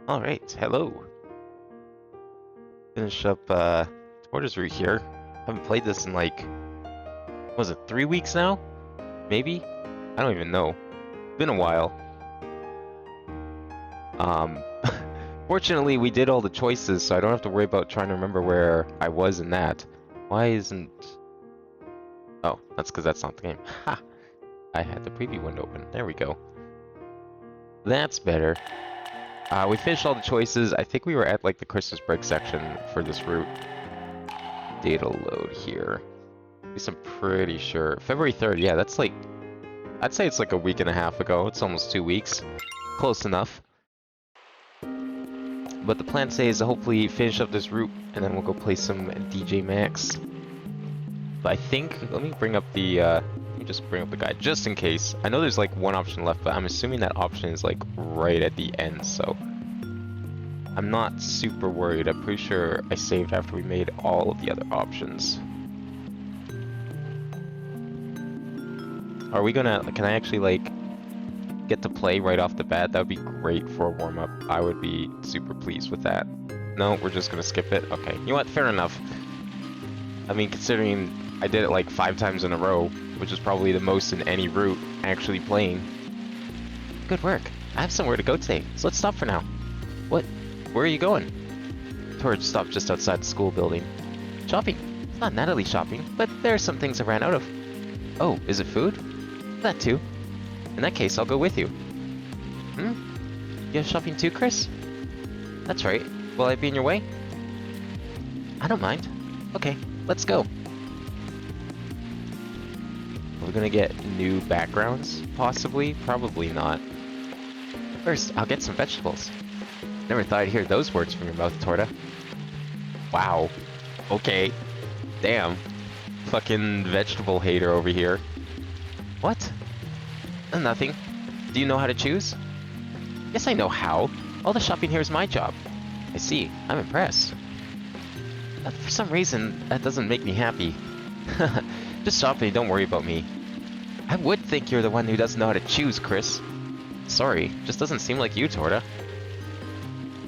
Alright, hello. Finish up Tortoise Route here. Haven't played this in like, was it 3 weeks now? Maybe? I don't even know. Been a while. Fortunately we did all the choices, so I don't have to worry about trying to remember where I was in that. Why isn't... Oh, that's because that's not the game. Ha! I had the preview window open. There we go. That's better. We finished all the choices. I think we were at like the Christmas break section for this route. Data load here. At least I'm pretty sure. February 3rd, yeah, that's like... I'd say it's like a week and a half ago. It's almost 2 weeks. Close enough. But the plan today is to hopefully finish up this route, and then we'll go play some DJ Max. But I think... Let me bring up the... let me just bring up the guide, just in case. I know there's like one option left, but I'm assuming that option is like right at the end, so... I'm not super worried. I'm pretty sure I saved after we made all of the other options. Are we gonna... Can I actually like... get to play right off the bat? That would be great for a warm-up. I would be super pleased with that. No, we're just gonna skip it? Okay. You know what? Fair enough. I mean, considering I did it like 5 times in a row, which is probably the most in any route actually playing. Good work. I have somewhere to go today, so let's stop for now. What? Where are you going? Towards stop just outside the school building. Shopping. It's not Natalie shopping, but there are some things I ran out of. Oh, is it food? That too. In that case, I'll go with you. You have shopping too, Chris? That's right. Will I be in your way? I don't mind. Okay, let's go. We're gonna get new backgrounds, possibly? Probably not. First, I'll get some vegetables. Never thought I'd hear those words from your mouth, Torta. Wow. Okay. Damn. Fucking vegetable hater over here. What? Nothing. Do you know how to choose? Yes, I know how. All the shopping here is my job. I see. I'm impressed. For some reason, that doesn't make me happy. Just shopping, don't worry about me. I would think you're the one who doesn't know how to choose, Chris. Sorry, just doesn't seem like you, Torta.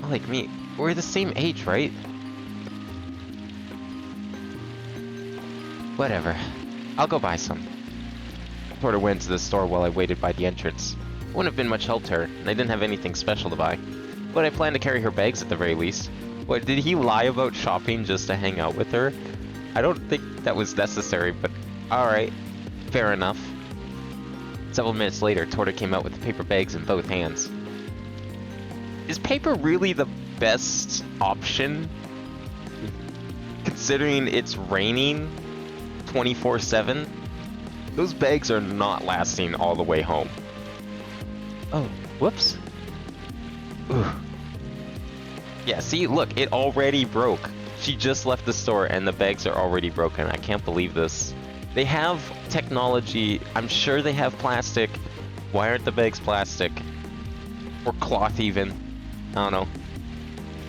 Like me. We're the same age, right? Whatever. I'll go buy some. Torta went to the store while I waited by the entrance. It wouldn't have been much help to her, and I didn't have anything special to buy. But I planned to carry her bags at the very least. What, did he lie about shopping just to hang out with her? I don't think that was necessary, but alright. Fair enough. Several minutes later, Torta came out with the paper bags in both hands. Is paper really the best option? Considering it's raining 24/7? Those bags are not lasting all the way home. Oh, whoops. Ooh. Yeah, see, look, it already broke. She just left the store and the bags are already broken. I can't believe this. They have technology. I'm sure they have plastic. Why aren't the bags plastic? Or cloth even. I don't know.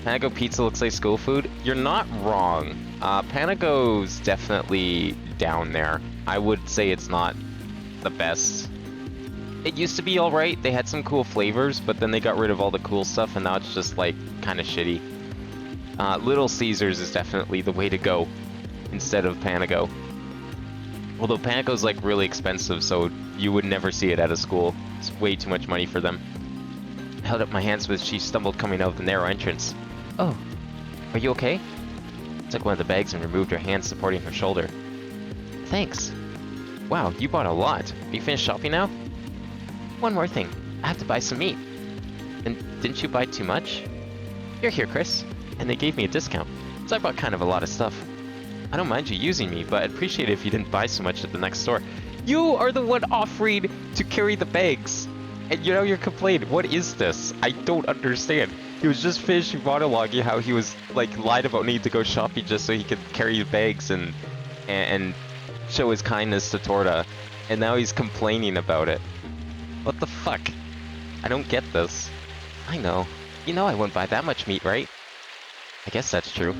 Panago pizza looks like school food. You're not wrong. Panago's definitely down there. I would say it's not the best. It used to be alright. They had some cool flavors, but then they got rid of all the cool stuff, and now it's just like kind of shitty. Little Caesars is definitely the way to go instead of Panago. Although Panago's like really expensive, so you would never see it at a school. It's way too much money for them. I held up my hands as she stumbled coming out of the narrow entrance. Oh, are you okay? I took one of the bags and removed her hand supporting her shoulder. Thanks. Wow, you bought a lot. Are you finished shopping now? One more thing. I have to buy some meat. And didn't you buy too much? You're here, Chris. And they gave me a discount. So I bought kind of a lot of stuff. I don't mind you using me, but I'd appreciate it if you didn't buy so much at the next store. You are the one offering to carry the bags. And you know you're complaining. What is this? I don't understand. He was just finishing monologuing how he was like lied about needing to go shopping just so he could carry the bags and show his kindness to Torta. And now he's complaining about it. What the fuck? I don't get this. I know. You know I wouldn't buy that much meat, right? I guess that's true.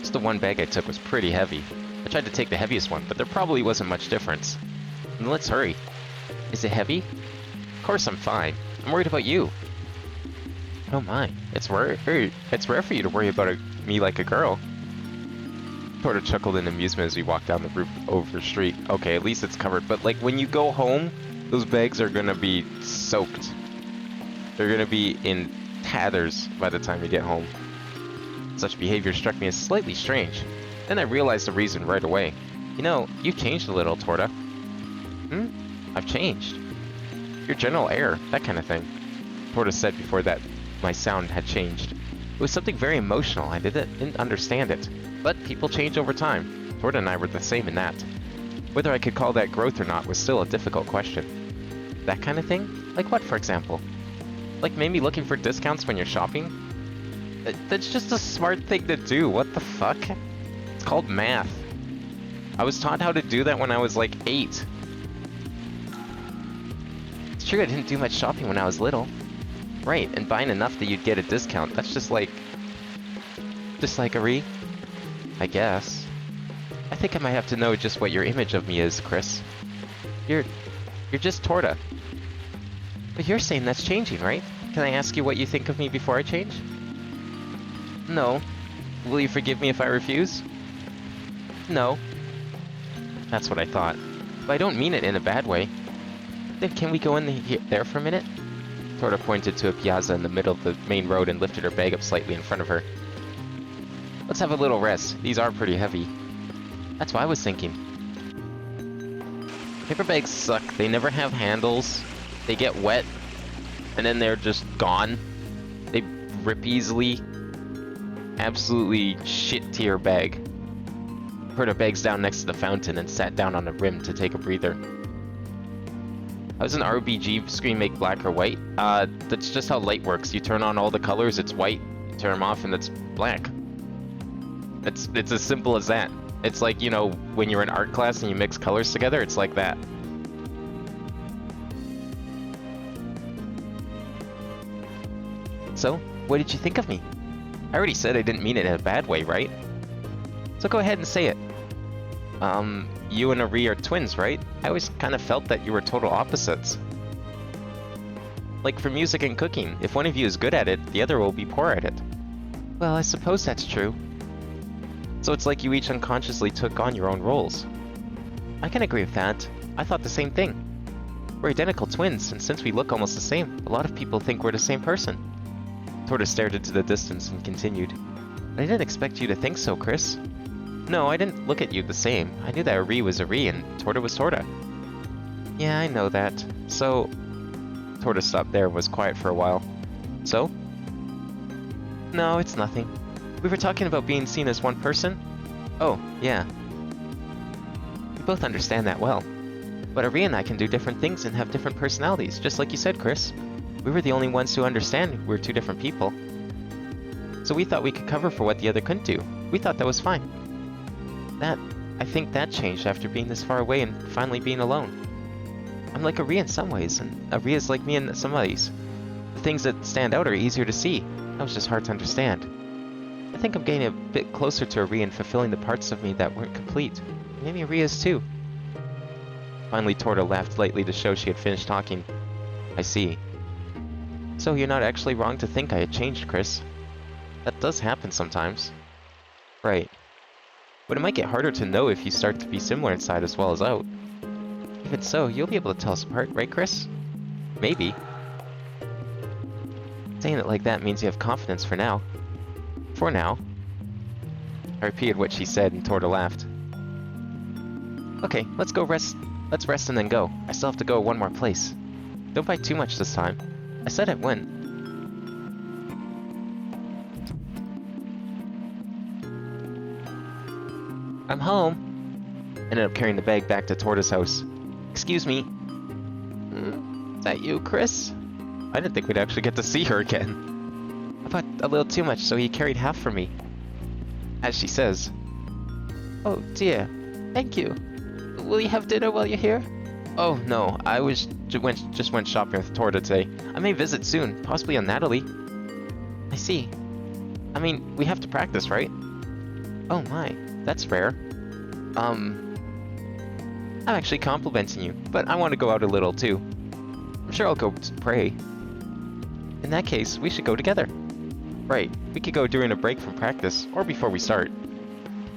Just the one bag I took was pretty heavy. I tried to take the heaviest one, but there probably wasn't much difference. And let's hurry. Is it heavy? Of course I'm fine. I'm worried about you. Oh my, it's rare. It's rare for you to worry about me like a girl. Sort of chuckled in amusement as we walked down the roof over the street. Okay, at least it's covered. But like when you go home, those bags are gonna be soaked. They're gonna be in tatters by the time you get home. Such behavior struck me as slightly strange. Then I realized the reason right away. You know, you've changed a little, Torta. Hmm? I've changed. Your general air, that kind of thing. Torta said before that my sound had changed. It was something very emotional. I didn't understand it. But people change over time. Torta and I were the same in that. Whether I could call that growth or not was still a difficult question. That kind of thing? Like what, for example? Like maybe looking for discounts when you're shopping? That's just a smart thing to do. What the fuck? It's called math. I was taught how to do that when I was like 8. It's true I didn't do much shopping when I was little. Right, and buying enough that you'd get a discount. That's just like a re? I guess. I think I might have to know just what your image of me is, Chris. You're just Torta. But you're saying that's changing, right? Can I ask you what you think of me before I change? No. Will you forgive me if I refuse? No. That's what I thought. But I don't mean it in a bad way. Then can we go in there for a minute? Torta pointed to a piazza in the middle of the main road and lifted her bag up slightly in front of her. Let's have a little rest. These are pretty heavy. That's what I was thinking. Paper bags suck. They never have handles. They get wet. And then they're just gone. They rip easily. Absolutely shit to your bag. Put her bags down next to the fountain and sat down on the rim to take a breather. How does an RBG screen make black or white? That's just how light works. You turn on all the colors, it's white. You turn them off and it's black. It's as simple as that. It's like, you know, when you're in art class and you mix colors together, it's like that. So, what did you think of me? I already said I didn't mean it in a bad way, right? So go ahead and say it. You and Ari are twins, right? I always kind of felt that you were total opposites. Like for music and cooking, if one of you is good at it, the other will be poor at it. Well, I suppose that's true. So it's like you each unconsciously took on your own roles. I can agree with that. I thought the same thing. We're identical twins, and since we look almost the same, a lot of people think we're the same person. Torta stared into the distance and continued. I didn't expect you to think so, Chris. No, I didn't look at you the same. I knew that Ari was Ari and Torta was Torta. Yeah, I know that. So... Torta stopped there and was quiet for a while. So? No, it's nothing. We were talking about being seen as one person? Oh, yeah. We both understand that well. But Ari and I can do different things and have different personalities, just like you said, Chris. We were the only ones who understand we're two different people. So we thought we could cover for what the other couldn't do. We thought that was fine. I think that changed after being this far away and finally being alone. I'm like Ari in some ways, and Ari is like me in some ways. The things that stand out are easier to see. That was just hard to understand. I think I'm getting a bit closer to Ari and fulfilling the parts of me that weren't complete. Maybe Ari is too. Finally, Torta laughed lightly to show she had finished talking. I see. So you're not actually wrong to think I had changed, Chris. That does happen sometimes. Right. But it might get harder to know if you start to be similar inside as well as out. Even so, you'll be able to tell us apart, right, Chris? Maybe. Saying it like that means you have confidence for now. For now. I repeated what she said and Torta laughed. Okay, let's go rest. Let's rest and then go. I still have to go one more place. Don't buy too much this time. I said I wouldn't. I'm home. Ended up carrying the bag back to Torta's house. Excuse me. Is that you, Chris? I didn't think we'd actually get to see her again. I bought a little too much, so he carried half for me. As she says. Oh dear. Thank you. Will you have dinner while you're here? Oh no, I just went shopping with Torta today. I may visit soon, possibly on Natalie. I see. I mean, we have to practice, right? Oh my, that's rare. I'm actually complimenting you, but I want to go out a little too. I'm sure I'll go pray. In that case, we should go together. Right, we could go during a break from practice, or before we start.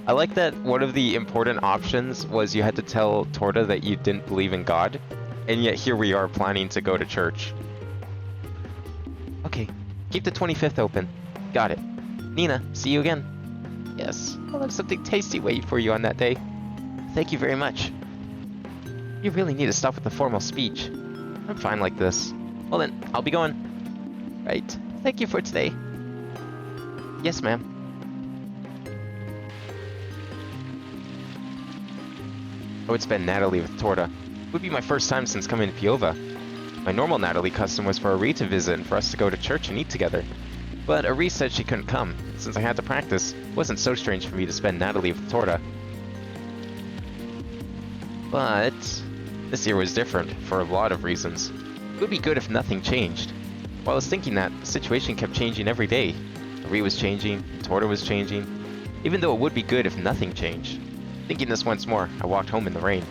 I like that one of the important options was you had to tell Torta that you didn't believe in God, and yet here we are planning to go to church. Okay, keep the 25th open. Got it. Nina, see you again. Yes, I'll have something tasty waiting for you on that day. Thank you very much. You really need to stop with the formal speech. I'm fine like this. Well then, I'll be going. Right, thank you for today. Yes, ma'am. I would spend Natalie with Torta. It would be my first time since coming to Piova. My normal Natalie custom was for Ari to visit and for us to go to church and eat together. But Ari said she couldn't come. Since I had to practice, it wasn't so strange for me to spend Natalie with Torta. But this year was different, for a lot of reasons. It would be good if nothing changed. While I was thinking that, the situation kept changing every day. Ari was changing, Torta was changing, even though it would be good if nothing changed. Thinking this once more, I walked home in the rain.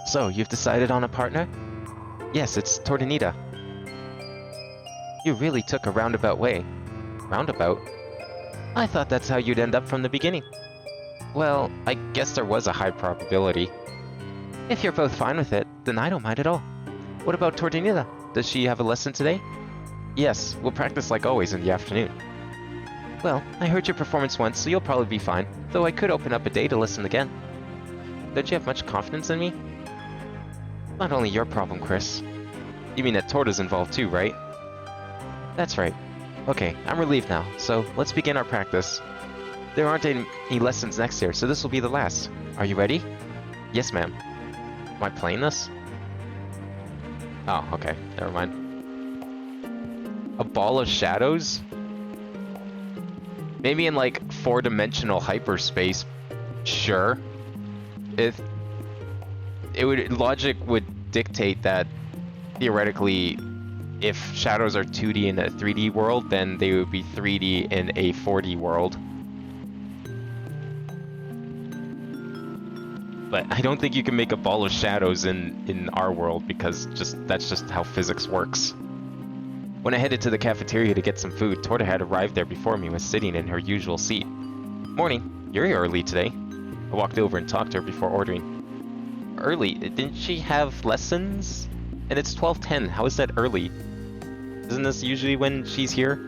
So, you've decided on a partner? Yes, it's Tortanita. You really took a roundabout way. Roundabout? I thought that's how you'd end up from the beginning. Well, I guess there was a high probability. If you're both fine with it, then I don't mind at all. What about Tortanita? Does she have a lesson today? Yes, we'll practice like always in the afternoon. Well, I heard your performance once, so you'll probably be fine, though I could open up a day to listen again. Don't you have much confidence in me? Not only your problem, Chris. You mean that Torta's involved too, right? That's right. Okay, I'm relieved now, so let's begin our practice. There aren't any lessons next year, so this will be the last. Are you ready? Yes, ma'am. Am I playing this? Oh, okay. Never mind. A ball of shadows? Maybe in like 4-dimensional hyperspace. Sure. Logic would dictate that theoretically if shadows are 2D in a 3D world, then they would be 3D in a 4D world. But I don't think you can make a ball of shadows in our world because that's just how physics works. When I headed to the cafeteria to get some food, Torta had arrived there before me and was sitting in her usual seat. Morning, you're early today. I walked over and talked to her before ordering. Early? Didn't she have lessons? And it's 12:10, how is that early? Isn't this usually when she's here?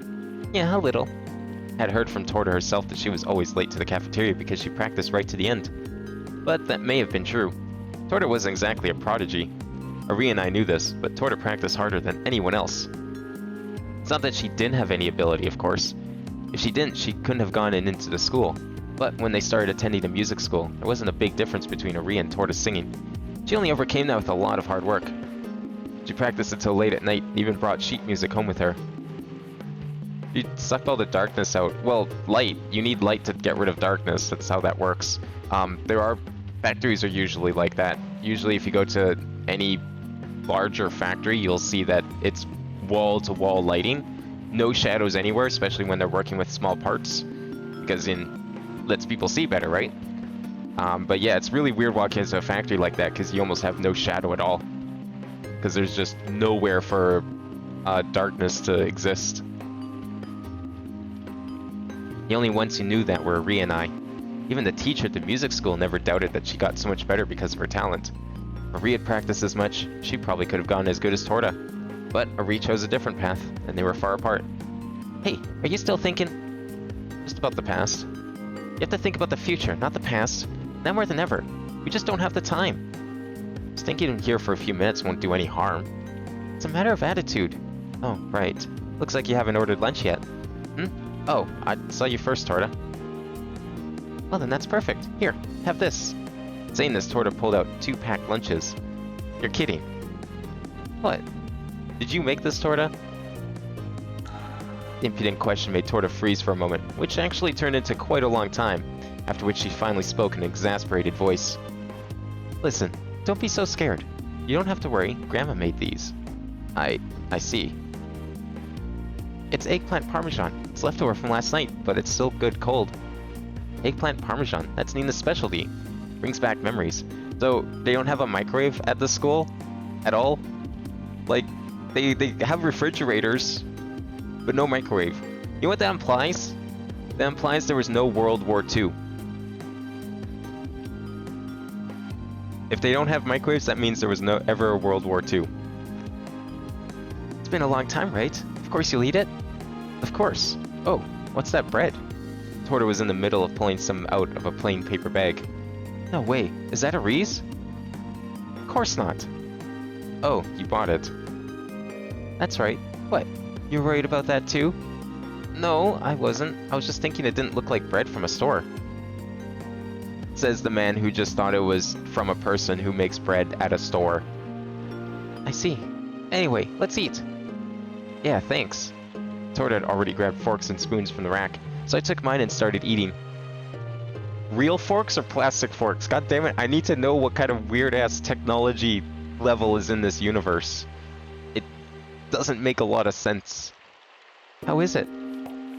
Yeah, a little. I had heard from Torta herself that she was always late to the cafeteria because she practiced right to the end. But that may have been true. Torta wasn't exactly a prodigy. Ari and I knew this, but Torta practiced harder than anyone else. It's not that she didn't have any ability, of course. If she didn't, she couldn't have gone into the school. But when they started attending a music school, there wasn't a big difference between Ari and Torta's singing. She only overcame that with a lot of hard work. She practiced until late at night, and even brought sheet music home with her. She sucked all the darkness out. Well, light. You need light to get rid of darkness. That's how that works. Factories are usually like that. Usually if you go to any larger factory, you'll see that it's wall-to-wall lighting. No shadows anywhere, especially when they're working with small parts. Because it lets people see better, right? But yeah, it's really weird walking into a factory like that because you almost have no shadow at all. Because there's just nowhere for darkness to exist. The only ones who knew that were Ari and I. Even the teacher at the music school never doubted that she got so much better because of her talent. If Ari had practiced as much, she probably could have gotten as good as Torta. But Ari chose a different path, and they were far apart. Hey, are you still thinking? Just about the past. You have to think about the future, not the past. Now more than ever. We just don't have the time. Just thinking here for a few minutes won't do any harm. It's a matter of attitude. Oh, right. Looks like you haven't ordered lunch yet. Oh, I saw you first, Torta. Well then, that's perfect. Here, have this. Saying this, Torta pulled out 2 packed lunches. You're kidding. What? Did you make this, Torta? The impudent question made Torta freeze for a moment, which actually turned into quite a long time, after which she finally spoke in an exasperated voice. Listen, don't be so scared. You don't have to worry, Grandma made these. I see. It's eggplant parmesan. It's leftover from last night, but it's still good cold. Eggplant parmesan. That's Nina's specialty. Brings back memories. So, they don't have a microwave at the school? At all? Like, they have refrigerators, but no microwave. You know what that implies? That implies there was no World War II. If they don't have microwaves, that means there was no ever a World War II. It's been a long time, right? Of course you'll eat it? Of course. Oh, what's that bread? Torta was in the middle of pulling some out of a plain paper bag. No way, is that a Reese? Of course not. Oh, you bought it. That's right. What? You're worried about that too? No, I wasn't. I was just thinking it didn't look like bread from a store. Says the man who just thought it was from a person who makes bread at a store. I see. Anyway, let's eat. Yeah, thanks. Torta had already grabbed forks and spoons from the rack, so I took mine and started eating. Real forks or plastic forks? God damn it, I need to know what kind of weird-ass technology level is in this universe. It doesn't make a lot of sense. How is it?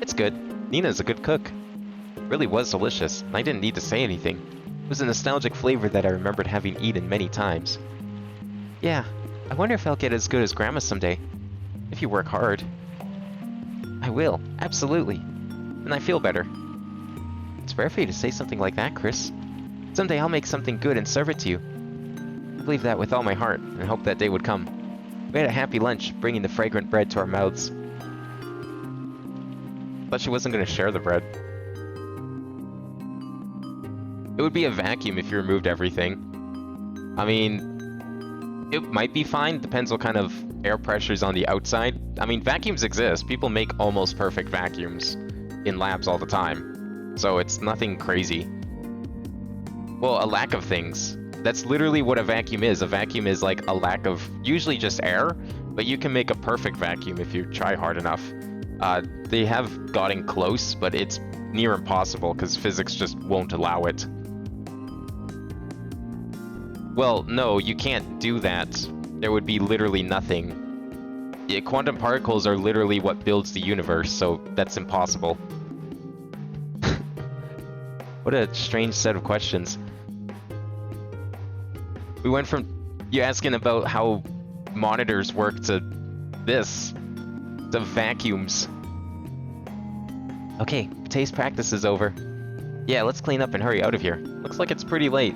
It's good. Nina's a good cook. It really was delicious, and I didn't need to say anything. It was a nostalgic flavor that I remembered having eaten many times. Yeah, I wonder if I'll get as good as Grandma someday. If you work hard. I will, absolutely. And I feel better. It's rare for you to say something like that, Chris. Someday I'll make something good and serve it to you. I believe that with all my heart, and hope that day would come. We had a happy lunch, bringing the fragrant bread to our mouths. Thought she wasn't going to share the bread. It would be a vacuum if you removed everything. I mean, it might be fine, depends what kind of air pressure's on the outside. I mean, vacuums exist. People make almost perfect vacuums in labs all the time. So it's nothing crazy. Well, a lack of things. That's literally what a vacuum is. A vacuum is like a lack of, usually just air, but you can make a perfect vacuum if you try hard enough. They have gotten close, but it's near impossible because physics just won't allow it. Well, no, you can't do that. There would be literally nothing. Yeah, quantum particles are literally what builds the universe, so that's impossible. What a strange set of questions. We went from you asking about how monitors work to this, to vacuums. Okay, today's practice is over. Yeah, let's clean up and hurry out of here. Looks like it's pretty late.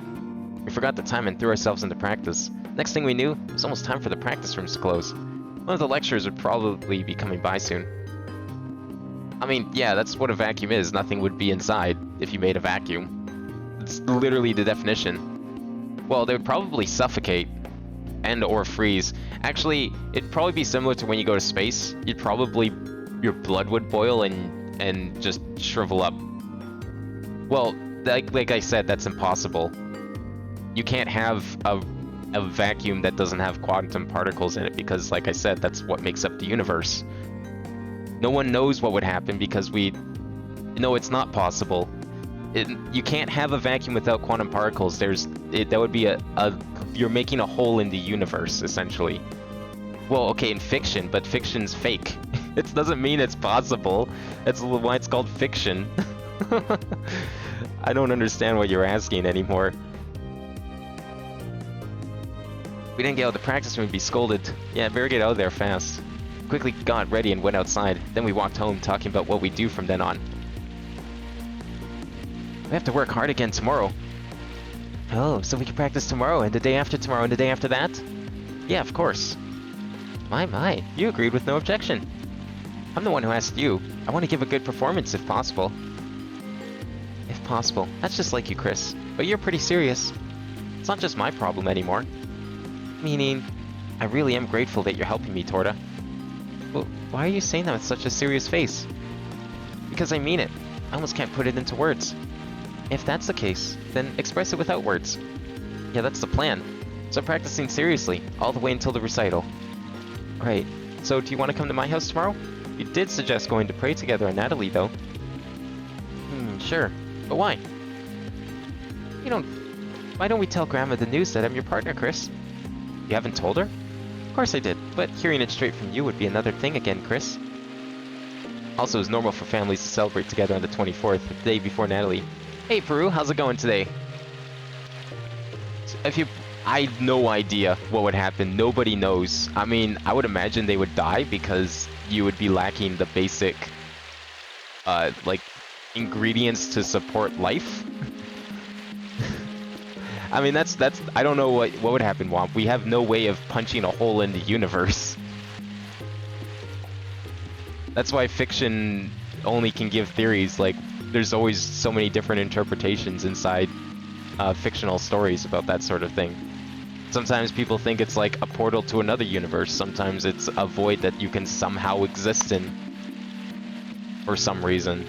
We forgot the time and threw ourselves into practice. Next thing we knew, it was almost time for the practice rooms to close. One of the lecturers would probably be coming by soon. I mean, yeah, that's what a vacuum is. Nothing would be inside if you made a vacuum. It's literally the definition. Well, they would probably suffocate and or freeze. Actually, it'd probably be similar to when you go to space. You'd probably, your blood would boil and just shrivel up. Well, like I said, that's impossible. You can't have a vacuum that doesn't have quantum particles in it because, like I said, that's what makes up the universe. No one knows what would happen because no, it's not possible. You can't have a vacuum without quantum particles. That would be you're making a hole in the universe, essentially. Well, okay, in fiction, but fiction's fake. It doesn't mean it's possible. That's why it's called fiction. I don't understand what you're asking anymore. We didn't get out of the practice room, we'd be scolded. Yeah, better get out of there fast. Quickly got ready and went outside. Then we walked home, talking about what we do from then on. We have to work hard again tomorrow. Oh, so we can practice tomorrow, and the day after tomorrow, and the day after that? Yeah, of course. My, you agreed with no objection. I'm the one who asked you. I want to give a good performance if possible. If possible. That's just like you, Chris. But you're pretty serious. It's not just my problem anymore. Meaning, I really am grateful that you're helping me, Torta. Well, why are you saying that with such a serious face? Because I mean it. I almost can't put it into words. If that's the case, then express it without words. Yeah, that's the plan. So I'm practicing seriously, all the way until the recital. Right, so do you want to come to my house tomorrow? You did suggest going to pray together on Natalie, though. Sure. But why? Why don't we tell Grandma the news that I'm your partner, Chris? You haven't told her? Of course I did, but hearing it straight from you would be another thing again, Chris. Also, it's normal for families to celebrate together on the 24th, the day before Natalie. Hey, Peru, how's it going today? If you... I have no idea what would happen. Nobody knows. I mean, I would imagine they would die because you would be lacking the basic, like, ingredients to support life. I mean, that's... I don't know what would happen, Womp. We have no way of punching a hole in the universe. That's why fiction only can give theories. Like, there's always so many different interpretations inside fictional stories about that sort of thing. Sometimes people think it's like a portal to another universe. Sometimes it's a void that you can somehow exist in for some reason.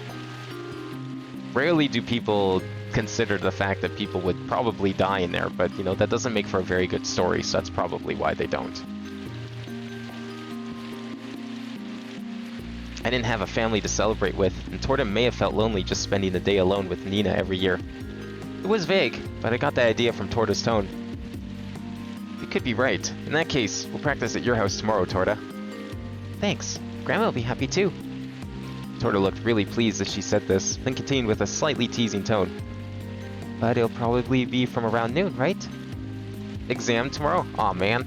Rarely do people consider the fact that people would probably die in there, but, you know, that doesn't make for a very good story, so that's probably why they don't. I didn't have a family to celebrate with, and Torta may have felt lonely just spending the day alone with Nina every year. It was vague, but I got that idea from Torta's tone. You could be right. In that case, we'll practice at your house tomorrow, Torta. Thanks. Grandma will be happy too. Torta looked really pleased as she said this, then continued with a slightly teasing tone. But it'll probably be from around noon, right? Exam tomorrow? Aw, man.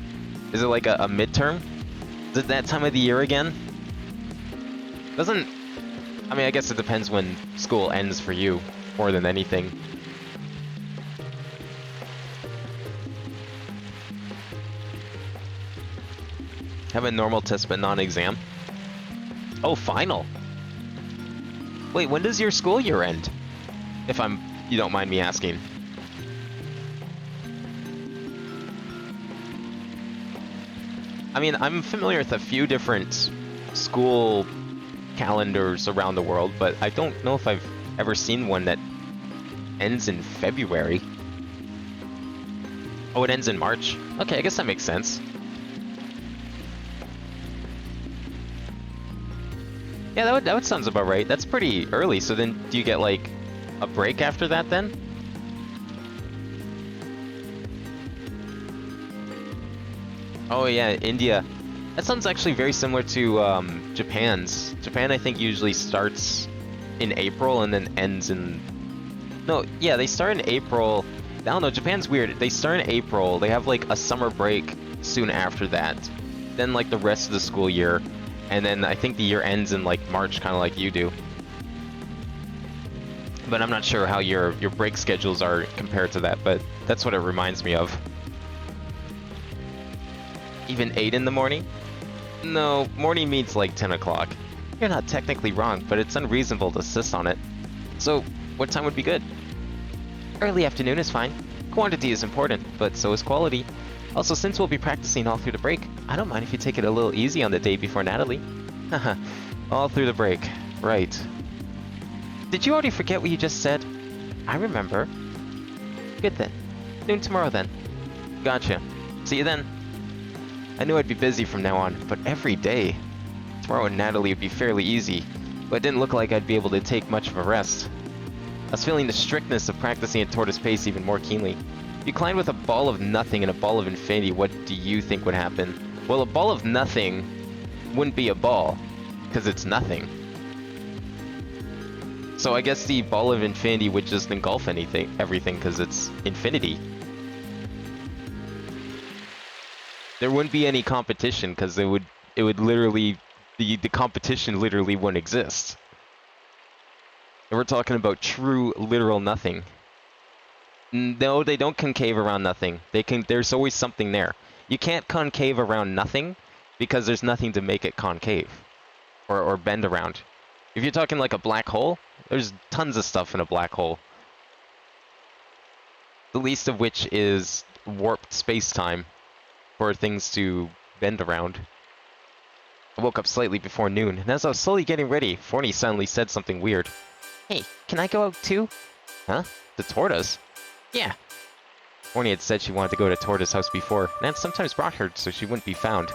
Is it like a midterm? Is it that time of the year again? Doesn't... I mean, I guess it depends when school ends for you, more than anything. Have a normal test but non-exam? Oh, final! Wait, when does your school year end? If you don't mind me asking. I mean, I'm familiar with a few different school calendars around the world, but I don't know if I've ever seen one that ends in February. Oh, it ends in March. Okay, I guess that makes sense. Yeah, that would sounds about right. That's pretty early, so then do you get, like, a break after that, then? Oh, yeah, India. That sounds actually very similar to Japan's. Japan, I think, usually starts in April and then ends in... No, yeah, they start in April. I don't know, Japan's weird. They start in April, they have, like, a summer break soon after that. Then, like, the rest of the school year. And then I think the year ends in, like, March, kind of like you do. But I'm not sure how your break schedules are compared to that, but that's what it reminds me of. Even 8 in the morning? No, morning means like 10 o'clock. You're not technically wrong, but it's unreasonable to insist on it. So, what time would be good? Early afternoon is fine. Quantity is important, but so is quality. Also, since we'll be practicing all through the break, I don't mind if you take it a little easy on the day before Natalie. Haha, all through the break. Right. Did you already forget what you just said? I remember. Good then. Noon tomorrow then. Gotcha. See you then. I knew I'd be busy from now on, but every day. Tomorrow and Natalie would be fairly easy, but it didn't look like I'd be able to take much of a rest. I was feeling the strictness of practicing at Tortoise Pace even more keenly. If you climbed with a ball of nothing and a ball of infinity, what do you think would happen? Well, a ball of nothing wouldn't be a ball, because it's nothing. So I guess the ball of infinity would just engulf everything, because it's infinity. There wouldn't be any competition, because it would literally, the competition literally wouldn't exist. And we're talking about true, literal nothing. No, they don't concave around nothing. There's always something there. You can't concave around nothing because there's nothing to make it concave or bend around. If you're talking like a black hole, there's tons of stuff in a black hole. The least of which is warped space-time for things to bend around. I woke up slightly before noon, and as I was slowly getting ready, Forney suddenly said something weird. Hey, can I go out too? Huh? The Tortas? Yeah. Forney had said she wanted to go to Torta's house before, and had sometimes brought her so she wouldn't be found.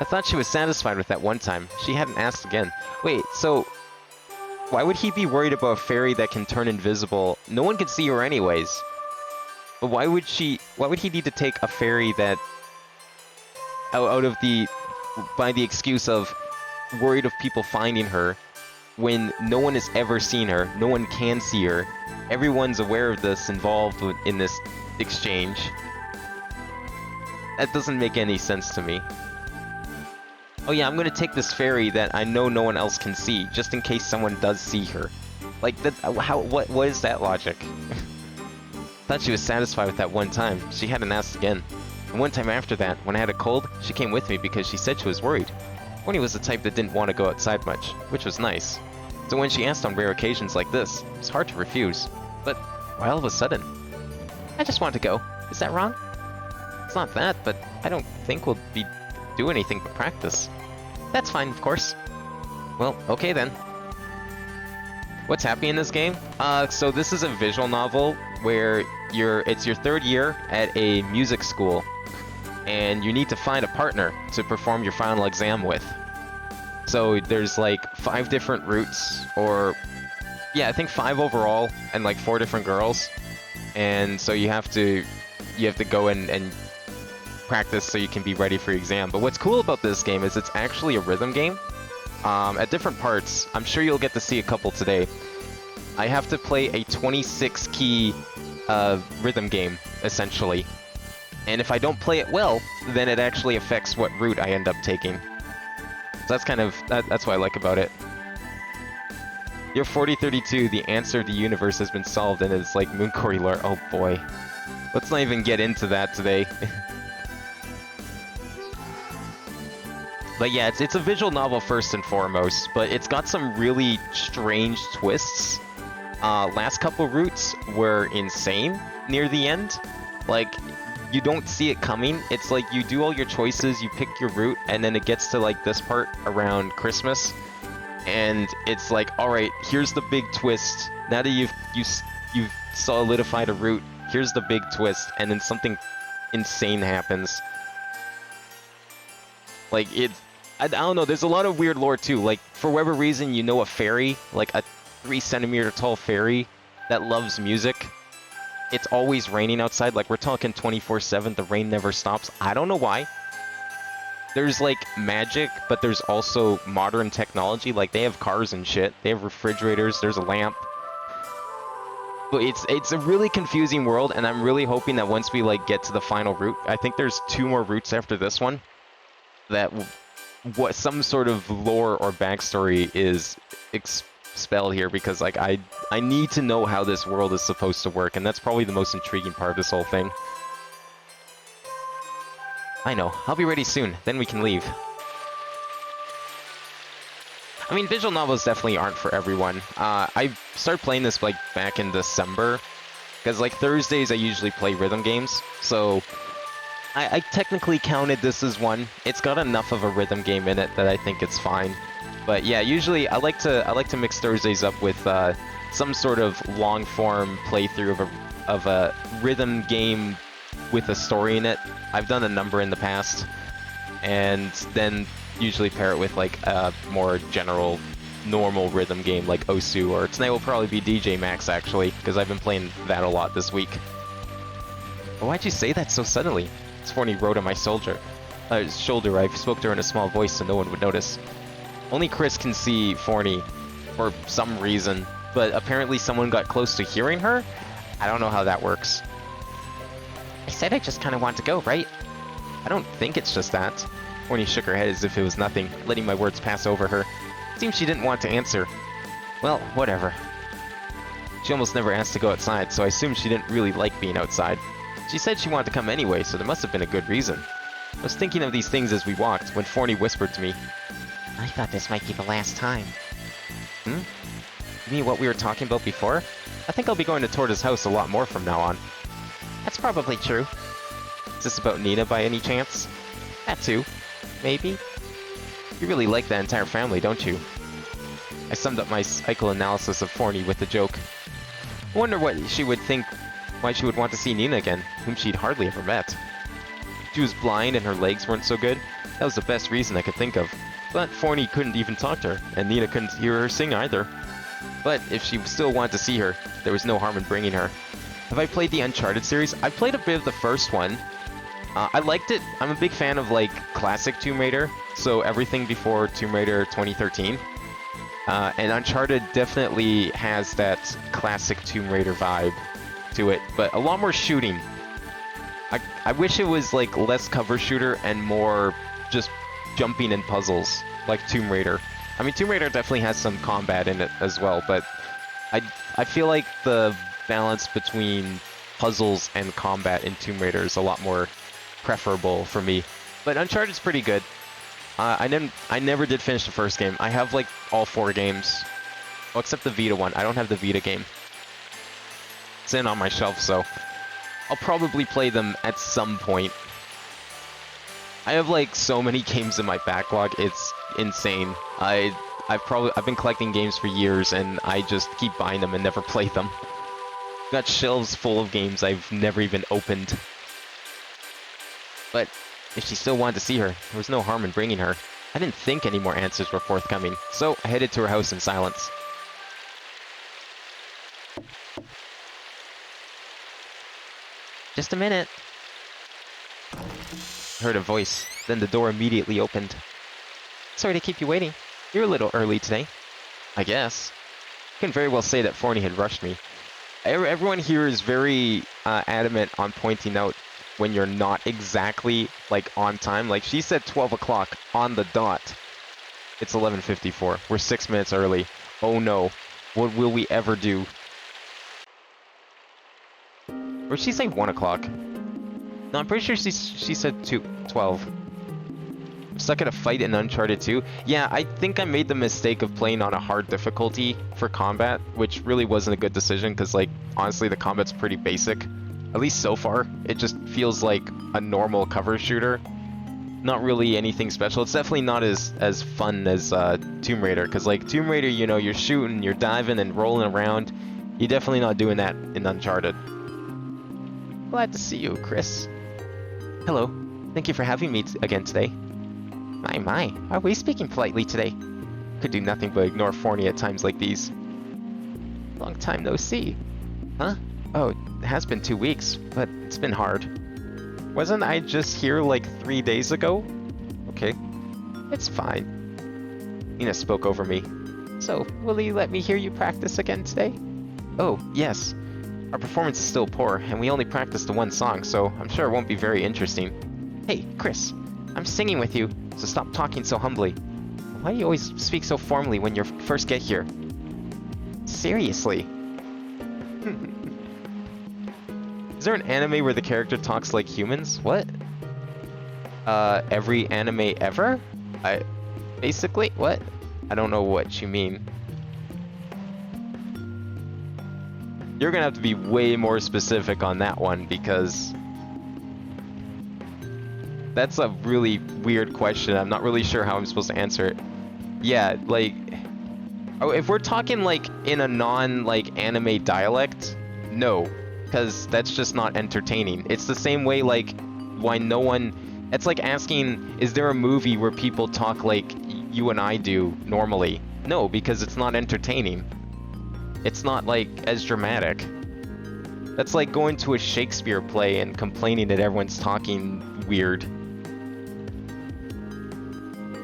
I thought she was satisfied with that one time. She hadn't asked again. Wait, so... why would he be worried about a fairy that can turn invisible? No one can see her anyways. But why would he need to take a fairy that... out of the... by the excuse of worried of people finding her, when no one has ever seen her, no one can see her, everyone's aware of this, involved in this exchange. That doesn't make any sense to me. Oh yeah, I'm gonna take this fairy that I know no one else can see, just in case someone does see her. Like, that, what is that logic? Thought she was satisfied with that one time. She hadn't asked again. And one time after that, when I had a cold, she came with me because she said she was worried. Horny was the type that didn't want to go outside much, which was nice. So when she asked on rare occasions like this, it was hard to refuse. But why all of a sudden? I just want to go. Is that wrong? It's not that, but I don't think we'll do anything but practice. That's fine, of course. Well, okay then. What's happening in this game? So this is a visual novel where it's your third year at a music school, and you need to find a partner to perform your final exam with. So there's like 5 different routes, or yeah, I think 5 overall, and like 4 different girls. And so you have to go in and practice so you can be ready for your exam. But what's cool about this game is it's actually a rhythm game. At different parts, I'm sure you'll get to see a couple today. I have to play a 26 key rhythm game, essentially. And if I don't play it well, then it actually affects what route I end up taking. So that's what I like about it. Year 4032, the answer of the universe has been solved, and it's like Mooncore lore. Oh boy. Let's not even get into that today. But yeah, it's a visual novel first and foremost, but it's got some really strange twists. Last couple routes were insane near the end. Like, you don't see it coming. It's like you do all your choices, you pick your route, and then it gets to like this part around Christmas, and it's like, all right, here's the big twist. Now that you've solidified a route, here's the big twist, and then something insane happens. Like, I don't know, there's a lot of weird lore too. Like, for whatever reason, you know a fairy, like a 3-centimeter tall fairy that loves music. It's always raining outside, like we're talking 24/7, the rain never stops. I don't know why. There's like magic, but there's also modern technology, like they have cars and shit. They have refrigerators, there's a lamp. But it's a really confusing world, and I'm really hoping that once we like get to the final route, I think there's 2 more routes after this one, that some sort of lore or backstory is expelled here, because like I need to know how this world is supposed to work, and that's probably the most intriguing part of this whole thing. I know, I'll be ready soon, then we can leave. I mean, visual novels definitely aren't for everyone. I started playing this like back in December, because like Thursdays I usually play rhythm games, so I technically counted this as one. It's got enough of a rhythm game in it that I think it's fine. But yeah, usually I like to mix Thursdays up with some sort of long form playthrough of a rhythm game with a story in it. I've done a number in the past, and then usually pair it with like a more general, normal rhythm game like Osu, or tonight will probably be DJ Max actually, because I've been playing that a lot this week. Well, why'd you say that so suddenly? Forney wrote on my shoulder. I spoke to her in a small voice so no one would notice. Only Chris can see Forney for some reason, but apparently someone got close to hearing her? I don't know how that works. I said I just kind of want to go, right? I don't think it's just that. Forney shook her head as if it was nothing, letting my words pass over her. It seemed she didn't want to answer. Well, whatever. She almost never asked to go outside, so I assumed she didn't really like being outside. She said she wanted to come anyway, so there must have been a good reason. I was thinking of these things as we walked, when Forney whispered to me, I thought this might be the last time. You mean what we were talking about before? I think I'll be going to Torta's house a lot more from now on. That's probably true. Is this about Nina by any chance? That too. Maybe? You really like that entire family, don't you? I summed up my psychoanalysis of Forney with a joke. I wonder what she would think, why she would want to see Nina again, whom she'd hardly ever met. She was blind and her legs weren't so good. That was the best reason I could think of. But Forney couldn't even talk to her, and Nina couldn't hear her sing either. But if she still wanted to see her, there was no harm in bringing her. Have I played the Uncharted series? I played a bit of the first one. I liked it. I'm a big fan of like classic Tomb Raider, so everything before Tomb Raider 2013. And Uncharted definitely has that classic Tomb Raider vibe to it, but a lot more shooting. I wish it was like less cover shooter and more just jumping and puzzles, like Tomb Raider. I mean, Tomb Raider definitely has some combat in it as well, but I feel like the balance between puzzles and combat in Tomb Raider is a lot more preferable for me. But Uncharted's pretty good. I never did finish the first game. I have like all 4 games, well, except the Vita one. I don't have the Vita game. It's in on my shelf, so I'll probably play them at some point. I have like so many games in my backlog, it's insane. I've been collecting games for years and I just keep buying them and never play them. Got shelves full of games I've never even opened. But if she still wanted to see her, there was no harm in bringing her. I didn't think any more answers were forthcoming, so I headed to her house in silence. Just a minute. I heard a voice, then the door immediately opened. Sorry to keep you waiting. You're a little early today. I guess. You can very well say that Forney had rushed me. Everyone here is very adamant on pointing out when you're not exactly like on time. Like she said 12 o'clock on the dot. It's 11:54. We're 6 minutes early. Oh no. What will we ever do? Or did she say 1 o'clock? No, I'm pretty sure she said 12. I'm stuck at a fight in Uncharted 2. Yeah, I think I made the mistake of playing on a hard difficulty for combat, which really wasn't a good decision because, like, honestly, the combat's pretty basic. At least so far. It just feels like a normal cover shooter. Not really anything special. It's definitely not as fun as Tomb Raider, because, like, Tomb Raider, you know, you're shooting, you're diving and rolling around. You're definitely not doing that in Uncharted. Glad to see you, Chris. Hello. Thank you for having me again today. My, are we speaking politely today? Could do nothing but ignore Forney at times like these. Long time no see. Huh? Oh, it has been 2 weeks, but it's been hard. Wasn't I just here like 3 days ago? Okay. It's fine. Nina spoke over me. So, will you let me hear you practice again today? Oh, yes. Our performance is still poor, and we only practiced the 1 song, so I'm sure it won't be very interesting. Hey, Chris, I'm singing with you, so stop talking so humbly. Why do you always speak so formally when you first get here? Seriously. Is there an anime where the character talks like humans? What? Every anime ever? Basically, what? I don't know what you mean. You're gonna have to be way more specific on that one, because that's a really weird question. I'm not really sure how I'm supposed to answer it. Yeah, like, oh, if we're talking like in a non-like anime dialect, no, because that's just not entertaining. It's the same way like why no one, it's like asking, is there a movie where people talk like you and I do normally? No, because it's not entertaining. It's not like as dramatic. That's like going to a Shakespeare play and complaining that everyone's talking weird.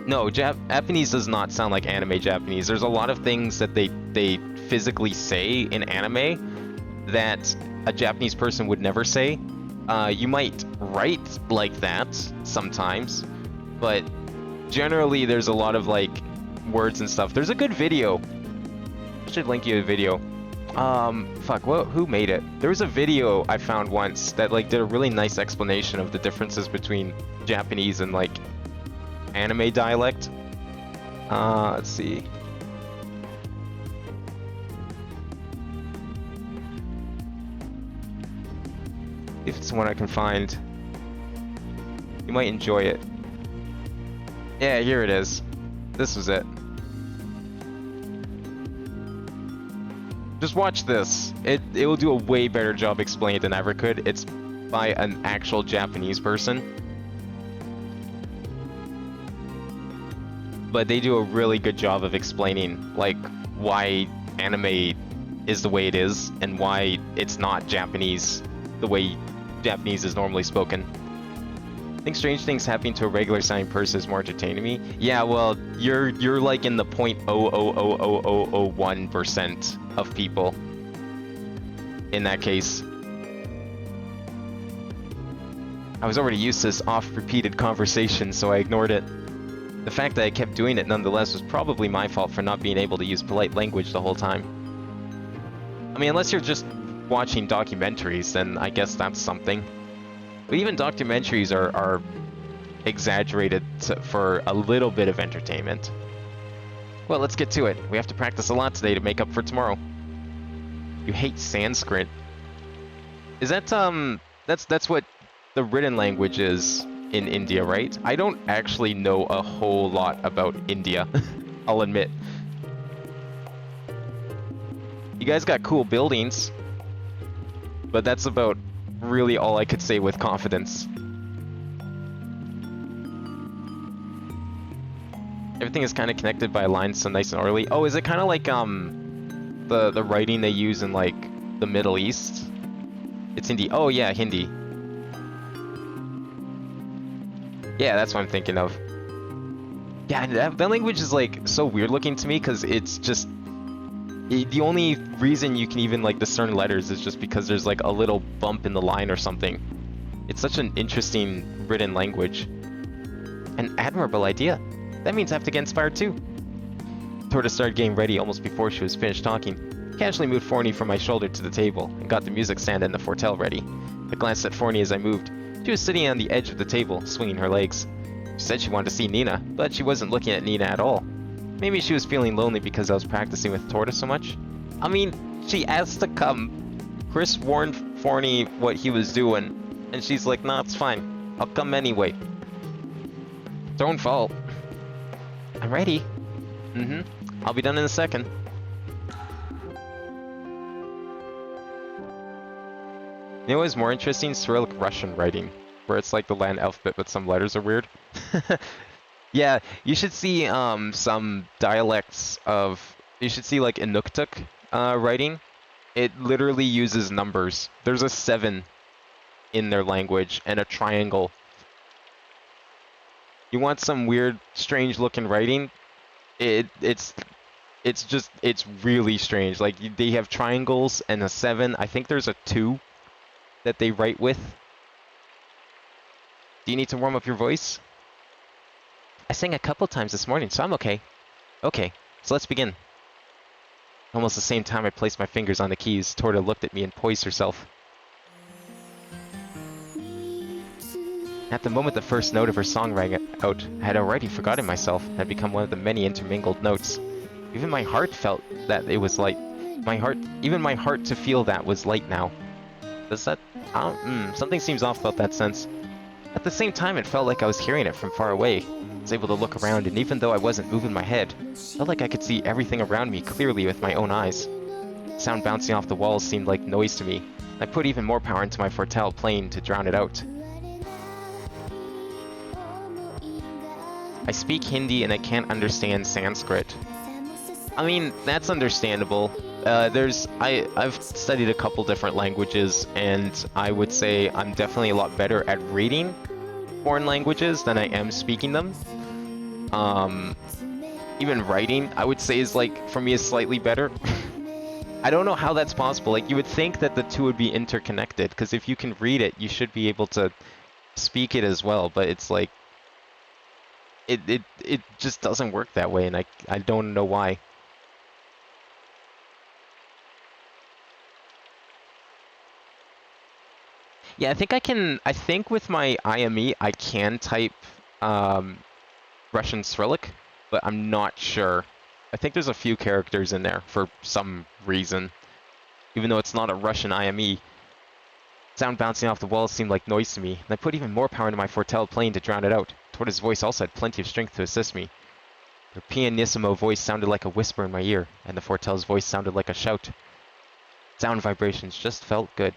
No, Japanese does not sound like anime Japanese. There's a lot of things that they physically say in anime that a Japanese person would never say. You might write like that sometimes, but generally there's a lot of like words and stuff. There's a good video. I should link you a video. Fuck, who made it? There was a video I found once that like did a really nice explanation of the differences between Japanese and like anime dialect. Let's see. If it's one I can find. You might enjoy it. Yeah, here it is. This was it. Just watch this. It will do a way better job explaining it than I ever could. It's by an actual Japanese person. But they do a really good job of explaining like why anime is the way it is and why it's not Japanese the way Japanese is normally spoken. think strange things happening to a regular sounding person is more entertaining to me. Yeah, well, you're like in the 0.0000001% of people in that case. I was already used to this oft-repeated conversation, so I ignored it. The fact that I kept doing it nonetheless was probably my fault for not being able to use polite language the whole time. I mean, unless you're just watching documentaries, then I guess that's something. But even documentaries are exaggerated for a little bit of entertainment. Well, let's get to it. We have to practice a lot today to make up for tomorrow. You hate Sanskrit. Is that, that's what the written language is in India, right? I don't actually know a whole lot about India, I'll admit. You guys got cool buildings, but that's about really all I could say with confidence. Everything is kind of connected by lines, so nice and orderly. Oh, is it kind of like the writing they use in like the Middle East? It's Hindi. Oh yeah, Hindi. Yeah, that's what I'm thinking of. Yeah, that language is like so weird looking to me because it's just the only reason you can even like discern letters is just because there's like a little bump in the line or something. It's such an interesting written language. An admirable idea. That means I have to get inspired too. Tortoise started getting ready almost before she was finished talking. Casually moved Forney from my shoulder to the table and got the music stand and the fortel ready. I glanced at Forney as I moved. She was sitting on the edge of the table, swinging her legs. She said she wanted to see Nina, but she wasn't looking at Nina at all. Maybe she was feeling lonely because I was practicing with Tortoise so much? I mean, she asked to come. Chris warned Forney what he was doing, and she's like, nah, it's fine. I'll come anyway. It's her own fault. I'm ready. I'll be done in a second. You know what is more interesting? Cyrillic Russian writing, where it's like the Latin alphabet but some letters are weird. Yeah, you should see some dialects of... You should see like Inuktitut writing. It literally uses numbers. There's a 7 in their language and a triangle. You want some weird, strange looking writing? It's really strange. Like they have triangles and a 7. I think there's a 2 that they write with. Do you need to warm up your voice? I sang a couple times this morning, so I'm okay. Okay, so let's begin. Almost the same time I placed my fingers on the keys, Torta looked at me and poised herself. At the moment the first note of her song rang out, I had already forgotten myself and had become one of the many intermingled notes. Even my heart felt that it was light. Even my heart to feel that was light now. Does that... something seems off about that sense. At the same time, it felt like I was hearing it from far away. I was able to look around, and even though I wasn't moving my head, it felt like I could see everything around me clearly with my own eyes. The sound bouncing off the walls seemed like noise to me. I put even more power into my fortel playing to drown it out. I speak Hindi and I can't understand Sanskrit. I mean, that's understandable. I've studied a couple different languages, and I would say I'm definitely a lot better at reading foreign languages than I am speaking them. Even writing, I would say, is like, for me, is slightly better. I don't know how that's possible. Like, you would think that the two would be interconnected, because if you can read it, you should be able to speak it as well, but it's like, it just doesn't work that way, and I don't know why. Yeah, I think with my IME, I can type Russian Cyrillic, but I'm not sure. I think there's a few characters in there for some reason, even though it's not a Russian IME. Sound bouncing off the walls seemed like noise to me, and I put even more power into my fortel playing to drown it out. Torta's voice also had plenty of strength to assist me. Her pianissimo voice sounded like a whisper in my ear, and the fortel's voice sounded like a shout. Sound vibrations just felt good.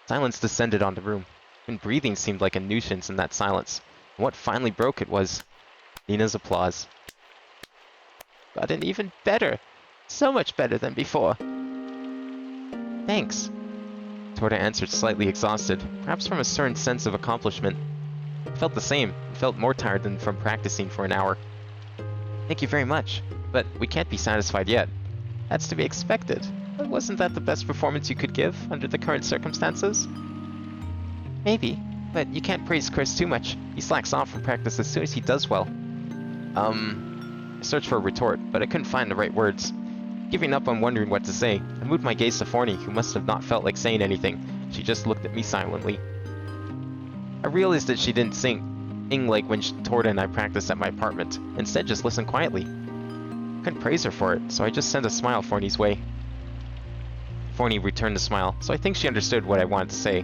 Silence descended on the room. Even breathing seemed like a nuisance in that silence. And what finally broke it was Nina's applause. Gotten even better. So much better than before. Thanks. Torta answered, slightly exhausted, perhaps from a certain sense of accomplishment. I felt the same. I felt more tired than from practicing for an hour. Thank you very much, but we can't be satisfied yet. That's to be expected. But wasn't that the best performance you could give under the current circumstances? Maybe, but you can't praise Chris too much. He slacks off from practice as soon as he does well. I searched for a retort, but I couldn't find the right words. Giving up on wondering what to say, I moved my gaze to Forney, who must have not felt like saying anything. She just looked at me silently. I realized that she didn't sing like when Torta and I practiced at my apartment. Instead, just listened quietly. Couldn't praise her for it, so I just sent a smile Forney's way. Forney returned the smile, so I think she understood what I wanted to say.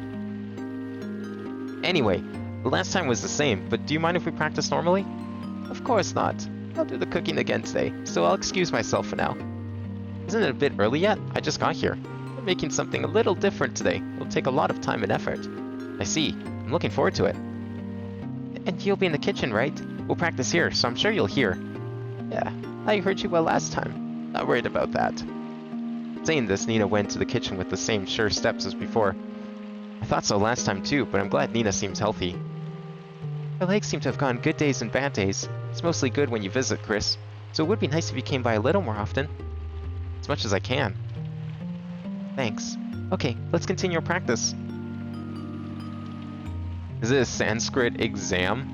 Anyway, the last time was the same, but do you mind if we practice normally? Of course not. I'll do the cooking again today, so I'll excuse myself for now. Isn't it a bit early yet? I just got here. I'm making something a little different today. It'll take a lot of time and effort. I see. I'm looking forward to it. And you'll be in the kitchen, right? We'll practice here, so I'm sure you'll hear. Yeah, I heard you well last time. Not worried about that. Saying this, Nina went to the kitchen with the same sure steps as before. I thought so last time too, but I'm glad Nina seems healthy. Her legs seem to have gone good days and bad days. It's mostly good when you visit, Chris. So it would be nice if you came by a little more often. As much as I can. Thanks. Okay, let's continue our practice. Is it a Sanskrit exam?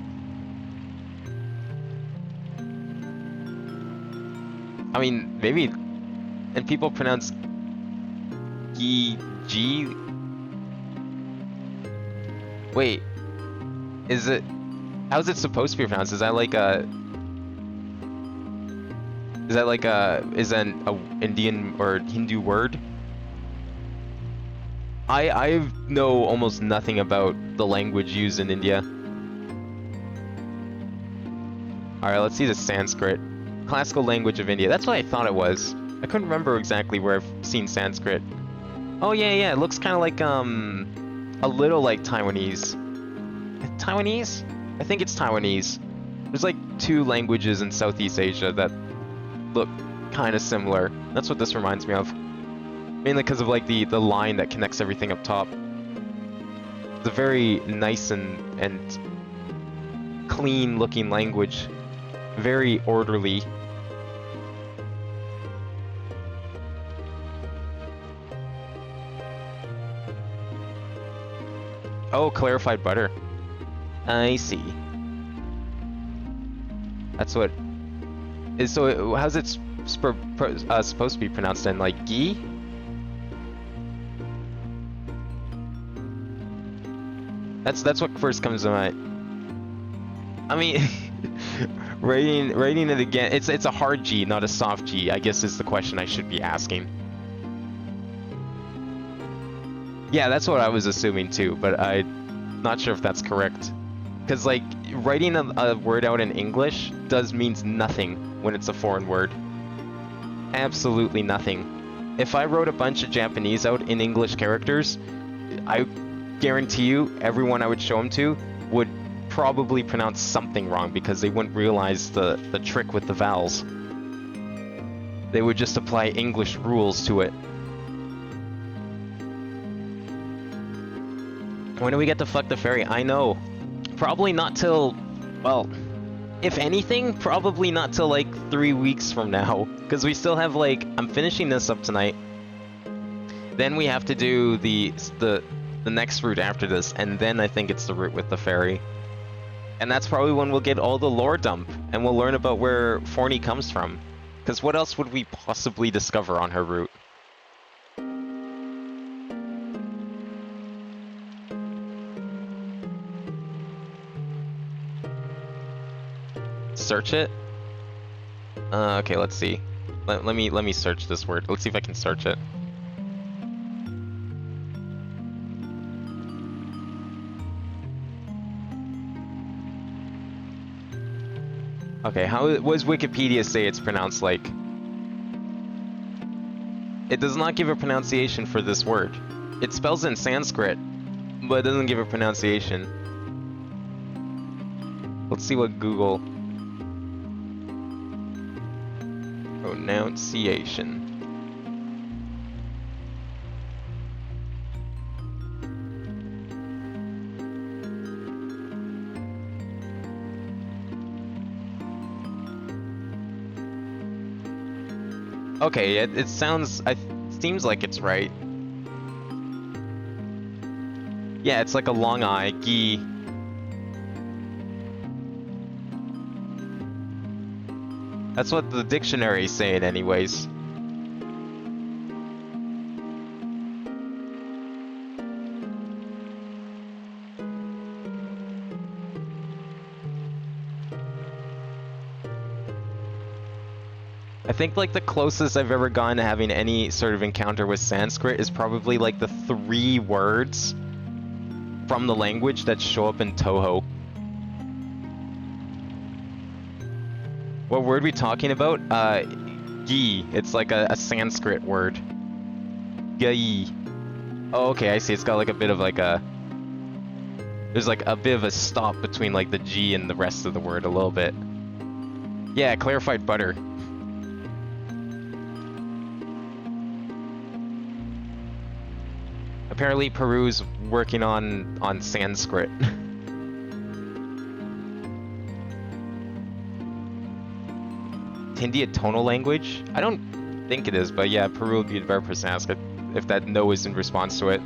I mean, maybe... And people pronounce... G... Wait. Is it... How's it supposed to be pronounced? Is that like a... Is that like a... Is that an Indian or Hindu word? I know almost nothing about the language used in India. Alright, let's see the Sanskrit. Classical language of India. That's what I thought it was. I couldn't remember exactly where I've seen Sanskrit. Oh yeah, it looks kind of like, a little like Taiwanese. Taiwanese? I think it's Taiwanese. There's like two languages in Southeast Asia that look kind of similar. That's what this reminds me of. Mainly because of like the line that connects everything up top. It's a very nice and clean looking language. Very orderly. Oh, clarified butter. I see. That's what... So how's it supposed to be pronounced then? Like ghee? That's what first comes to mind. I mean, writing it again. It's a hard G, not a soft G. I guess is the question I should be asking. Yeah, that's what I was assuming too, but I'm not sure if that's correct. Because like writing a word out in English means nothing when it's a foreign word. Absolutely nothing. If I wrote a bunch of Japanese out in English characters, I guarantee you everyone I would show them to would probably pronounce something wrong because they wouldn't realize the trick with the vowels. They would just apply English rules to it. When do we get to fuck the fairy? I know. Probably not till, well, if anything, probably not till like 3 weeks from now. Because we still have like, I'm finishing this up tonight. Then we have to do the next route after this, and then I think it's the route with the fairy. And that's probably when we'll get all the lore dump, and we'll learn about where Forney comes from. Because what else would we possibly discover on her route? Search it? Okay, let's see. Let me search this word. Let's see if I can search it. Okay, what does Wikipedia say it's pronounced like? It does not give a pronunciation for this word. It spells in Sanskrit, but it doesn't give a pronunciation. Let's see what Google... Pronunciation. Okay, it sounds... seems like it's right. Yeah, it's like a long I, gi. That's what the dictionary's saying anyways. I think like the closest I've ever gone to having any sort of encounter with Sanskrit is probably like the 3 words from the language that show up in Toho. What word are we talking about? Gi. It's like a Sanskrit word. Gi. Oh, okay, I see. It's got like a bit of like a... There's like a bit of a stop between like the G and the rest of the word a little bit. Yeah, clarified butter. Apparently Peru's working on Sanskrit. Hindi a tonal language? I don't think it is, but yeah, Peru would be the better person to ask it if that no is in response to it.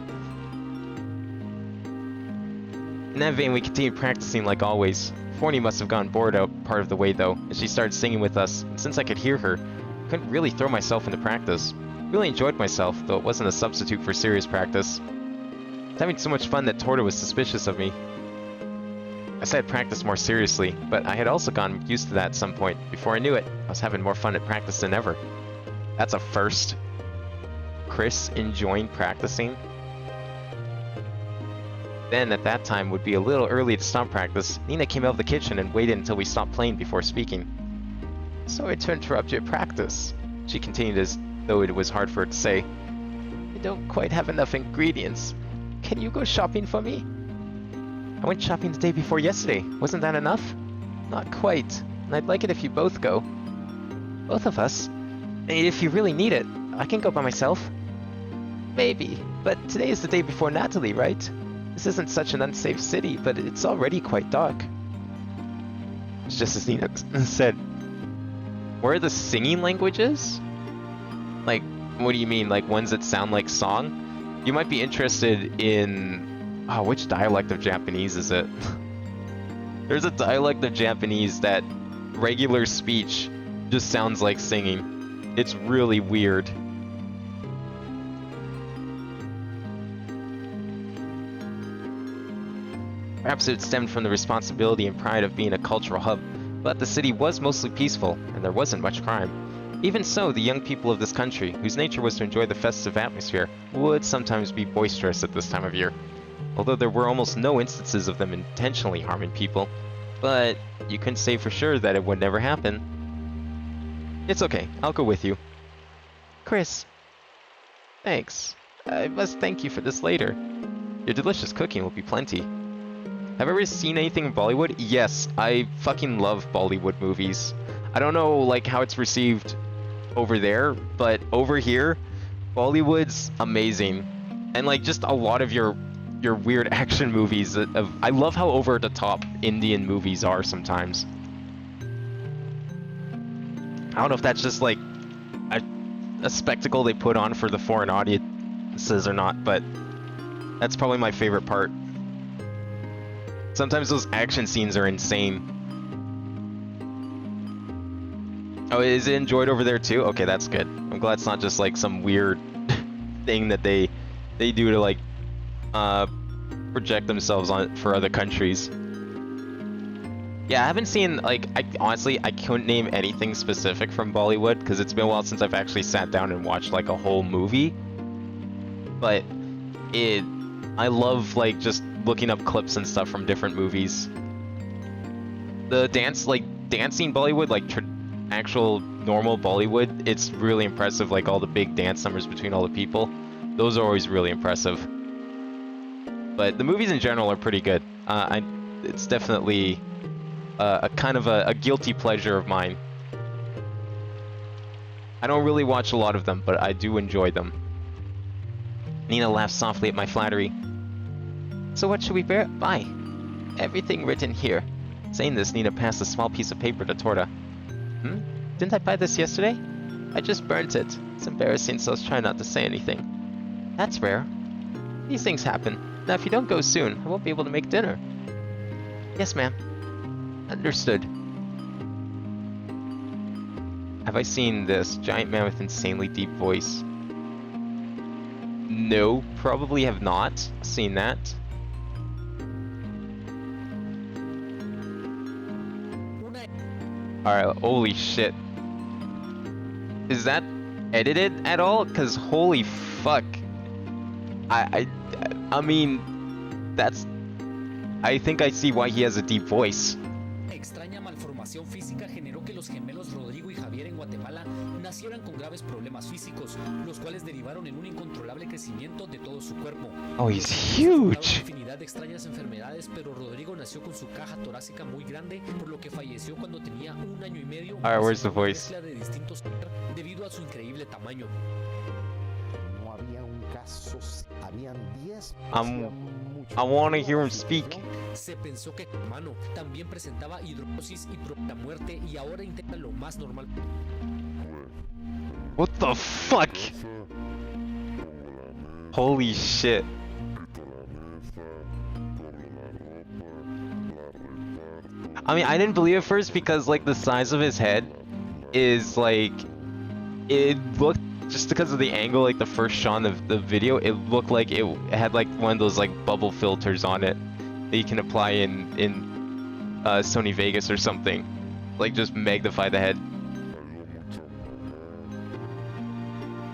In that vein, we continued practicing like always. Forney must have gone bored out part of the way though, as she started singing with us, and since I could hear her, I couldn't really throw myself into practice. Really enjoyed myself, though it wasn't a substitute for serious practice. I was having so much fun that Torta was suspicious of me. I said practice more seriously, but I had also gotten used to that at some point. Before I knew it, I was having more fun at practice than ever. That's a first. Chris enjoying practicing? Then, at that time, would be a little early to stop practice. Nina came out of the kitchen and waited until we stopped playing before speaking. Sorry to interrupt your practice, she continued as though it was hard for her to say. I don't quite have enough ingredients. Can you go shopping for me? I went shopping the day before yesterday. Wasn't that enough? Not quite. And I'd like it if you both go. Both of us? And if you really need it, I can go by myself. Maybe, but today is the day before Natalie, right? This isn't such an unsafe city, but it's already quite dark. It's just as Nina said. Where are the singing languages? Like, what do you mean? Like ones that sound like song? You might be interested in... Oh, which dialect of Japanese is it? There's a dialect of Japanese that regular speech just sounds like singing. It's really weird. Perhaps it stemmed from the responsibility and pride of being a cultural hub, but the city was mostly peaceful, and there wasn't much crime. Even so, the young people of this country, whose nature was to enjoy the festive atmosphere, would sometimes be boisterous at this time of year. Although there were almost no instances of them intentionally harming people, but you couldn't say for sure that it would never happen. It's okay, I'll go with you. Chris. Thanks. I must thank you for this later. Your delicious cooking will be plenty. Have you ever seen anything in Bollywood? Yes, I fucking love Bollywood movies. I don't know like how it's received over there, but over here, Bollywood's amazing. And like just a lot of your weird action movies. I love how over the top Indian movies are sometimes. I don't know if that's just like a spectacle they put on for the foreign audiences or not, but that's probably my favorite part. Sometimes those action scenes are insane. Oh, is it enjoyed over there too? Okay, that's good. I'm glad it's not just like some weird thing that they do to like project themselves on for other countries. Yeah, I haven't seen like honestly I couldn't name anything specific from Bollywood because it's been a while since I've actually sat down and watched like a whole movie. But I love like just looking up clips and stuff from different movies. The dancing Bollywood, like actual normal Bollywood, it's really impressive. Like all the big dance numbers between all the people, those are always really impressive. But the movies in general are pretty good. It's definitely a kind of a guilty pleasure of mine. I don't really watch a lot of them, but I do enjoy them. Nina laughed softly at my flattery. So what should we buy? Everything written here. Saying this, Nina passed a small piece of paper to Torta. Didn't I buy this yesterday? I just burnt it. It's embarrassing, so I was trying not to say anything. That's rare. These things happen. Now, if you don't go soon, I won't be able to make dinner. Yes, ma'am. Understood. Have I seen this giant man with insanely deep voice? No, probably have not seen that. Alright, holy shit. Is that edited at all? Cause holy fuck. I mean, that's... I think I see why he has a deep voice. Extraña malformación física generó que los gemelos Rodrigo y Javier en Guatemala nacieran con graves problemas físicos, los cuales derivaron en un incontrolable crecimiento de todo su cuerpo. Oh, he's huge. Infinidad de extrañas enfermedades, pero Rodrigo nació con su caja torácica muy grande, por lo que falleció cuando tenía 1 año y medio. Alright, where's the voice? De distintos debido a su increíble tamaño. No había un caso, habían 10. I want to hear him speak. Se pensó que su hermano también presentaba hidrosis y la muerte y ahora intenta lo más normal. What the fuck? Holy shit. I mean, I didn't believe it first because, like, the size of his head is, like, it looked, just because of the angle, like, the first shot of the video, it looked like it had, like, one of those, like, bubble filters on it that you can apply in Sony Vegas or something. Like, just magnify the head.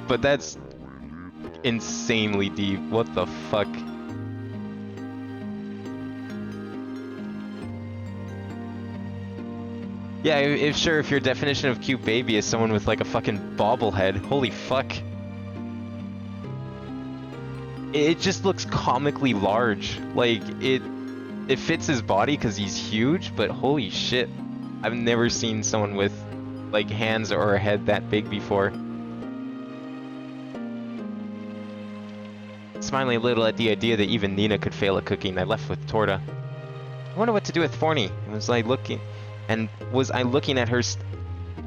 But that's insanely deep. What the fuck? Yeah, if your definition of cute baby is someone with like a fucking bobblehead, holy fuck. It just looks comically large. Like, it fits his body because he's huge, but holy shit. I've never seen someone with like hands or a head that big before. Smiling a little at the idea that even Nina could fail at cooking, I left with Torta. I wonder what to do with Forney. Was I looking at her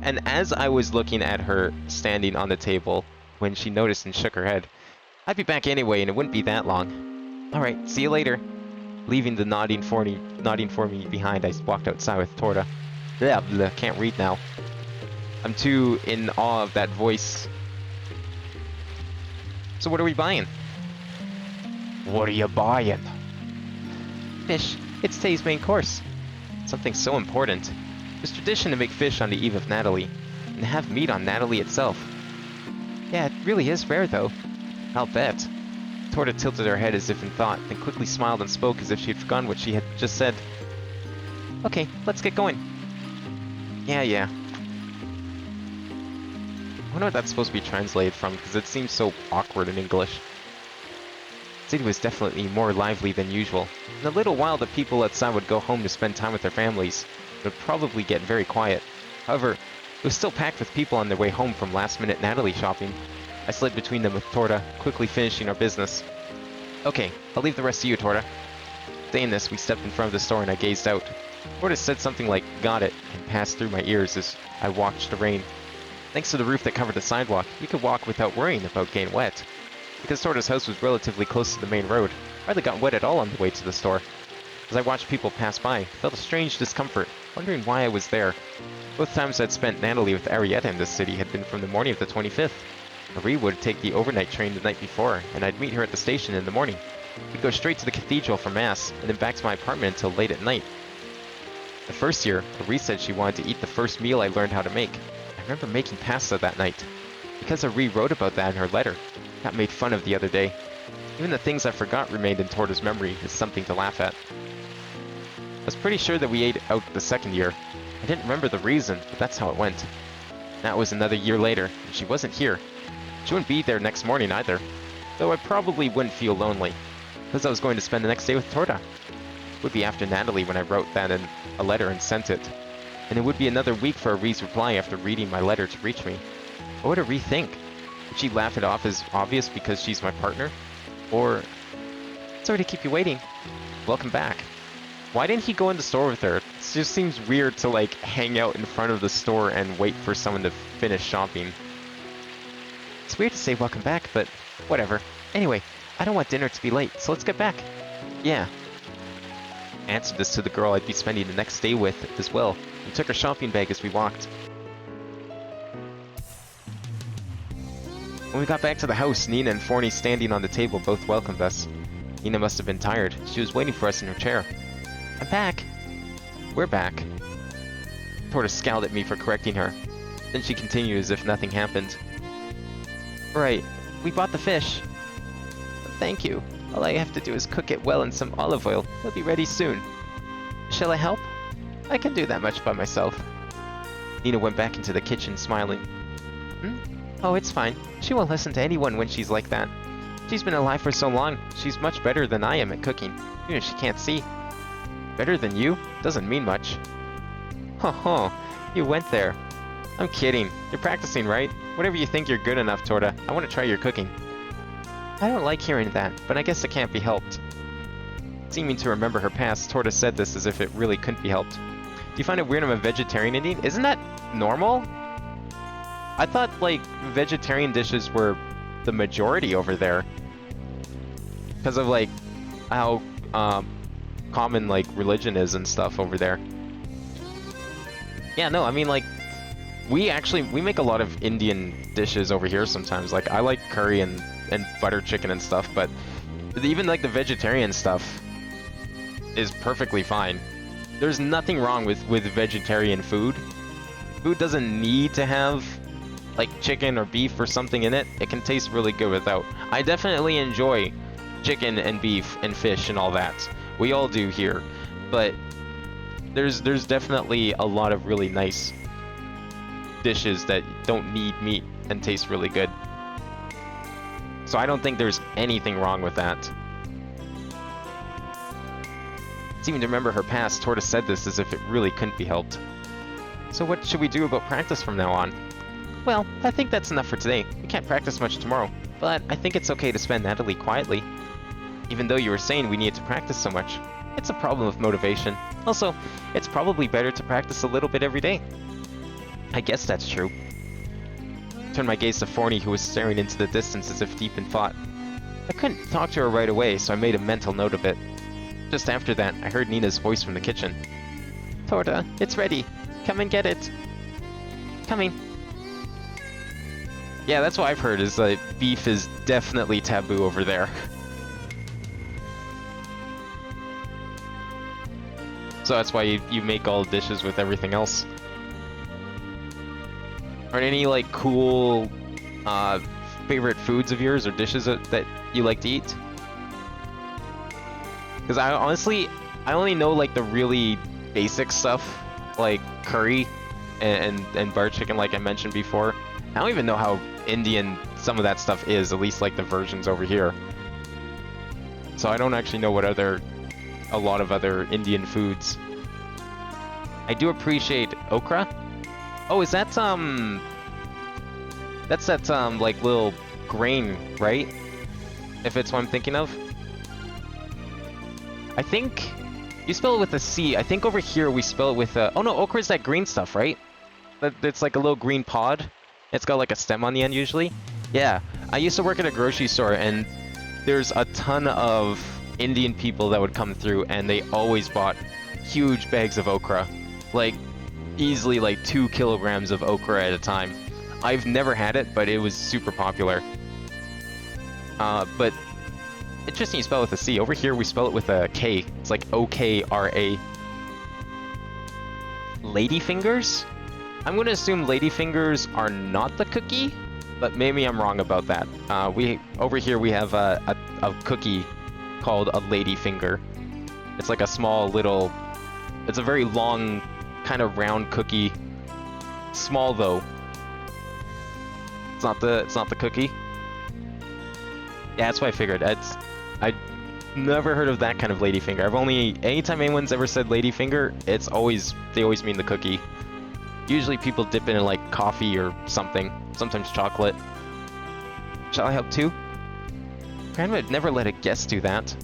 and as I was looking at her standing on the table when she noticed and shook her head. I'd be back anyway and it wouldn't be that long. Alright, see you later. Leaving the nodding for me behind, I walked outside with Torta. Blah, blah, can't read now. I'm too in awe of that voice. So what are we buying? What are you buying? Fish. It's today's main course. Something so important. It's tradition to make fish on the eve of Natalie, and have meat on Natalie itself. Yeah, it really is rare though. I'll bet. Torta tilted her head as if in thought, then quickly smiled and spoke as if she had forgotten what she had just said. Okay, let's get going. Yeah. I wonder what that's supposed to be translated from, because it seems so awkward in English. The city was definitely more lively than usual. In a little while, the people outside would go home to spend time with their families. It would probably get very quiet. However, it was still packed with people on their way home from last-minute Natalie shopping. I slid between them with Torta, quickly finishing our business. Okay, I'll leave the rest to you, Torta. Saying this, we stepped in front of the store and I gazed out. Torta said something like, "Got it," and passed through my ears as I watched the rain. Thanks to the roof that covered the sidewalk, you could walk without worrying about getting wet. Because Torta's house was relatively close to the main road, I hardly got wet at all on the way to the store. As I watched people pass by, I felt a strange discomfort, wondering why I was there. Both times I'd spent Natalie with Arietta in this city had been from the morning of the 25th. Marie would take the overnight train the night before, and I'd meet her at the station in the morning. We'd go straight to the cathedral for Mass, and then back to my apartment until late at night. The first year, Marie said she wanted to eat the first meal I learned how to make. I remember making pasta that night. Because Marie wrote about that in her letter, I got made fun of the other day. Even the things I forgot remained in Torta's memory as something to laugh at. I was pretty sure that we ate out the second year. I didn't remember the reason, but that's how it went. That was another year later, and she wasn't here. She wouldn't be there next morning either, though I probably wouldn't feel lonely, because I was going to spend the next day with Torta. It would be after Natalie when I wrote that in a letter and sent it, and it would be another week for Arie's reply after reading my letter to reach me. What would Arie think? Would she laugh it off as obvious because she's my partner? Or... Sorry to keep you waiting. Welcome back. Why didn't he go in the store with her? It just seems weird to like hang out in front of the store and wait for someone to finish shopping. It's weird to say welcome back, but whatever. Anyway, I don't want dinner to be late, so let's get back. Yeah. I answered this to the girl I'd be spending the next day with as well, and took her shopping bag as we walked. When we got back to the house, Nina and Forney standing on the table both welcomed us. Nina must have been tired. She was waiting for us in her chair. I'm back. We're back. Torta scowled at me for correcting her. Then she continued as if nothing happened. Right, we bought the fish. Thank you. All I have to do is cook it well in some olive oil. It'll be ready soon. Shall I help? I can do that much by myself. Nina went back into the kitchen, smiling. Oh, it's fine. She won't listen to anyone when she's like that. She's been alive for so long, she's much better than I am at cooking, even if she can't see. Better than you? Doesn't mean much. Ho, you went there. I'm kidding. You're practicing, right? Whatever you think you're good enough, Torta. I want to try your cooking. I don't like hearing that, but I guess it can't be helped. Seeming to remember her past, Torta said this as if it really couldn't be helped. Do you find it weird I'm a vegetarian, Indian? Isn't that normal? I thought, like, vegetarian dishes were the majority over there. Because of, like, how common, like, religion is and stuff over there. Yeah, no, I mean, like, we make a lot of Indian dishes over here sometimes. Like, I like curry and butter chicken and stuff, but even, like, the vegetarian stuff is perfectly fine. There's nothing wrong with vegetarian food. Food doesn't need to have like chicken or beef or something in it. It can taste really good without. I definitely enjoy chicken and beef and fish and all that. We all do here. But there's definitely a lot of really nice dishes that don't need meat and taste really good. So I don't think there's anything wrong with that. Seeming to remember her past, Torta said this as if it really couldn't be helped. So what should we do about practice from now on? Well, I think that's enough for today. We can't practice much tomorrow, but I think it's okay to spend Natalie quietly. Even though you were saying we needed to practice so much, it's a problem of motivation. Also, it's probably better to practice a little bit every day. I guess that's true. I turned my gaze to Forney, who was staring into the distance as if deep in thought. I couldn't talk to her right away, so I made a mental note of it. Just after that, I heard Nina's voice from the kitchen. Torta, it's ready. Come and get it. Coming. Yeah, that's what I've heard, is that beef is definitely taboo over there. So that's why you make all dishes with everything else. Are there any, like, cool favorite foods of yours or dishes that you like to eat? Because I only know, like, the really basic stuff, like curry and butter chicken, like I mentioned before. I don't even know how Indian some of that stuff is, at least like the versions over here. So I don't actually know what a lot of other Indian foods. I do appreciate okra. Oh, is that that's that like little grain, right? If it's what I'm thinking of. I think you spell it with a C. I think over here we spell it with a... Oh no, okra is that green stuff, right? It's like a little green pod. It's got like a stem on the end usually. Yeah, I used to work at a grocery store and there's a ton of Indian people that would come through and they always bought huge bags of okra. Like easily like 2 kilograms of okra at a time. I've never had it, but it was super popular. But interesting you spell it with a C. Over here we spell it with a K. It's like O-K-R-A. Ladyfingers? I'm going to assume ladyfingers are not the cookie, but maybe I'm wrong about that. Over here we have a cookie called a ladyfinger. It's like a small little... It's a very long, kind of round cookie. Small though. It's not the cookie. Yeah, that's what I figured. I never heard of that kind of ladyfinger. Anytime anyone's ever said ladyfinger, they always mean the cookie. Usually people dip it in like coffee or something, sometimes chocolate. Shall I help too? Grandma would never let a guest do that.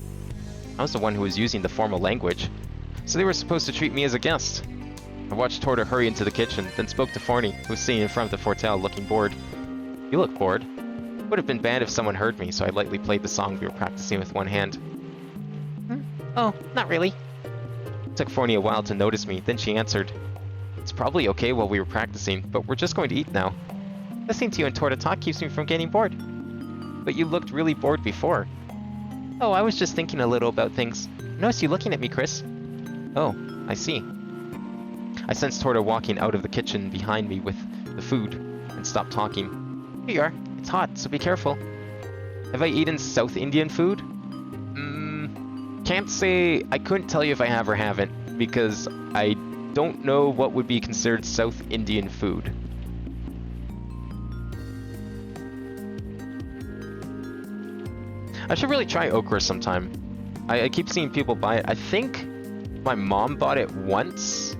I was the one who was using the formal language, so they were supposed to treat me as a guest. I watched Torta hurry into the kitchen, then spoke to Forney, who was sitting in front of the Fortel looking bored. You look bored. Would have been bad if someone heard me, so I lightly played the song we were practicing with one hand. Oh, not really. It took Forney a while to notice me, then she answered. It's probably okay while we were practicing, but we're just going to eat now. Listening to you and Torta talk keeps me from getting bored. But you looked really bored before. Oh, I was just thinking a little about things. I noticed you looking at me, Chris. Oh, I see. I sensed Torta walking out of the kitchen behind me with the food and stopped talking. Here you are. It's hot, so be careful. Have I eaten South Indian food? Can't say. I couldn't tell you if I have or haven't, because I don't know what would be considered South Indian food. I should really try okra sometime. I keep seeing people buy it. I think my mom bought it once,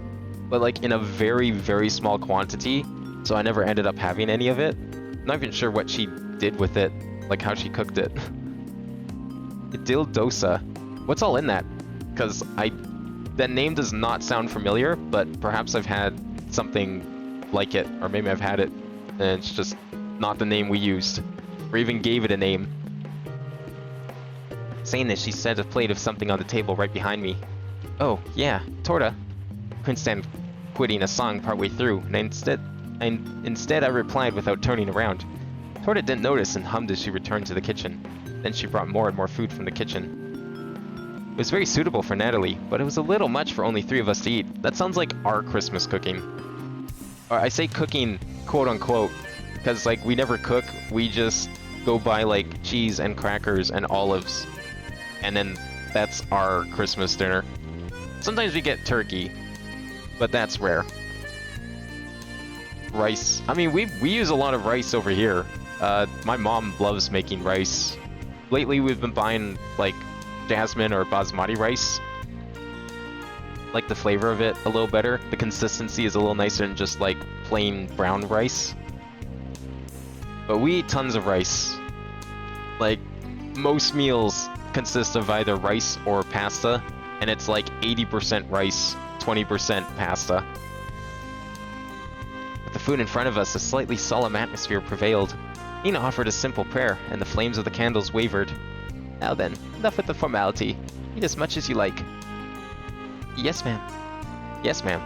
but like in a very, very small quantity, so I never ended up having any of it. I'm not even sure what she did with it, like how she cooked it. Idil dosa. What's all in that? Because that name does not sound familiar, but perhaps I've had something like it, or maybe I've had it, and it's just not the name we used, or even gave it a name. Saying this, she set a plate of something on the table right behind me. Oh, yeah, Torta. Couldn't stand quitting a song partway through, and instead I replied without turning around. Torta didn't notice and hummed as she returned to the kitchen. Then she brought more and more food from the kitchen. It was very suitable for Natalie, but it was a little much for only 3 of us to eat. That sounds like our Christmas cooking. Or I say cooking, quote unquote, because like we never cook, we just go buy like cheese and crackers and olives, and then that's our Christmas dinner. Sometimes we get turkey, but that's rare. Rice. I mean, we use a lot of rice over here. My mom loves making rice. Lately we've been buying like jasmine or basmati rice. Like the flavor of it a little better. The consistency is a little nicer than just like plain brown rice. But we eat tons of rice. Like most meals consist of either rice or pasta, and it's like 80% rice, 20% pasta. With the food in front of us, a slightly solemn atmosphere prevailed. Nina offered a simple prayer, and the flames of the candles wavered. Now then, enough with the formality. Eat as much as you like. Yes, ma'am. Yes, ma'am.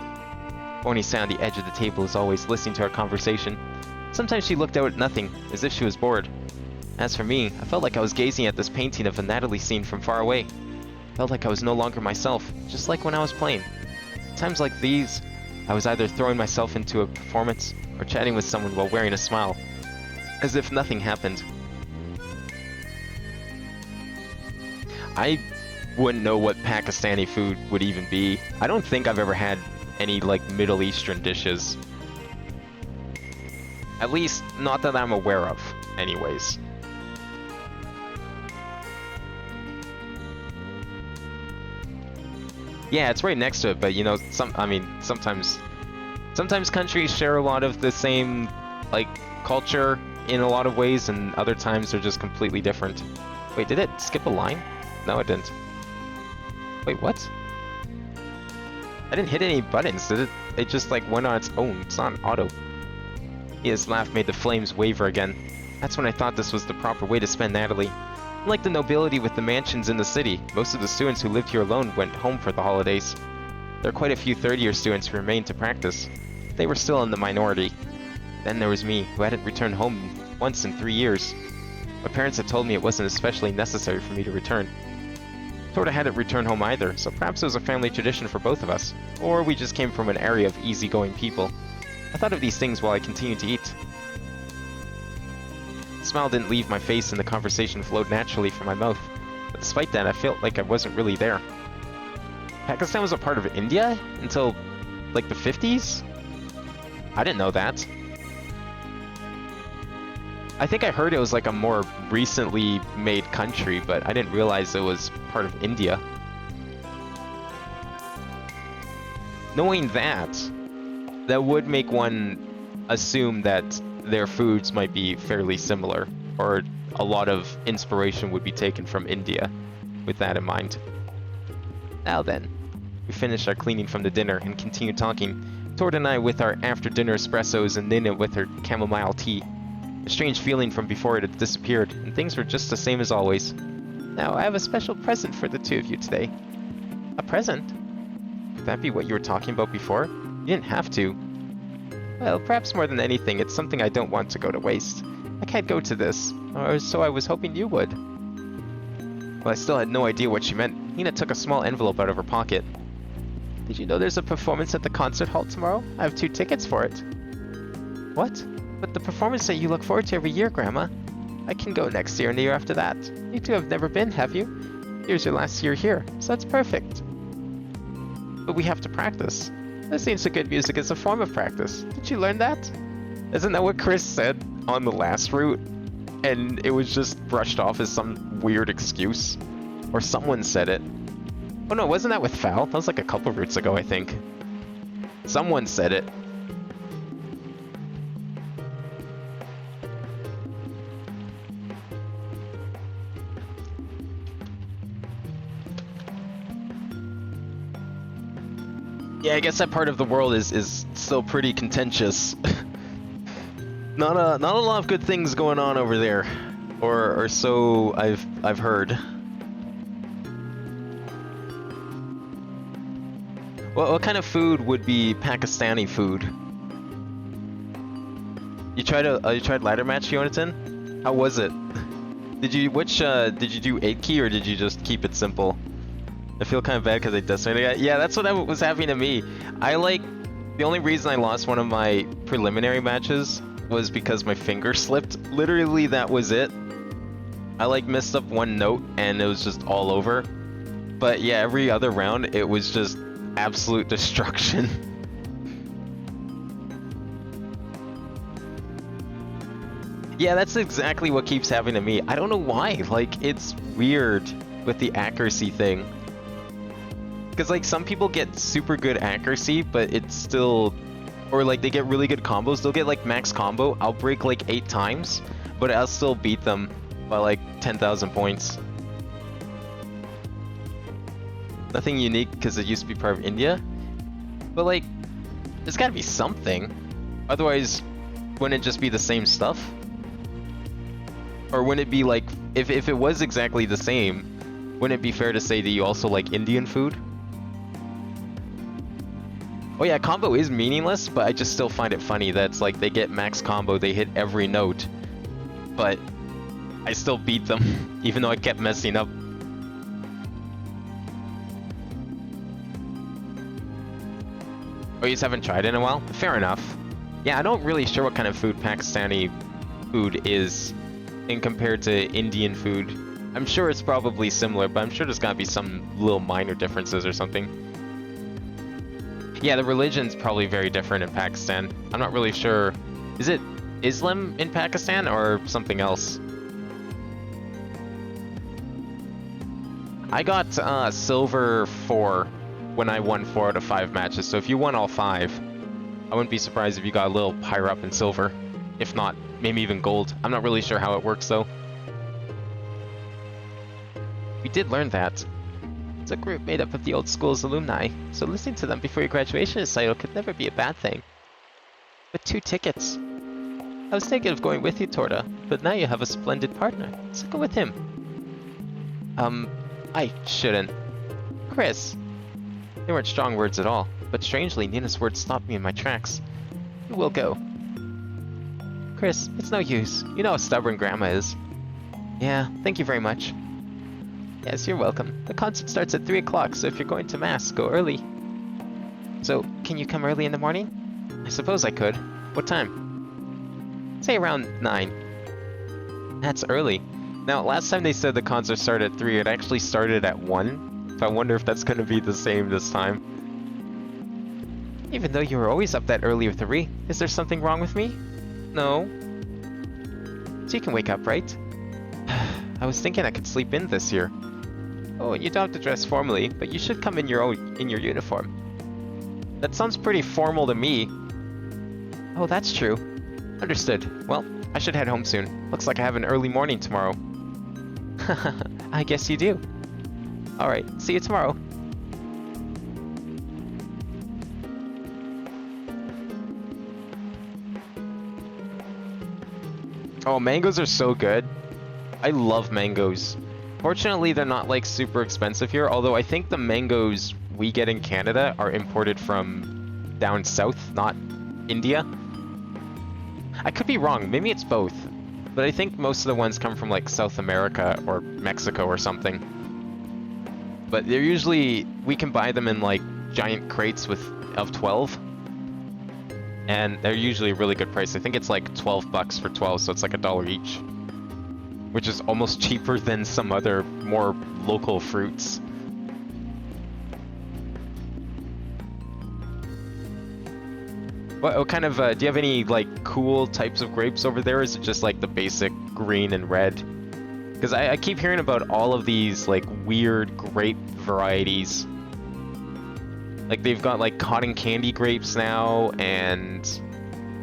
Bonnie sat on the edge of the table as always, listening to our conversation. Sometimes she looked out at nothing, as if she was bored. As for me, I felt like I was gazing at this painting of a Natalie scene from far away. I felt like I was no longer myself, just like when I was playing. At times like these, I was either throwing myself into a performance, or chatting with someone while wearing a smile. As if nothing happened. I wouldn't know what Pakistani food would even be. I don't think I've ever had any like Middle Eastern dishes. At least not that I'm aware of, anyways. Yeah, it's right next to it, but you know, sometimes countries share a lot of the same like culture in a lot of ways, and other times they're just completely different. Wait, did it skip a line? No, it didn't. Wait, what? I didn't hit any buttons, did it? It just like went on its own. It's not an auto. His laugh made the flames waver again. That's when I thought this was the proper way to spend Natalie. Unlike the nobility with the mansions in the city, most of the students who lived here alone went home for the holidays. There are quite a few third-year students who remained to practice. They were still in the minority. Then there was me, who hadn't returned home once in 3 years. My parents had told me it wasn't especially necessary for me to return. Torta hadn't returned home either, so perhaps it was a family tradition for both of us. Or we just came from an area of easygoing people. I thought of these things while I continued to eat. The smile didn't leave my face and the conversation flowed naturally from my mouth. But despite that, I felt like I wasn't really there. Pakistan was a part of India until, like, the 50s? I didn't know that. I think I heard it was like a more recently made country, but I didn't realize it was part of India. Knowing that, that would make one assume that their foods might be fairly similar, or a lot of inspiration would be taken from India, with that in mind. Now then, we finished our cleaning from the dinner and continued talking, Tord and I with our after-dinner espressos and Nina with her chamomile tea. A strange feeling from before it had disappeared, and things were just the same as always. Now, I have a special present for the two of you today. A present? Could that be what you were talking about before? You didn't have to. Well, perhaps more than anything, it's something I don't want to go to waste. I can't go to this, or so I was hoping you would. Well, I still had no idea what she meant. Nina took a small envelope out of her pocket. Did you know there's a performance at the concert hall tomorrow? I have 2 tickets for it. What? But the performance that you look forward to every year, Grandma. I can go next year and the year after that. You two have never been, have you? Here's your last year here, so that's perfect. But we have to practice. Listening to good music is a form of practice. Did you learn that? Isn't that what Chris said on the last route? And it was just brushed off as some weird excuse? Or someone said it. Oh no, wasn't that with Foul? That was like a couple routes ago, I think. Someone said it. Yeah, I guess that part of the world is still pretty contentious. Not a lot of good things going on over there, or so I've heard. What kind of food would be Pakistani food? You tried ladder match, Jonathan? How was it? Did you do 8 key or did you just keep it simple? I feel kind of bad because I decimated. Yeah, that's what was happening to me. The only reason I lost one of my preliminary matches was because my finger slipped. Literally, that was it. I missed up one note and it was just all over. But yeah, every other round it was just absolute destruction. Yeah, that's exactly what keeps happening to me. I don't know why. It's weird with the accuracy thing. Because some people get super good accuracy, but it's still, or they get really good combos. They'll get max combo. I'll break 8 times, but I'll still beat them by 10,000 points. Nothing unique because it used to be part of India, but there's got to be something. Otherwise, wouldn't it just be the same stuff? Or wouldn't it be if it was exactly the same, wouldn't it be fair to say that you also like Indian food? Oh yeah, combo is meaningless, but I just still find it funny that it's they get max combo, they hit every note, but I still beat them, even though I kept messing up. Oh, you just haven't tried it in a while? Fair enough. Yeah, I'm not really sure what kind of food Pakistani food is in compared to Indian food. I'm sure it's probably similar, but I'm sure there's gotta be some little minor differences or something. Yeah, the religion's probably very different in Pakistan. I'm not really sure. Is it Islam in Pakistan or something else? I got silver 4 when I won 4 out of 5 matches, so if you won all 5, I wouldn't be surprised if you got a little higher up in silver. If not, maybe even gold. I'm not really sure how it works though. We did learn that. It's a group made up of the old school's alumni, so listening to them before your graduation recital could never be a bad thing. With 2 tickets. I was thinking of going with you, Torda, but now you have a splendid partner, so go with him. I shouldn't. Chris. They weren't strong words at all, but strangely, Nina's words stopped me in my tracks. You will go. Chris, it's no use. You know how stubborn Grandma is. Yeah, thank you very much. Yes, you're welcome. The concert starts at 3 o'clock, so if you're going to Mass, go early. So, can you come early in the morning? I suppose I could. What time? Say around 9. That's early. Now, last time they said the concert started at 3, it actually started at 1. So I wonder if that's going to be the same this time. Even though you were always up that early with the Ree, is there something wrong with me? No. So you can wake up, right? I was thinking I could sleep in this year. Oh, and you don't have to dress formally, but you should come in your uniform. That sounds pretty formal to me. Oh, that's true. Understood. Well, I should head home soon. Looks like I have an early morning tomorrow. I guess you do. Alright, see you tomorrow. Oh, mangoes are so good. I love mangoes. Fortunately, they're not like super expensive here, although I think the mangoes we get in Canada are imported from down south, not India. I could be wrong, maybe it's both. But I think most of the ones come from like South America or Mexico or something. But they're usually, we can buy them in like giant crates of 12. And they're usually a really good price. I think it's like 12 bucks for 12, so it's like $1 each. Which is almost cheaper than some other more local fruits. What kind of, do you have any like cool types of grapes over there? Or is it just like the basic green and red? Because I keep hearing about all of these like weird grape varieties. Like they've got like cotton candy grapes now, and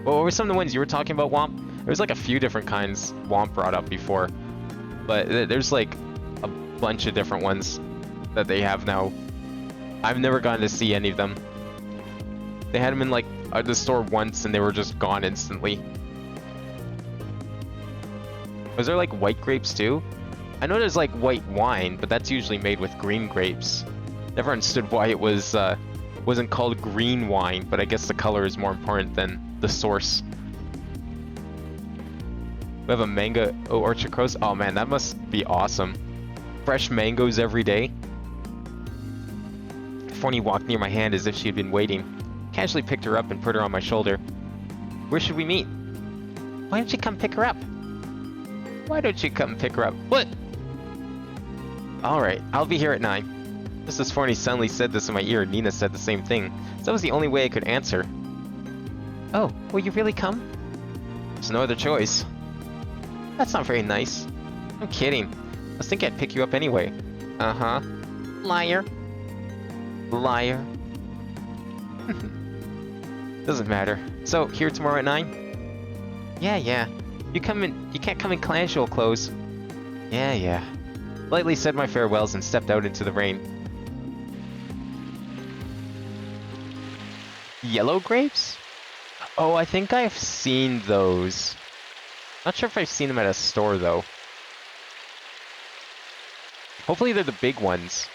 what were some of the ones you were talking about, Womp? There was like a few different kinds Womp brought up before, but there's like a bunch of different ones that they have now. I've never gotten to see any of them. They had them in like the store once and they were just gone instantly. Was there like white grapes too? I know there's like white wine, but that's usually made with green grapes. Never understood why it was wasn't called green wine, but I guess the color is more important than the source. We have a mango orchard close. Oh man, that must be awesome. Fresh mangoes every day. Forney walked near my hand as if she had been waiting. Casually picked her up and put her on my shoulder. Where should we meet? Why don't you come pick her up? Why don't you come pick her up? What? Alright, I'll be here at 9. Just as Forney suddenly said this in my ear, Nina said the same thing. So that was the only way I could answer. Oh, will you really come? There's no other choice. That's not very nice. I'm kidding. I was thinking I'd pick you up anyway. Uh-huh. Liar. Liar. Doesn't matter. So, here tomorrow at 9? Yeah. You can't come in casual clothes. Yeah. Lightly said my farewells and stepped out into the rain. Yellow grapes? Oh, I think I've seen those. Not sure if I've seen them at a store though. Hopefully they're the big ones.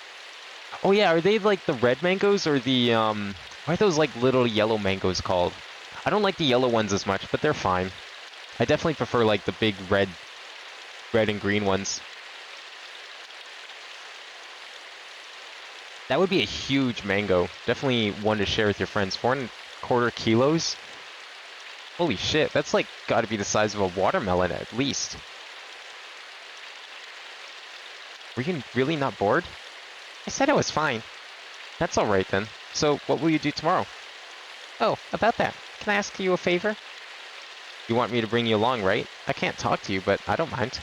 Oh yeah, are they like the red mangoes or the what are those like little yellow mangoes called? I don't like the yellow ones as much, but they're fine. I definitely prefer like the big red and green ones. That would be a huge mango. Definitely one to share with your friends. 4¼ kilos? Holy shit, that's like gotta be the size of a watermelon at least. Were you really not bored? I said I was fine. That's alright then. So, what will you do tomorrow? Oh, about that. Can I ask you a favor? You want me to bring you along, right? I can't talk to you, but I don't mind.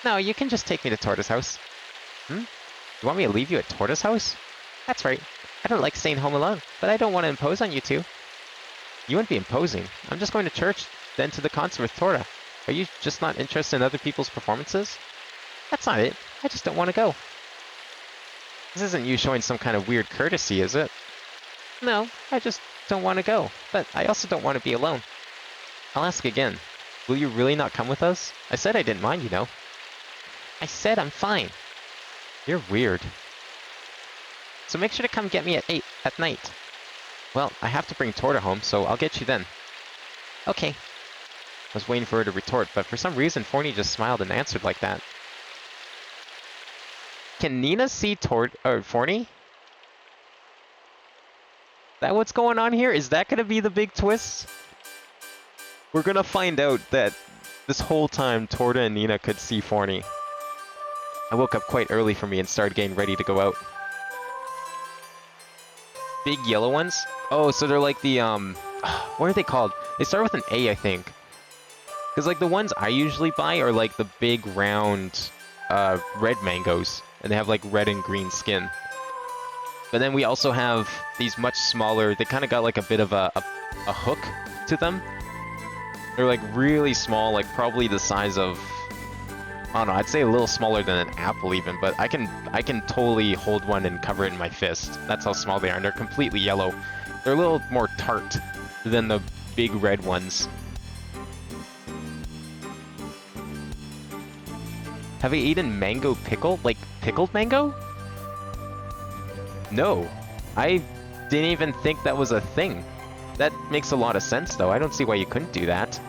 No, you can just take me to Tortoise House. You want me to leave you at Tortoise House? That's right. I don't like staying home alone, but I don't want to impose on you two. You wouldn't be imposing. I'm just going to church, then to the concert with Torta. Are you just not interested in other people's performances? That's not it. I just don't want to go. This isn't you showing some kind of weird courtesy, is it? No, I just don't want to go, but I also don't want to be alone. I'll ask again. Will you really not come with us? I said I didn't mind, you know. I said I'm fine. You're weird. So make sure to come get me at 8 at night. Well, I have to bring Torta home, so I'll get you then. Okay. I was waiting for her to retort, but for some reason Forney just smiled and answered like that. Can Nina see Forney? That what's going on here? Is that gonna be the big twist? We're gonna find out that this whole time Torta and Nina could see Forney. I woke up quite early for me and started getting ready to go out. Big yellow ones? Oh, so they're like the, what are they called? They start with an A, I think. Because, like, the ones I usually buy are, like, the big, round, red mangoes. And they have, like, red and green skin. But then we also have these much smaller, they kind of got, like, a bit of a hook to them. They're, like, really small, like, probably the size of, I don't know, I'd say a little smaller than an apple even, but I can totally hold one and cover it in my fist. That's how small they are, and they're completely yellow. They're a little more tart than the big red ones. Have I eaten mango pickle? Like, pickled mango? No. I didn't even think that was a thing. That makes a lot of sense, though. I don't see why you couldn't do that.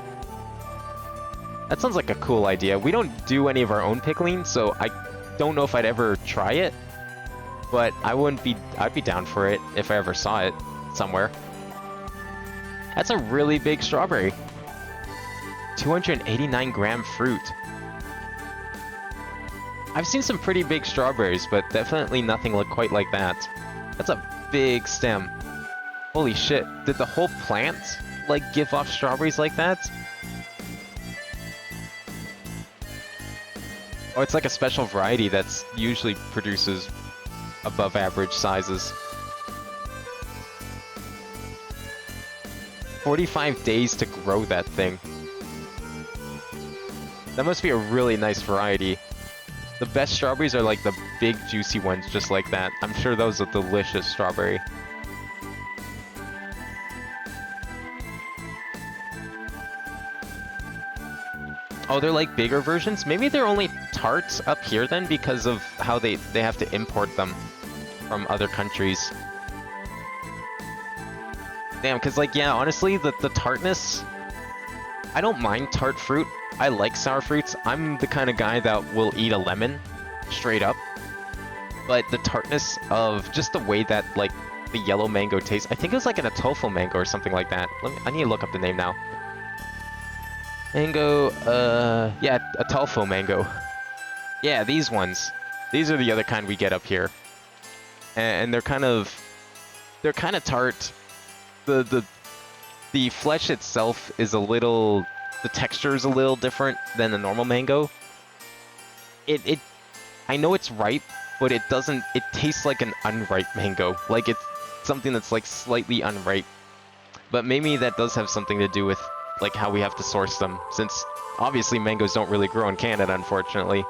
That sounds like a cool idea. We don't do any of our own pickling, so I don't know if I'd ever try it. But I'd be down for it if I ever saw it somewhere. That's a really big strawberry. 289 gram fruit. I've seen some pretty big strawberries, but definitely nothing look quite like that. That's a big stem. Holy shit, did the whole plant, like, give off strawberries like that? Oh, it's like a special variety that's usually produces above average sizes. 45 days to grow that thing. That must be a really nice variety. The best strawberries are like the big juicy ones just like that. I'm sure those are delicious strawberry. Oh, they're like bigger versions? Maybe they're only tarts up here then because of how they have to import them from other countries. Damn, because like, yeah, honestly, the tartness, I don't mind tart fruit. I like sour fruits. I'm the kind of guy that will eat a lemon straight up. But the tartness of just the way that, like, the yellow mango tastes, I think it was like an Atolfo mango or something like that. I need to look up the name now. Mango, yeah, Atolfo mango. Yeah, these ones. These are the other kind we get up here. And they're kind of tart. The flesh itself is a little, the texture is a little different than the normal mango. I know it's ripe, but it tastes like an unripe mango. Like it's something that's like slightly unripe. But maybe that does have something to do with like how we have to source them, since obviously mangoes don't really grow in Canada, unfortunately.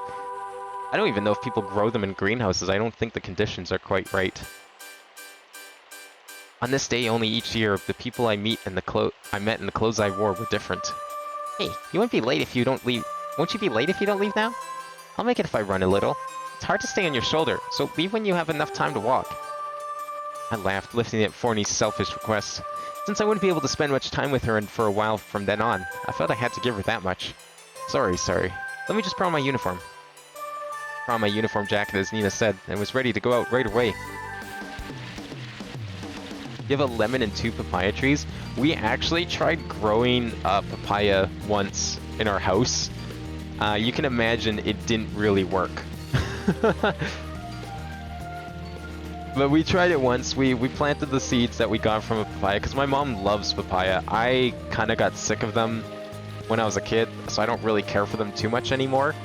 I don't even know if people grow them in greenhouses. I don't think the conditions are quite right. On this day only each year, the people I met and the clothes I wore were different. Hey, you won't be late if you don't leave. Won't you be late if you don't leave now? I'll make it if I run a little. It's hard to stay on your shoulder, so leave when you have enough time to walk. I laughed, lifting at Forney's selfish request. Since I wouldn't be able to spend much time with her for a while from then on, I felt I had to give her that much. Sorry. Let me just put on my uniform. Put on my uniform jacket, as Nina said, and was ready to go out right away. You have a lemon and 2 papaya trees? We actually tried growing a papaya once in our house. You can imagine it didn't really work. But we tried it once. We planted the seeds that we got from a papaya, because my mom loves papaya. I kind of got sick of them when I was a kid, so I don't really care for them too much anymore.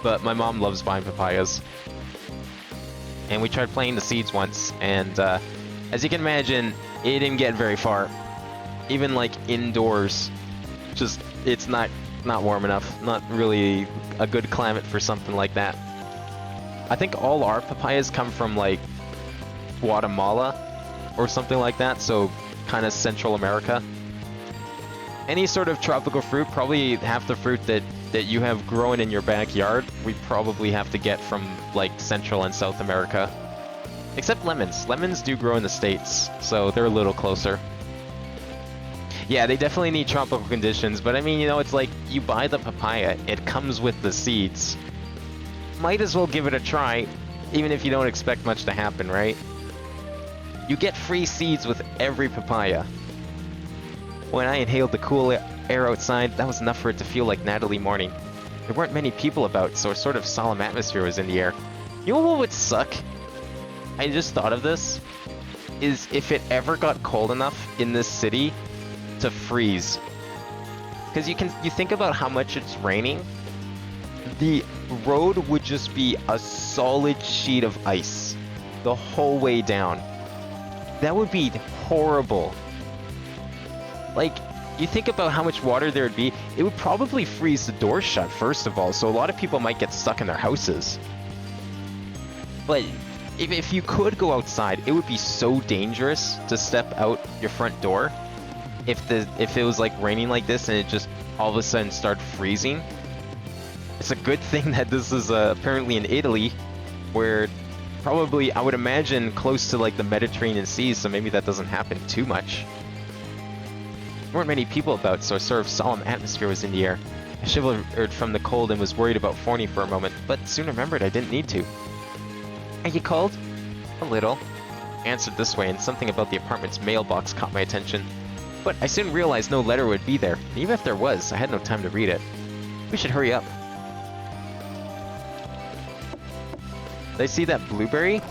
But my mom loves buying papayas. And we tried planting the seeds once, and as you can imagine, it didn't get very far. Even like indoors, just it's not warm enough. Not really a good climate for something like that. I think all our papayas come from like Guatemala or something like that, so kind of Central America. Any sort of tropical fruit, probably half the fruit that you have growing in your backyard, we probably have to get from like Central and South America. Except lemons. Lemons do grow in the States, so they're a little closer. Yeah, they definitely need tropical conditions, but I mean, you know, it's like you buy the papaya, it comes with the seeds. Might as well give it a try, even if you don't expect much to happen, right? You get free seeds with every papaya. When I inhaled the cool air outside, that was enough for it to feel like Natalie morning. There weren't many people about, so a sort of solemn atmosphere was in the air. You know what would suck? I just thought of this, is if it ever got cold enough in this city to freeze. Because you think about how much it's raining, the road would just be a solid sheet of ice the whole way down. That would be horrible. Like, you think about how much water there would be, it would probably freeze the doors shut first of all, so a lot of people might get stuck in their houses. But if you could go outside, it would be so dangerous to step out your front door if it was like raining like this and it just all of a sudden started freezing. It's a good thing that this is apparently in Italy, where probably, I would imagine, close to like the Mediterranean Sea, so maybe that doesn't happen too much. There weren't many people about, so a sort of solemn atmosphere was in the air. I shivered from the cold and was worried about phoning for a moment, but soon remembered I didn't need to. Are you cold? A little. I answered this way, and something about the apartment's mailbox caught my attention. But I soon realized no letter would be there. And even if there was, I had no time to read it. We should hurry up. Did I see that blueberry?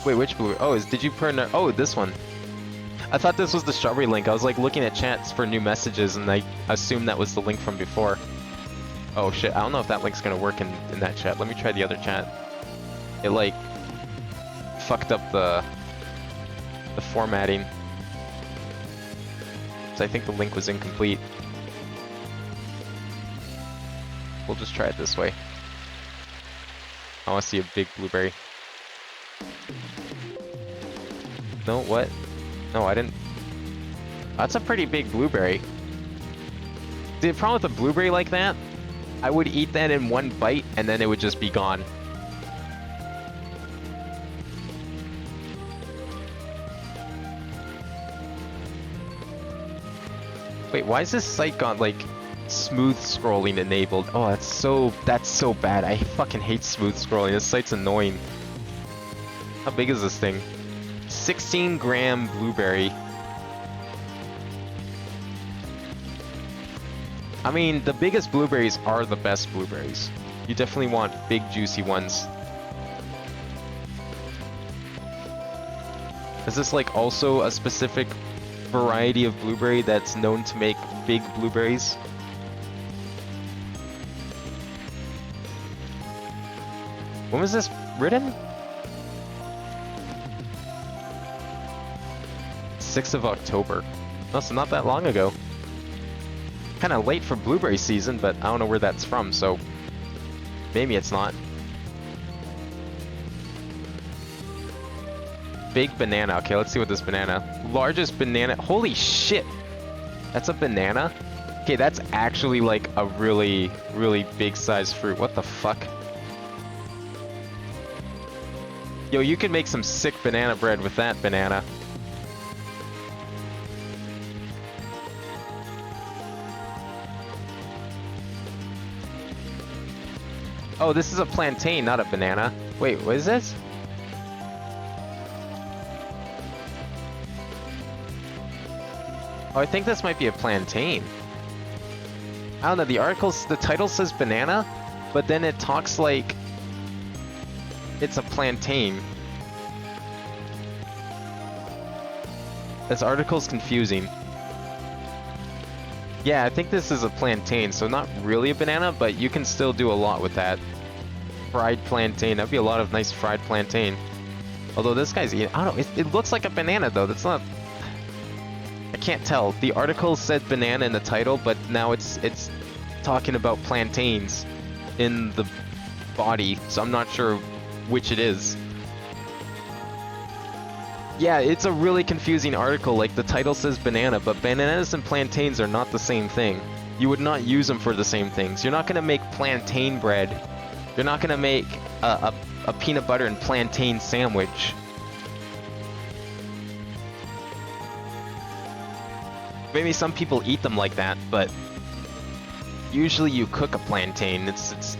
Wait, which blueberry? Oh, did you put in? Oh, this one. I thought this was the strawberry link. I was like looking at chats for new messages, and I assumed that was the link from before. Oh shit, I don't know if that link's gonna work in that chat. Let me try the other chat. It like fucked up the formatting. So I think the link was incomplete. We'll just try it this way. I want to see a big blueberry. No, what? No, I didn't. That's a pretty big blueberry. The problem with a blueberry like that, I would eat that in one bite and then it would just be gone. Wait, why is this site got like smooth scrolling enabled? Oh, that's so bad. I fucking hate smooth scrolling. This site's annoying. How big is this thing? 16-gram blueberry. I mean, the biggest blueberries are the best blueberries. You definitely want big, juicy ones. Is this like also a specific variety of blueberry that's known to make big blueberries? When was this written? 6th of October. Oh, so not that long ago. Kind of late for blueberry season, but I don't know where that's from, so maybe it's not. Big banana. Okay, let's see what this banana. Largest banana. Holy shit! That's a banana? Okay, that's actually like a really, really big size fruit. What the fuck? Yo, you can make some sick banana bread with that banana. Oh, this is a plantain, not a banana. Wait, what is this? Oh, I think this might be a plantain. I don't know, the title says banana, but then it talks like it's a plantain. This article's confusing. Yeah, I think this is a plantain, so not really a banana, but you can still do a lot with that. Fried plantain, that'd be a lot of nice fried plantain. Although this guy's eating, I don't know, it looks like a banana though, that's not... I can't tell. The article said banana in the title, but now it's talking about plantains in the body, so I'm not sure which it is. Yeah, it's a really confusing article. Like, the title says banana, but bananas and plantains are not the same thing. You would not use them for the same things. You're not going to make plantain bread. You're not going to make a peanut butter and plantain sandwich. Maybe some people eat them like that, but usually you cook a plantain. It's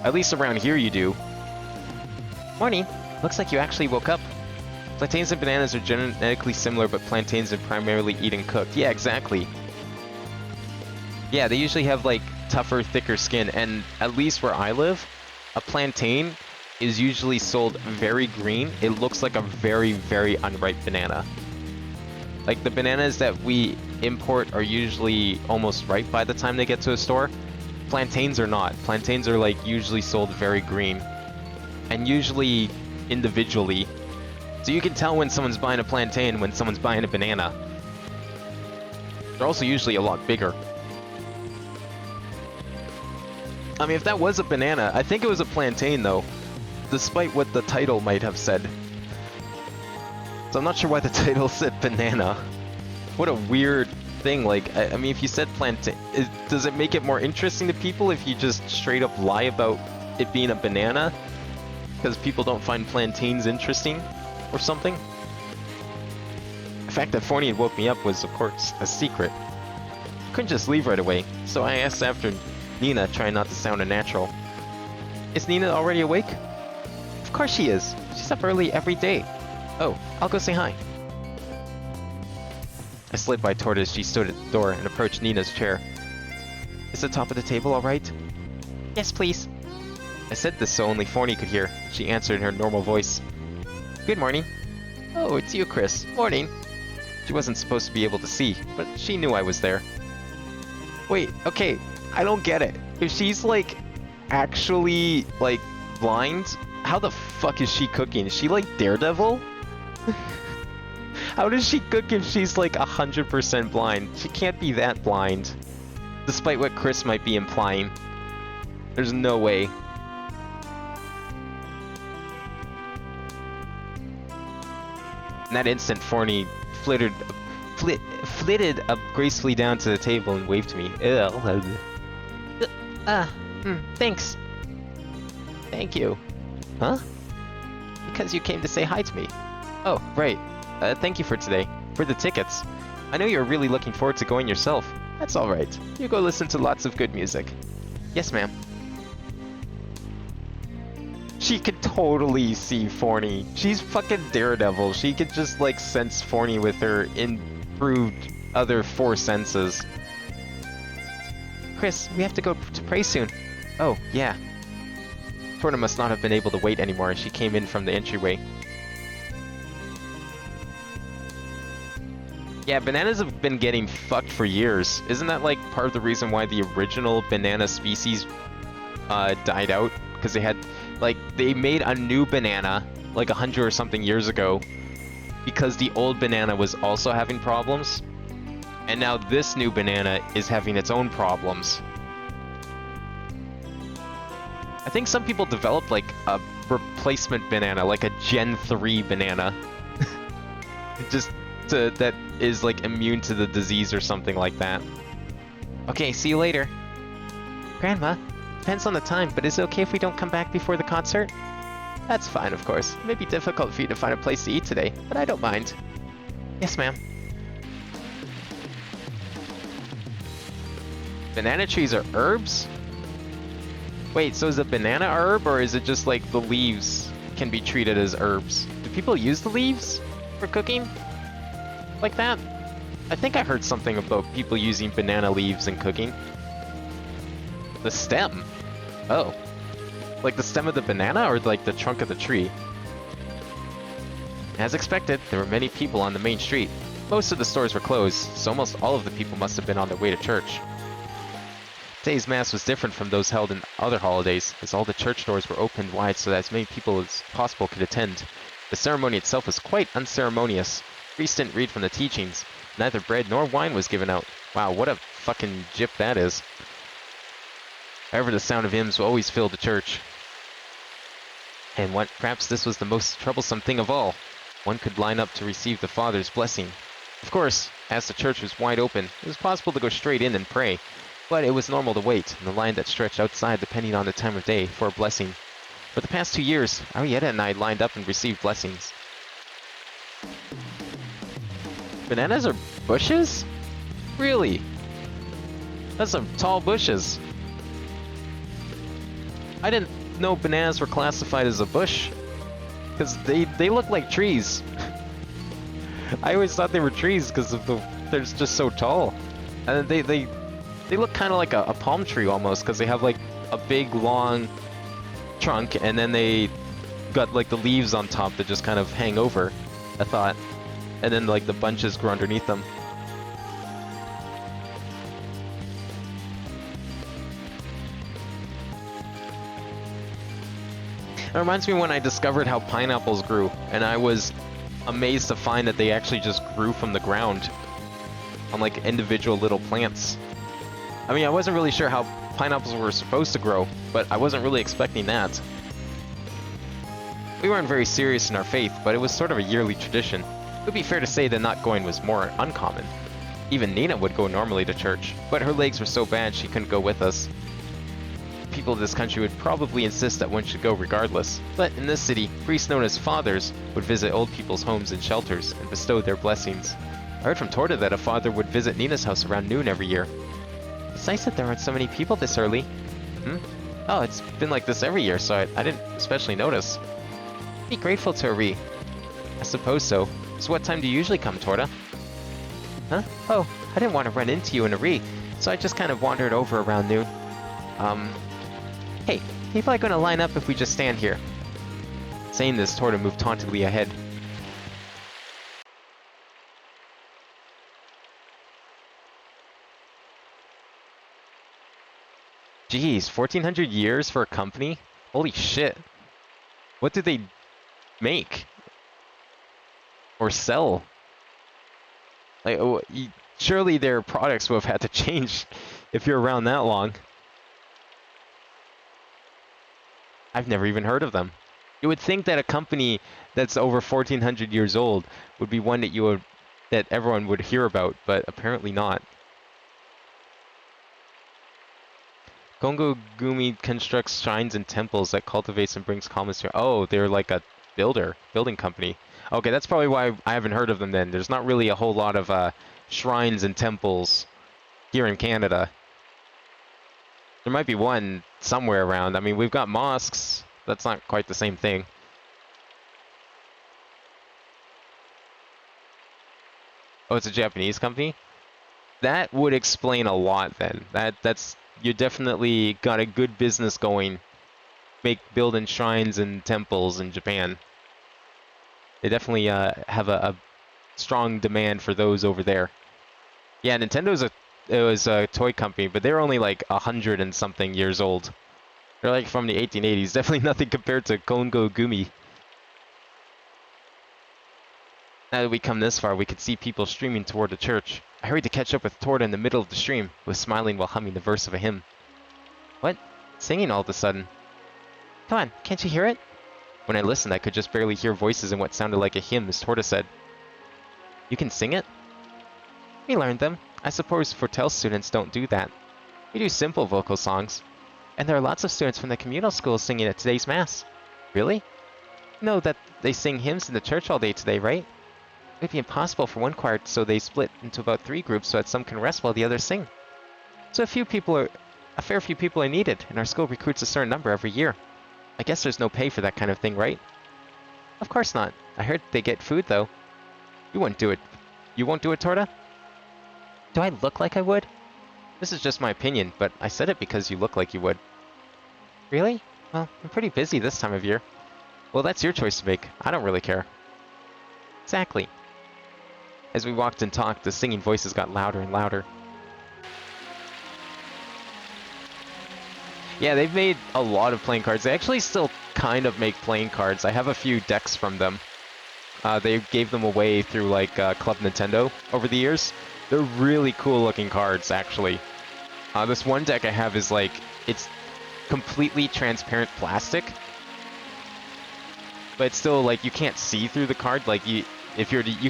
at least around here you do. Morning. Looks like you actually woke up. Plantains and bananas are genetically similar, but plantains are primarily eaten cooked. Yeah, exactly. Yeah, they usually have like tougher, thicker skin, and at least where I live, a plantain is usually sold very green. It looks like a very, very unripe banana. Like, the bananas that we import are usually almost ripe by the time they get to a store. Plantains are not. Plantains are like usually sold very green, and usually individually. So you can tell when someone's buying a plantain when someone's buying a banana. They're also usually a lot bigger. I mean, if that was a banana, I think it was a plantain though, despite what the title might have said. So I'm not sure why the title said banana. What a weird thing. Like, I mean, if you said plantain, does it make it more interesting to people if you just straight up lie about it being a banana? Because people don't find plantains interesting or something? The fact that Forney had woke me up was, of course, a secret. I couldn't just leave right away, so I asked after Nina, trying not to sound unnatural. Is Nina already awake? Of course she is. She's up early every day. Oh, I'll go say hi. I slid by toward her as she stood at the door and approached Nina's chair. Is the top of the table all right? Yes, please. I said this so only Forney could hear. She answered in her normal voice. Good morning. Oh, it's you, Chris. Morning. She wasn't supposed to be able to see, but she knew I was there. Wait, okay, I don't get it. If she's, like, actually, like, blind, how the fuck is she cooking? Is she, like, Daredevil? How does she cook if she's, like, 100% blind? She can't be that blind. Despite what Chris might be implying. There's no way. In that instant, Forney flitted up gracefully down to the table and waved to me. Thanks. Thank you. Huh? Because you came to say hi to me. Oh, right. Thank you for today. For the tickets. I know you're really looking forward to going yourself. That's alright. You go listen to lots of good music. Yes, ma'am. She could totally see Forney. She's fucking Daredevil. She could just, like, sense Forney with her improved other 4 senses. Chris, we have to go to pray soon. Oh, yeah. Torna must not have been able to wait anymore as she came in from the entryway. Yeah, bananas have been getting fucked for years. Isn't that, like, part of the reason why the original banana species died out? Because they had, like, they made a new banana, like 100 or something years ago, because the old banana was also having problems. And now this new banana is having its own problems. I think some people developed, like, a replacement banana, like a Gen 3 banana. Just that is, like, immune to the disease or something like that. Okay, see you later. Grandma, depends on the time, but is it okay if we don't come back before the concert? That's fine, of course. It may be difficult for you to find a place to eat today, but I don't mind. Yes, ma'am. Banana trees are herbs? Wait, so is a banana a herb, or is it just like the leaves can be treated as herbs? Do people use the leaves for cooking? Like that? I think I heard something about people using banana leaves in cooking. The stem? Oh. Like the stem of the banana, or like the trunk of the tree? As expected, there were many people on the main street. Most of the stores were closed, so almost all of the people must have been on their way to church. Today's mass was different from those held in other holidays, as all the church doors were opened wide so that as many people as possible could attend. The ceremony itself was quite unceremonious. Priest didn't read from the teachings. Neither bread nor wine was given out. Wow, what a fucking gyp that is. However, the sound of hymns always filled the church. And perhaps this was the most troublesome thing of all. One could line up to receive the Father's blessing. Of course, as the church was wide open, it was possible to go straight in and pray. But it was normal to wait in the line that stretched outside depending on the time of day for a blessing. For the past 2 years, Arietta and I lined up and received blessings. Bananas are bushes? Really? That's some tall bushes. I didn't know bananas were classified as a bush, because they look like trees. I always thought they were trees because of they're just so tall. And they look kind of like a palm tree almost, because they have like a big long trunk and then they got like the leaves on top that just kind of hang over, I thought. And then like the bunches grow underneath them. It reminds me when I discovered how pineapples grew, and I was amazed to find that they actually just grew from the ground on like individual little plants. I mean, I wasn't really sure how pineapples were supposed to grow, but I wasn't really expecting that. We weren't very serious in our faith, but it was sort of a yearly tradition. It would be fair to say that not going was more uncommon. Even Nina would go normally to church, but her legs were so bad she couldn't go with us. People of this country would probably insist that one should go regardless, but in this city, priests known as fathers would visit old people's homes and shelters and bestow their blessings. I heard from Torta that a father would visit Nina's house around noon every year. It's nice that there aren't so many people this early. Oh, it's been like this every year, so I didn't especially notice. Be grateful to Ari. I suppose so. So what time do you usually come, Torta? Huh? Oh, I didn't want to run into you and Ari, so I just kind of wandered over around noon. Hey, people are gonna line up if we just stand here. Saying this, Torta moved tauntily ahead. Jeez, 1400 years for a company? Holy shit. What do they make? Or sell? Like, surely their products would have had to change if you're around that long. I've never even heard of them. You would think that a company that's over 1400 years old would be one that everyone would hear about, but apparently not. Kongo Gumi constructs shrines and temples that cultivates and brings calmness to... Oh, they're like a building company. Okay, that's probably why I haven't heard of them then. There's not really a whole lot of shrines and temples here in Canada. There might be one somewhere around. I mean, we've got mosques. That's not quite the same thing. Oh, it's a Japanese company? That would explain a lot then. That's you definitely got a good business going. Building shrines and temples in Japan. They definitely have a strong demand for those over there. Yeah, Nintendo's a toy company, but they're only like 100 and something years old. They're like from the 1880s. Definitely nothing compared to Kongo Gumi. Now that we come this far, we could see people streaming toward the church. I hurried to catch up with Torta in the middle of the stream, who was smiling while humming the verse of a hymn. What? Singing all of a sudden. Come on, can't you hear it? When I listened, I could just barely hear voices in what sounded like a hymn, as Torta said. You can sing it? We learned them. I suppose Fortel students don't do that. We do simple vocal songs. And there are lots of students from the communal schools singing at today's mass. Really? You know that they sing hymns in the church all day today, right? It would be impossible for one choir, so they split into about 3 groups so that some can rest while the others sing. So a fair few people are needed, and our school recruits a certain number every year. I guess there's no pay for that kind of thing, right? Of course not. I heard they get food, though. You wouldn't do it. You won't do it, Torta? Do I look like I would? This is just my opinion, but I said it because you look like you would. Really? Well, I'm pretty busy this time of year. Well, that's your choice to make. I don't really care. Exactly. As we walked and talked, the singing voices got louder and louder. Yeah, they've made a lot of playing cards. They actually still kind of make playing cards. I have a few decks from them. They gave them away through like Club Nintendo over the years. They're really cool looking cards, actually. This one deck I have is like, it's completely transparent plastic. But it's still like, you can't see through the card. Like you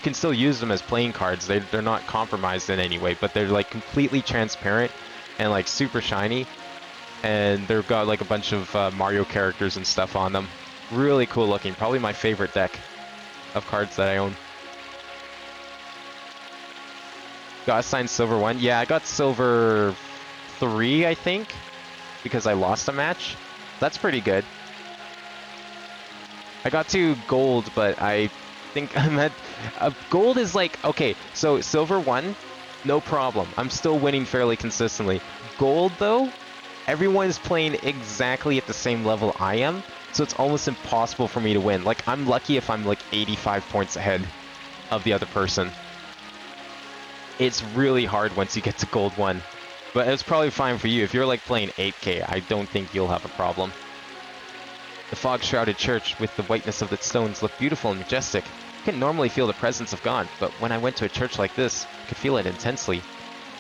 can still use them as playing cards. They're not compromised in any way, but they're like completely transparent and like super shiny. And they've got like a bunch of Mario characters and stuff on them. Really cool looking. Probably my favorite deck of cards that I own. Got assigned silver 1. Yeah, I got silver 3, I think, because I lost a match. That's pretty good. I got to gold, but I think I'm at... gold is like... Okay, so silver 1, no problem. I'm still winning fairly consistently. Gold, though, everyone is playing exactly at the same level I am, so it's almost impossible for me to win. Like, I'm lucky if I'm like 85 points ahead of the other person. It's really hard once you get to gold 1. But it's probably fine for you. If you're like playing 8K, I don't think you'll have a problem. The fog-shrouded church with the whiteness of its stones looked beautiful and majestic. You couldn't normally feel the presence of God, but when I went to a church like this, I could feel it intensely.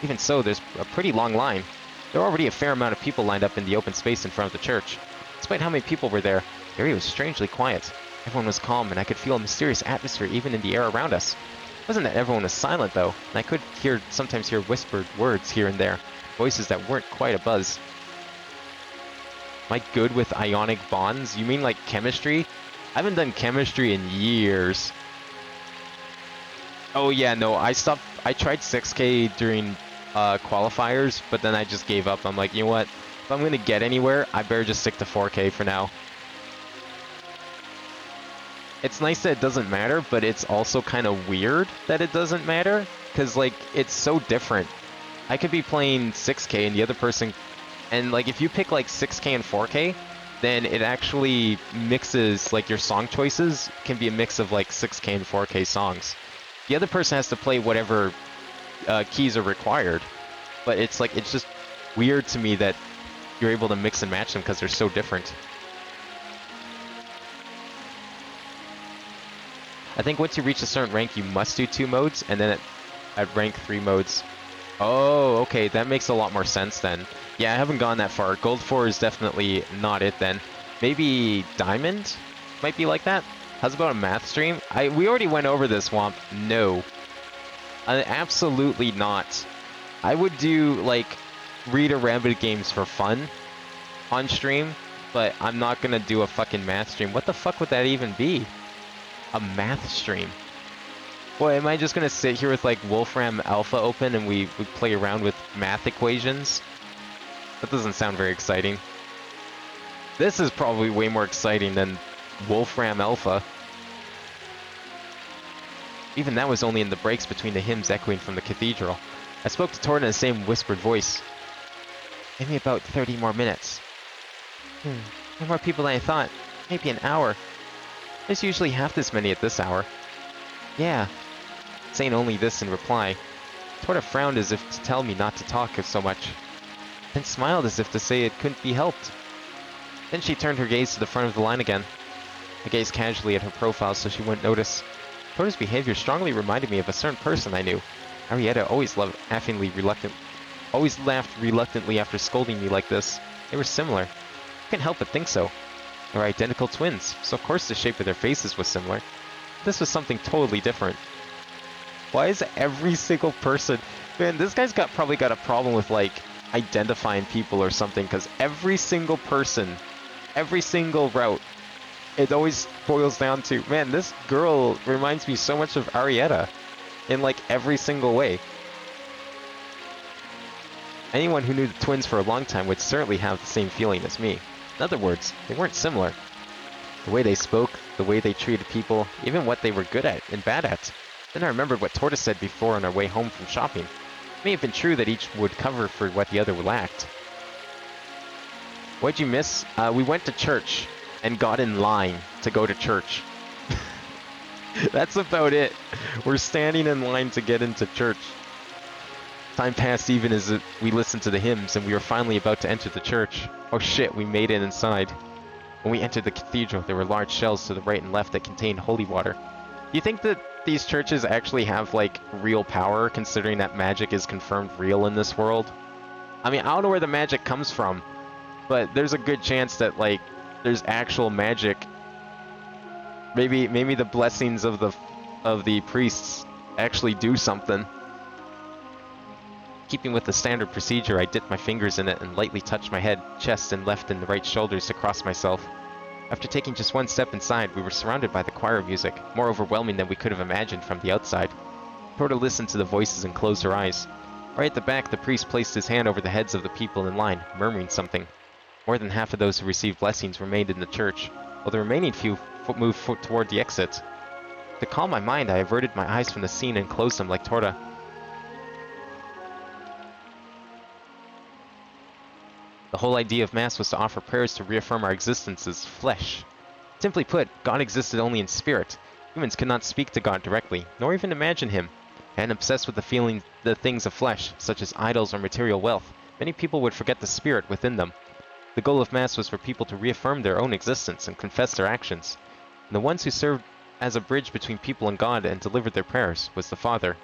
Even so, there's a pretty long line. There were already a fair amount of people lined up in the open space in front of the church. Despite how many people were there, the area was strangely quiet. Everyone was calm, and I could feel a mysterious atmosphere even in the air around us. Wasn't that everyone was silent, though, and I could sometimes hear whispered words here and there, voices that weren't quite a buzz. Am I good with ionic bonds? You mean like chemistry? I haven't done chemistry in years. Oh yeah, no, I tried 6K during qualifiers, but then I just gave up. I'm like, you know what? If I'm gonna get anywhere, I better just stick to 4K for now. It's nice that it doesn't matter, but it's also kind of weird that it doesn't matter, because, like, it's so different. I could be playing 6K and the other person... And, like, if you pick, like, 6K and 4K, then it actually mixes, like, your song choices can be a mix of, like, 6K and 4K songs. The other person has to play whatever keys are required. But it's, like, it's just weird to me that you're able to mix and match them because they're so different. I think once you reach a certain rank, you must do 2 modes, and then at rank 3 modes. Oh, okay, that makes a lot more sense then. Yeah, I haven't gone that far. Gold 4 is definitely not it then. Maybe Diamond might be like that? How's about a math stream? We already went over this, Womp. No. Absolutely not. I would do, like, Read a Rabbit games for fun on stream, but I'm not gonna do a fucking math stream. What the fuck would that even be? A math stream? Well, am I just gonna sit here with, like, Wolfram Alpha open and we play around with math equations? That doesn't sound very exciting. This is probably way more exciting than Wolfram Alpha. Even that was only in the breaks between the hymns echoing from the cathedral. I spoke to Torda in the same whispered voice. Give me about 30 more minutes. No more people than I thought. Maybe an hour. There's usually half this many at this hour. Yeah. Saying only this in reply. Torda frowned as if to tell me not to talk so much, then smiled as if to say it couldn't be helped. Then she turned her gaze to the front of the line again. I gazed casually at her profile so she wouldn't notice. Torda's behavior strongly reminded me of a certain person I knew. Arietta always laughed reluctantly after scolding me like this. They were similar. I couldn't help but think so. They were identical twins, so of course the shape of their faces was similar. But this was something totally different. Why is every single person... Man, this guy's probably got a problem with, like, identifying people or something, because every single person, every single route, it always boils down to, man, this girl reminds me so much of Arietta in, like, every single way. Anyone who knew the twins for a long time would certainly have the same feeling as me. In other words, they weren't similar. The way they spoke, the way they treated people, even what they were good at and bad at. Then I remembered what Torda said before on our way home from shopping. It may have been true that each would cover for what the other lacked. What'd you miss? We went to church and got in line to go to church. That's about it. We're standing in line to get into church. Time passed even as we listened to the hymns, and we were finally about to enter the church. Oh shit, we made it inside. When we entered the cathedral, there were large shelves to the right and left that contained holy water. Do you think that these churches actually have, like, real power, considering that magic is confirmed real in this world? I mean, I don't know where the magic comes from, but there's a good chance that, like, there's actual magic. Maybe the blessings of the priests actually do something. Keeping with the standard procedure, I dipped my fingers in it and lightly touched my head, chest, and left and the right shoulders to cross myself. After taking just one step inside, we were surrounded by the choir music, more overwhelming than we could have imagined from the outside. Torda listened to the voices and closed her eyes. Right at the back, the priest placed his hand over the heads of the people in line, murmuring something. More than half of those who received blessings remained in the church, while the remaining few moved toward the exit. To calm my mind, I averted my eyes from the scene and closed them like Torda. The whole idea of Mass was to offer prayers to reaffirm our existence as flesh. Simply put, God existed only in spirit. Humans could not speak to God directly, nor even imagine him. And obsessed with the things of flesh, such as idols or material wealth, many people would forget the spirit within them. The goal of Mass was for people to reaffirm their own existence and confess their actions. And the ones who served as a bridge between people and God and delivered their prayers was the Father.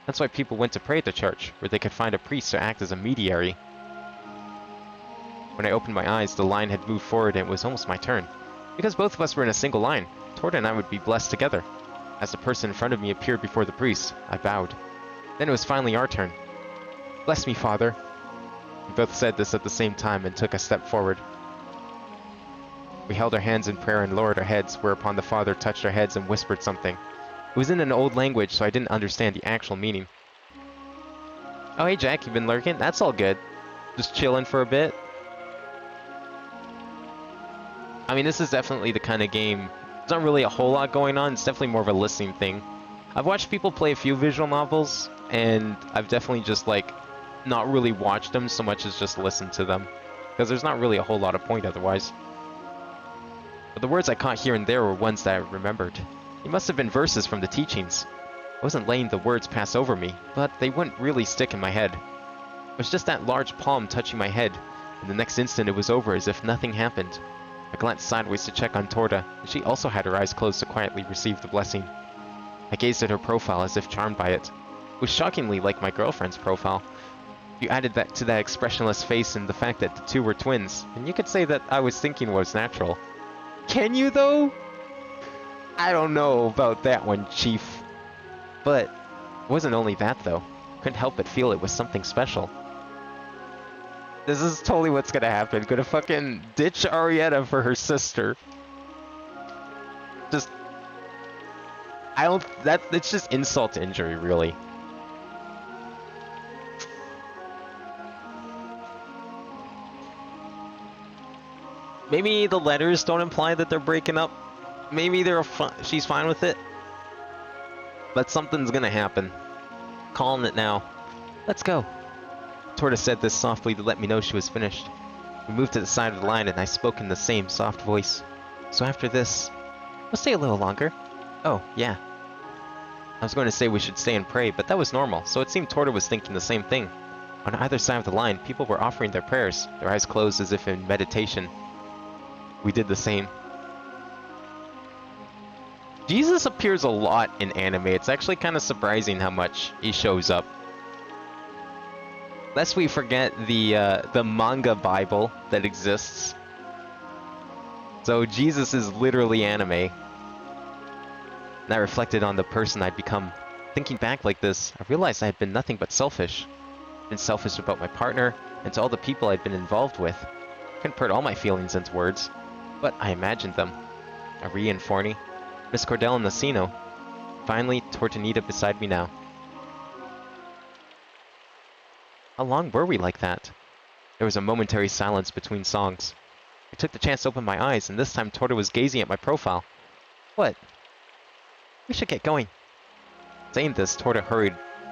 That's why people went to pray at the church, where they could find a priest to act as a mediator. When I opened my eyes, the line had moved forward and it was almost my turn. Because both of us were in a single line, Torda and I would be blessed together. As the person in front of me appeared before the priest, I bowed. Then it was finally our turn. Bless me, Father. We both said this at the same time and took a step forward. We held our hands in prayer and lowered our heads, whereupon the Father touched our heads and whispered something. It was in an old language, so I didn't understand the actual meaning. Oh, hey Jack, you been lurking? That's all good. Just chilling for a bit. I mean, this is definitely the kind of game. There's not really a whole lot going on. It's definitely more of a listening thing. I've watched people play a few visual novels, and I've definitely just, like, not really watched them so much as just listened to them. Because there's not really a whole lot of point otherwise. But the words I caught here and there were ones that I remembered. They must have been verses from the teachings. I wasn't letting the words pass over me, but they wouldn't really stick in my head. It was just that large palm touching my head, and the next instant it was over as if nothing happened. I glanced sideways to check on Torda, and she also had her eyes closed to quietly receive the blessing. I gazed at her profile as if charmed by it. It was shockingly like my girlfriend's profile. You added that to that expressionless face and the fact that the two were twins, and you could say that I was thinking was natural. Can you, though? I don't know about that one, Chief. But it wasn't only that, though. Couldn't help but feel it was something special. This is totally what's gonna happen. Gonna fucking ditch Arietta for her sister. Just... it's just insult to injury, really. Maybe the letters don't imply that they're breaking up. Maybe she's fine with it. But something's gonna happen. Calling it now. Let's go. Torda said this softly to let me know she was finished. We moved to the side of the line and I spoke in the same soft voice. So after this, we'll stay a little longer. Oh, yeah. I was going to say we should stay and pray, but that was normal, so it seemed Torda was thinking the same thing. On either side of the line, people were offering their prayers, their eyes closed as if in meditation. We did the same. Jesus appears a lot in anime. It's actually kind of surprising how much he shows up. Lest we forget the manga Bible that exists. So Jesus is literally anime. And I reflected on the person I'd become. Thinking back like this, I realized I had been nothing but selfish. I'd been selfish about my partner and to all the people I'd been involved with. I couldn't put all my feelings into words, but I imagined them. Ari and Forney, Miss Cordell and Nacino. Finally, Tortanita beside me now. How long were we like that? There was a momentary silence between songs. I took the chance to open my eyes, and this time Torta was gazing at my profile. What? We should get going. Saying this, Torta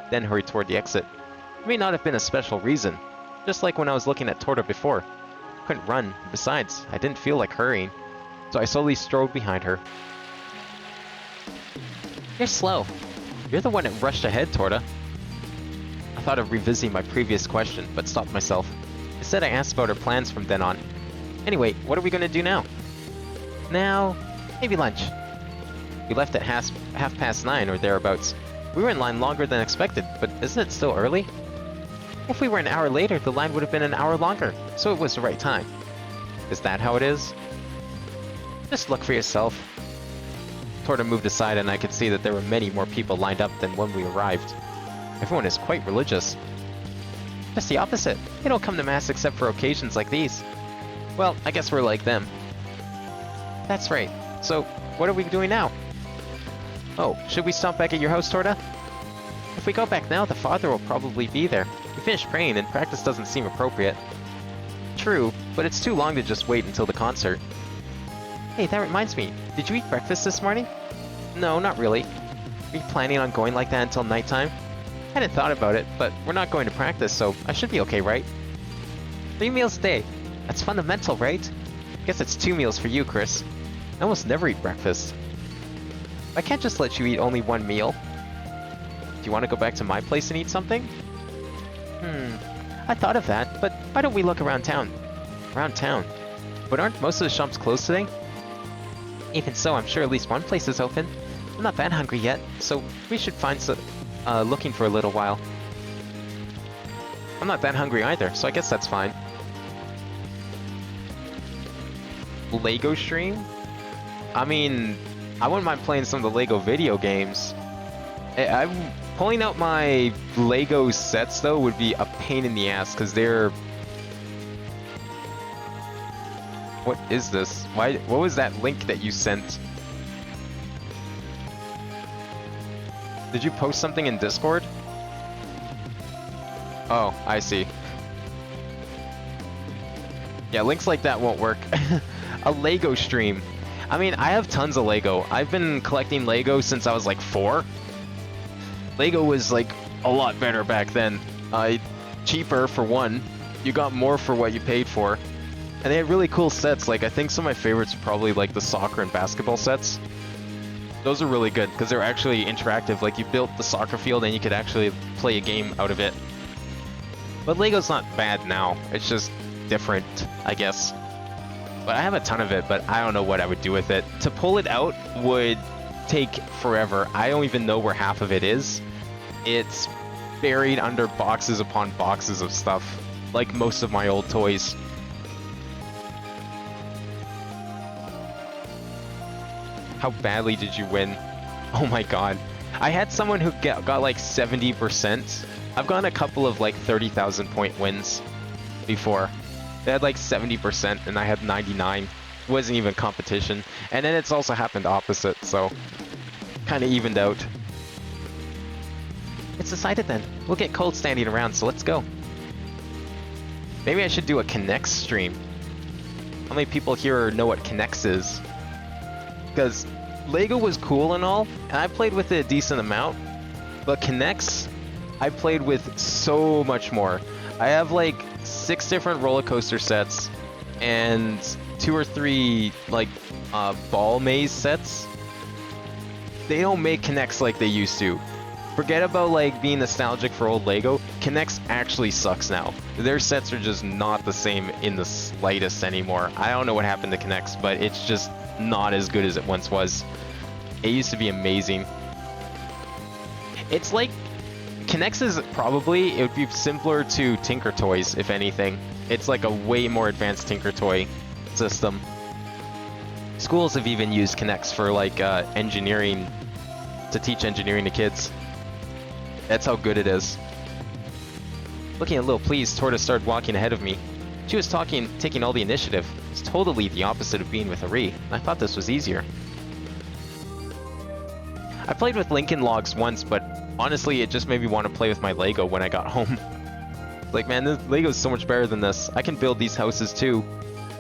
then hurried toward the exit. It may not have been a special reason, just like when I was looking at Torta before. I couldn't run, and besides, I didn't feel like hurrying, so I slowly strode behind her. You're slow. You're the one that rushed ahead, Torta. I thought of revisiting my previous question, but stopped myself. Instead, I asked about her plans from then on. Anyway, what are we going to do now? Now, maybe lunch. We left at half past 9 or thereabouts. We were in line longer than expected, but isn't it still early? If we were an hour later, the line would have been an hour longer, so it was the right time. Is that how it is? Just look for yourself. Torta moved aside and I could see that there were many more people lined up than when we arrived. Everyone is quite religious. Just the opposite. They don't come to Mass except for occasions like these. Well, I guess we're like them. That's right. So, what are we doing now? Oh, should we stop back at your house, Torta? If we go back now, the father will probably be there. We finished praying and practice doesn't seem appropriate. True, but it's too long to just wait until the concert. Hey, that reminds me. Did you eat breakfast this morning? No, not really. Are you planning on going like that until nighttime? I hadn't thought about it, but we're not going to practice, so I should be okay, right? 3 meals a day. That's fundamental, right? Guess it's 2 meals for you, Chris. I almost never eat breakfast. I can't just let you eat only 1 meal. Do you want to go back to my place and eat something? I thought of that, but why don't we look around town? Around town? But aren't most of the shops closed today? Even so, I'm sure at least one place is open. I'm not that hungry yet, so we should find looking for a little while. I'm not that hungry either, so I guess that's fine. Lego stream? I mean, I wouldn't mind playing some of the Lego video games. I'm pulling out my Lego sets though would be a pain in the ass because they're. What is this? Why? What was that link that you sent? Did you post something in Discord? Oh, I see. Yeah, links like that won't work. A Lego stream. I mean, I have tons of Lego. I've been collecting Lego since I was like 4. Lego was like a lot better back then. Cheaper for one. You got more for what you paid for. And they had really cool sets. Like, I think some of my favorites are probably like the soccer and basketball sets. Those are really good because they're actually interactive. Like, you built the soccer field and you could actually play a game out of it. But Lego's not bad now. It's just different, I guess. But I have a ton of it, but I don't know what I would do with it. To pull it out would take forever. I don't even know where half of it is. It's buried under boxes upon boxes of stuff, like most of my old toys. How badly did you win? Oh my god. I had someone who got like 70%. I've gotten a couple of like 30,000 point wins before. They had like 70% and I had 99. Wasn't even competition. And then it's also happened opposite, so kind of evened out. It's decided then. We'll get cold standing around, so let's go. Maybe I should do a Connects stream. How many people here know what Connects is? Because Lego was cool and all, and I played with it a decent amount, but Connects, I played with so much more. I have like 6 different roller coaster sets and 2 or 3 like ball maze sets. They don't make Connects like they used to. Forget about like being nostalgic for old Lego. Connects actually sucks now. Their sets are just not the same in the slightest anymore. I don't know what happened to Connects, but it's just not as good as it once was. It used to be amazing. It's like Connects is probably, it would be simpler to Tinker Toys, if anything. It's like a way more advanced Tinker Toy system. Schools have even used Connects for like engineering, to teach engineering to kids. That's how good it is. Looking a little pleased, Tortoise started walking ahead of me. She was taking all the initiative. It's totally the opposite of being with Ari. I thought this was easier. I played with Lincoln Logs once, but honestly, it just made me want to play with my Lego when I got home. Like, man, this Lego's so much better than this. I can build these houses too,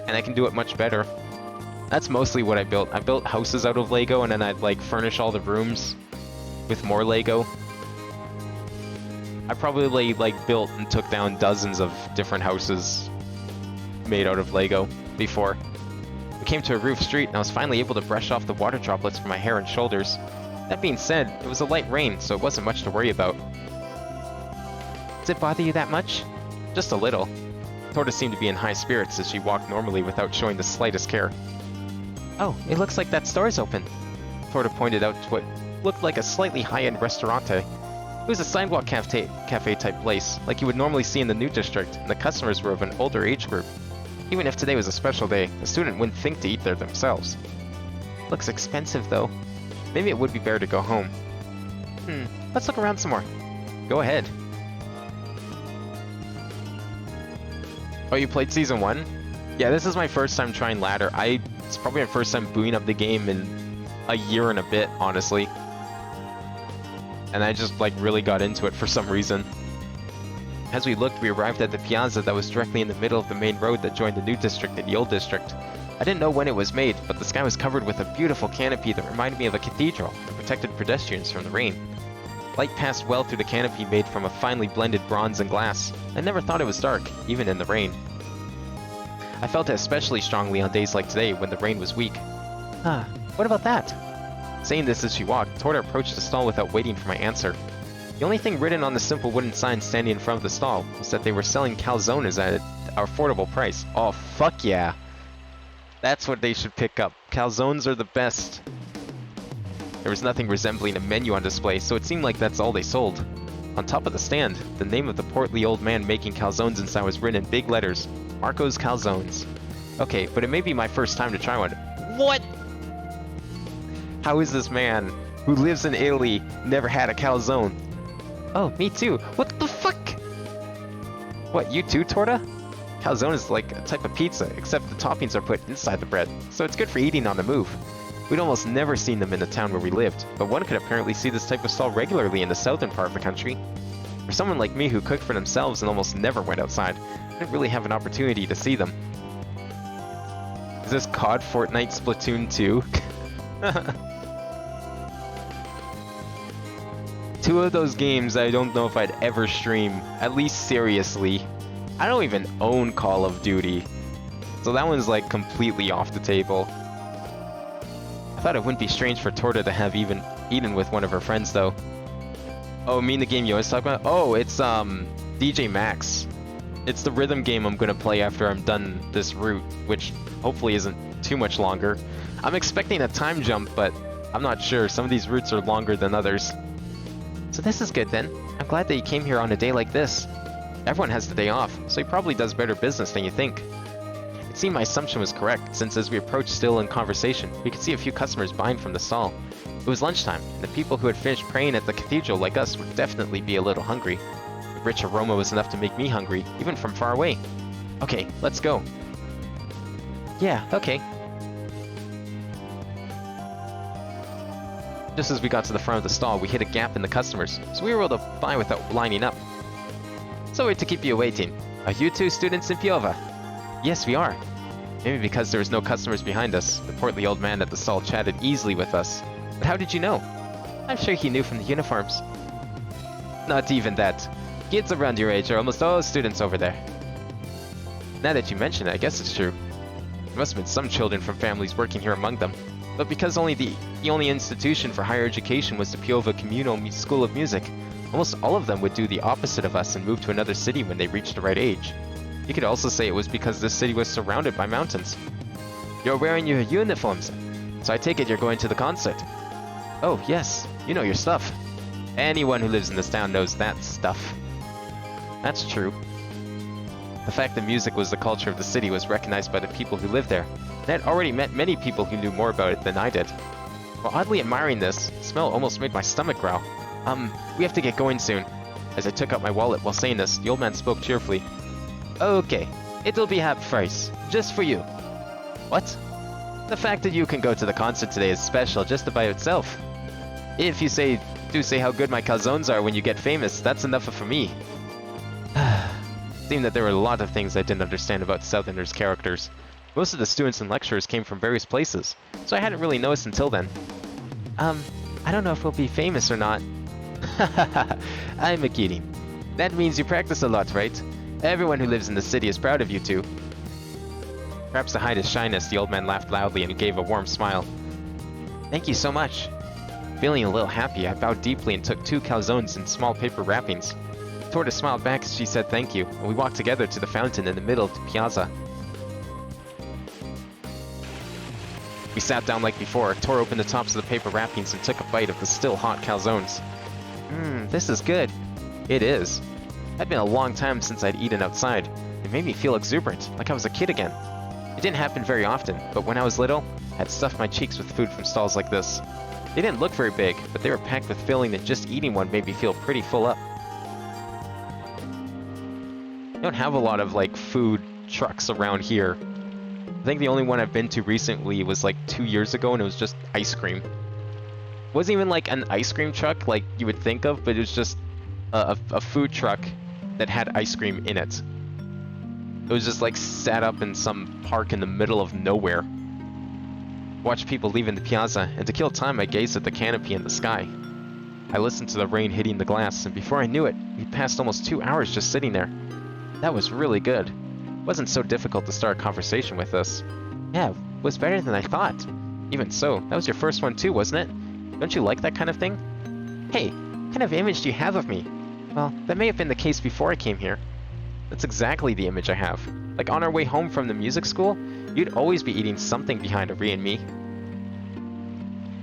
and I can do it much better. That's mostly what I built. I built houses out of Lego, and then I'd like furnish all the rooms with more Lego. I probably like built and took down dozens of different houses made out of Lego before. We came to a roof street, and I was finally able to brush off the water droplets from my hair and shoulders. That being said, it was a light rain, so it wasn't much to worry about. Does it bother you that much? Just a little. Tortoise seemed to be in high spirits as she walked normally without showing the slightest care. Oh, it looks like that store's open. Tortoise pointed out to what looked like a slightly high-end restaurante. It was a sidewalk cafe-type place, like you would normally see in the New District, and the customers were of an older age group. Even if today was a special day, a student wouldn't think to eat there themselves. Looks expensive, though. Maybe it would be better to go home. Let's look around some more. Go ahead. Oh, you played Season 1? Yeah, this is my first time trying ladder. It's probably my first time booting up the game in a year and a bit, honestly. And I just like really got into it for some reason. As we looked, we arrived at the piazza that was directly in the middle of the main road that joined the New District and the Old District. I didn't know when it was made, but the sky was covered with a beautiful canopy that reminded me of a cathedral and protected pedestrians from the rain. Light passed well through the canopy made from a finely blended bronze and glass. I never thought it was dark, even in the rain. I felt it especially strongly on days like today when the rain was weak. What about that? Saying this as she walked, Torta approached the stall without waiting for my answer. The only thing written on the simple wooden sign standing in front of the stall was that they were selling calzones at an affordable price. Oh, fuck yeah. That's what they should pick up. Calzones are the best. There was nothing resembling a menu on display, so it seemed like that's all they sold. On top of the stand, the name of the portly old man making calzones inside was written in big letters. Marco's Calzones. Okay, but it may be my first time to try one. What? How is this man, who lives in Italy, never had a calzone? Oh, me too. What the fuck? What, you too, Torta? Calzone is like a type of pizza, except the toppings are put inside the bread, so it's good for eating on the move. We'd almost never seen them in the town where we lived, but one could apparently see this type of stall regularly in the southern part of the country. For someone like me who cooked for themselves and almost never went outside, I didn't really have an opportunity to see them. Is this COD Fortnite Splatoon 2? Two of those games I don't know if I'd ever stream, at least seriously. I don't even own Call of Duty, so that one's like completely off the table. I thought it wouldn't be strange for Torta to have even eaten with one of her friends though. Oh, mean the game you always talk about? Oh, it's DJ Max. It's the rhythm game I'm gonna play after I'm done this route, which hopefully isn't too much longer. I'm expecting a time jump, but I'm not sure. Some of these routes are longer than others. So this is good then. I'm glad that you came here on a day like this. Everyone has the day off, so he probably does better business than you think. It seemed my assumption was correct, since as we approached still in conversation, we could see a few customers buying from the stall. It was lunchtime, and the people who had finished praying at the cathedral like us would definitely be a little hungry. The rich aroma was enough to make me hungry, even from far away. Okay, let's go. Yeah, okay. Just as we got to the front of the stall, we hit a gap in the customers, so we were able to buy without lining up. Sorry to keep you waiting. Are you two students in Piova? Yes, we are. Maybe because there was no customers behind us, the portly old man at the stall chatted easily with us. But how did you know? I'm sure he knew from the uniforms. Not even that. Kids around your age are almost all students over there. Now that you mention it, I guess it's true. There must have been some children from families working here among them. But because the only institution for higher education was the Piova Communal School of Music, almost all of them would do the opposite of us and move to another city when they reached the right age. You could also say it was because this city was surrounded by mountains. You're wearing your uniforms, so I take it you're going to the concert. Oh, yes, you know your stuff. Anyone who lives in this town knows that stuff. That's true. The fact that music was the culture of the city was recognized by the people who lived there, and I had already met many people who knew more about it than I did. While oddly admiring this, the smell almost made my stomach growl. We have to get going soon. As I took out my wallet while saying this, the old man spoke cheerfully. Okay, it'll be half price, just for you. What? The fact that you can go to the concert today is special just by itself. If you do say how good my calzones are when you get famous, that's enough for me. It seemed that there were a lot of things I didn't understand about Southerners' characters. Most of the students and lecturers came from various places, so I hadn't really noticed until then. I don't know if we'll be famous or not. I'm kidding. That means you practice a lot, right? Everyone who lives in the city is proud of you two. Perhaps to hide his shyness, the old man laughed loudly and gave a warm smile. Thank you so much. Feeling a little happy, I bowed deeply and took 2 calzones in small paper wrappings. Torta smiled back as she said thank you, and we walked together to the fountain in the middle of the piazza. We sat down like before, tore open the tops of the paper wrappings and took a bite of the still hot calzones. This is good. It is. It'd been a long time since I'd eaten outside. It made me feel exuberant, like I was a kid again. It didn't happen very often, but when I was little, I had stuffed my cheeks with food from stalls like this. They didn't look very big, but they were packed with filling that just eating one made me feel pretty full up. I don't have a lot of food trucks around here. I think the only one I've been to recently was 2 years ago, and it was just ice cream. It wasn't even an ice cream truck like you would think of, but it was just a food truck that had ice cream in it. It was just set up in some park in the middle of nowhere. Watched people leaving the piazza, and to kill time I gazed at the canopy in the sky. I listened to the rain hitting the glass, and before I knew it, we'd passed almost 2 hours just sitting there. That was really good. It wasn't so difficult to start a conversation with us. Yeah, it was better than I thought. Even so, that was your first one too, wasn't it? Don't you like that kind of thing? Hey, what kind of image do you have of me? Well, that may have been the case before I came here. That's exactly the image I have. On our way home from the music school, you'd always be eating something behind Ari and me.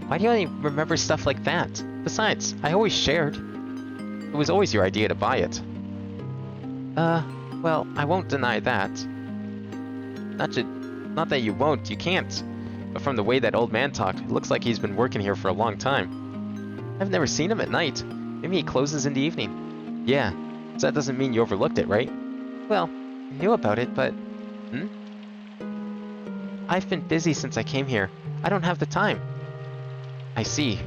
Why do you only remember stuff like that? Besides, I always shared. It was always your idea to buy it. Well, I won't deny that. Not that you won't, you can't. But from the way that old man talked, it looks like he's been working here for a long time. I've never seen him at night. Maybe he closes in the evening. Yeah, so that doesn't mean you overlooked it, right? Well, I knew about it, but... I've been busy since I came here. I don't have the time. I see.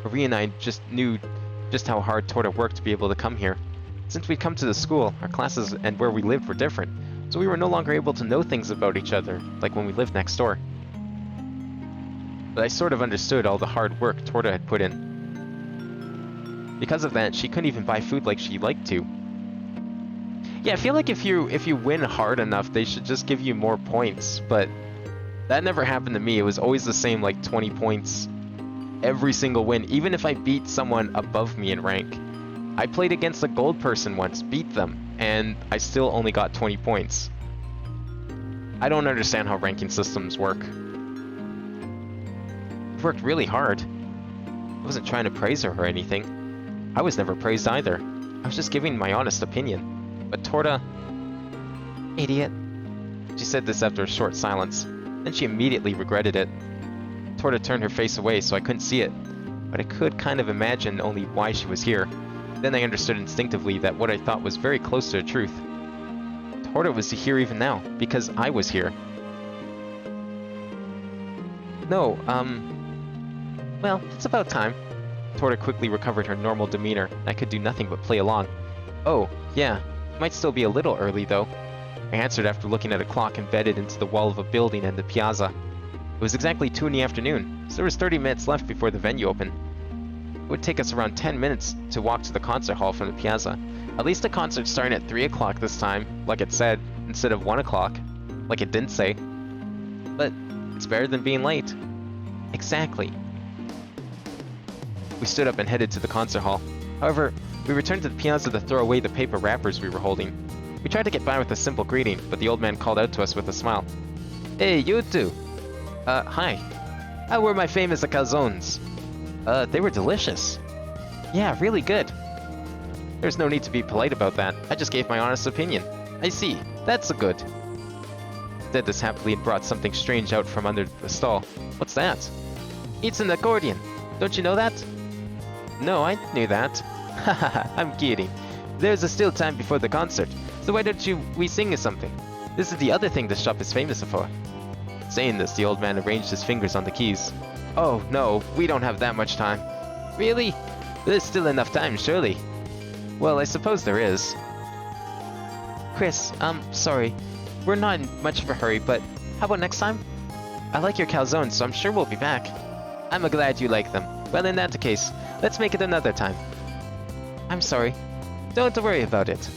Marie and I just knew just how hard Torta worked to be able to come here. Since we'd come to the school, our classes and where we lived were different, so we were no longer able to know things about each other, like when we lived next door. But I sort of understood all the hard work Torta had put in. Because of that, she couldn't even buy food like she liked to. Yeah, I feel like if you win hard enough, they should just give you more points, but that never happened to me. It was always the same, like 20 points every single win, even if I beat someone above me in rank. I played against a gold person once, beat them, and I still only got 20 points. I don't understand how ranking systems work. I've worked really hard. I wasn't trying to praise her or anything. I was never praised either. I was just giving my honest opinion. But Torta... Idiot. She said this after a short silence. Then she immediately regretted it. Torta turned her face away so I couldn't see it, but I could kind of imagine only why she was here. Then I understood instinctively that what I thought was very close to the truth. Torta was here even now, because I was here. No, well, it's about time. Torta quickly recovered her normal demeanor. I could do nothing but play along. Oh, yeah, might still be a little early though. I answered after looking at a clock embedded into the wall of a building in the piazza. It was exactly 2 in the afternoon, so there was 30 minutes left before the venue opened. It would take us around 10 minutes to walk to the concert hall from the piazza. At least the concert's starting at 3 o'clock this time, like it said, instead of 1 o'clock, like it didn't say. But it's better than being late. Exactly. We stood up and headed to the concert hall. However, we returned to the piazza to throw away the paper wrappers we were holding. We tried to get by with a simple greeting, but the old man called out to us with a smile. Hey, you two! Hi. How were my famous calzones? They were delicious. Yeah, really good. There's no need to be polite about that. I just gave my honest opinion. I see. That's a good. Did this happily and brought something strange out from under the stall. What's that? It's an accordion. Don't you know that? No, I knew that. Haha, I'm kidding. There's still time before the concert, so why don't we sing us something? This is the other thing this shop is famous for. Saying this, the old man arranged his fingers on the keys. Oh, no, we don't have that much time. Really? There's still enough time, surely. Well, I suppose there is. Chris, sorry. We're not in much of a hurry, but how about next time? I like your calzones, so I'm sure we'll be back. I'm glad you like them. Well, in that case, let's make it another time. I'm sorry. Don't worry about it.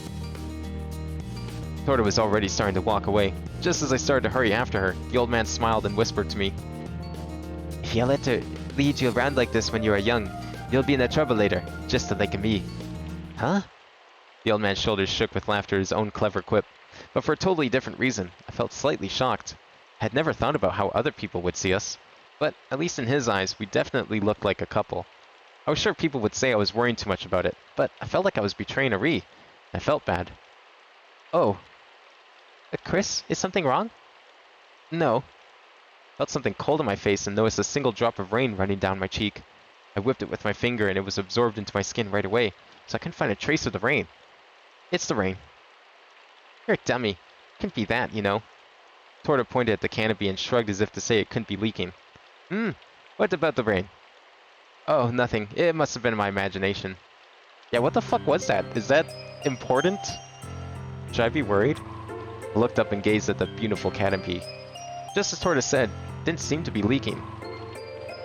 Torta was already starting to walk away. Just as I started to hurry after her, the old man smiled and whispered to me, If you let her lead you around like this when you are young, you'll be in trouble later, just like me. Huh? The old man's shoulders shook with laughter at his own clever quip, but for a totally different reason. I felt slightly shocked. I had never thought about how other people would see us, but at least in his eyes, we definitely looked like a couple. I was sure people would say I was worrying too much about it, but I felt like I was betraying Ari. I felt bad. Oh. Chris, is something wrong? No. I felt something cold on my face and noticed a single drop of rain running down my cheek. I whipped it with my finger and it was absorbed into my skin right away, so I couldn't find a trace of the rain. It's the rain. You're a dummy. Couldn't be that, you know. Torta pointed at the canopy and shrugged as if to say it couldn't be leaking. What about the rain? Oh, nothing. It must have been my imagination. Yeah, what the fuck was that? Is that important? Should I be worried? I looked up and gazed at the beautiful canopy. Just as Torta said, it didn't seem to be leaking.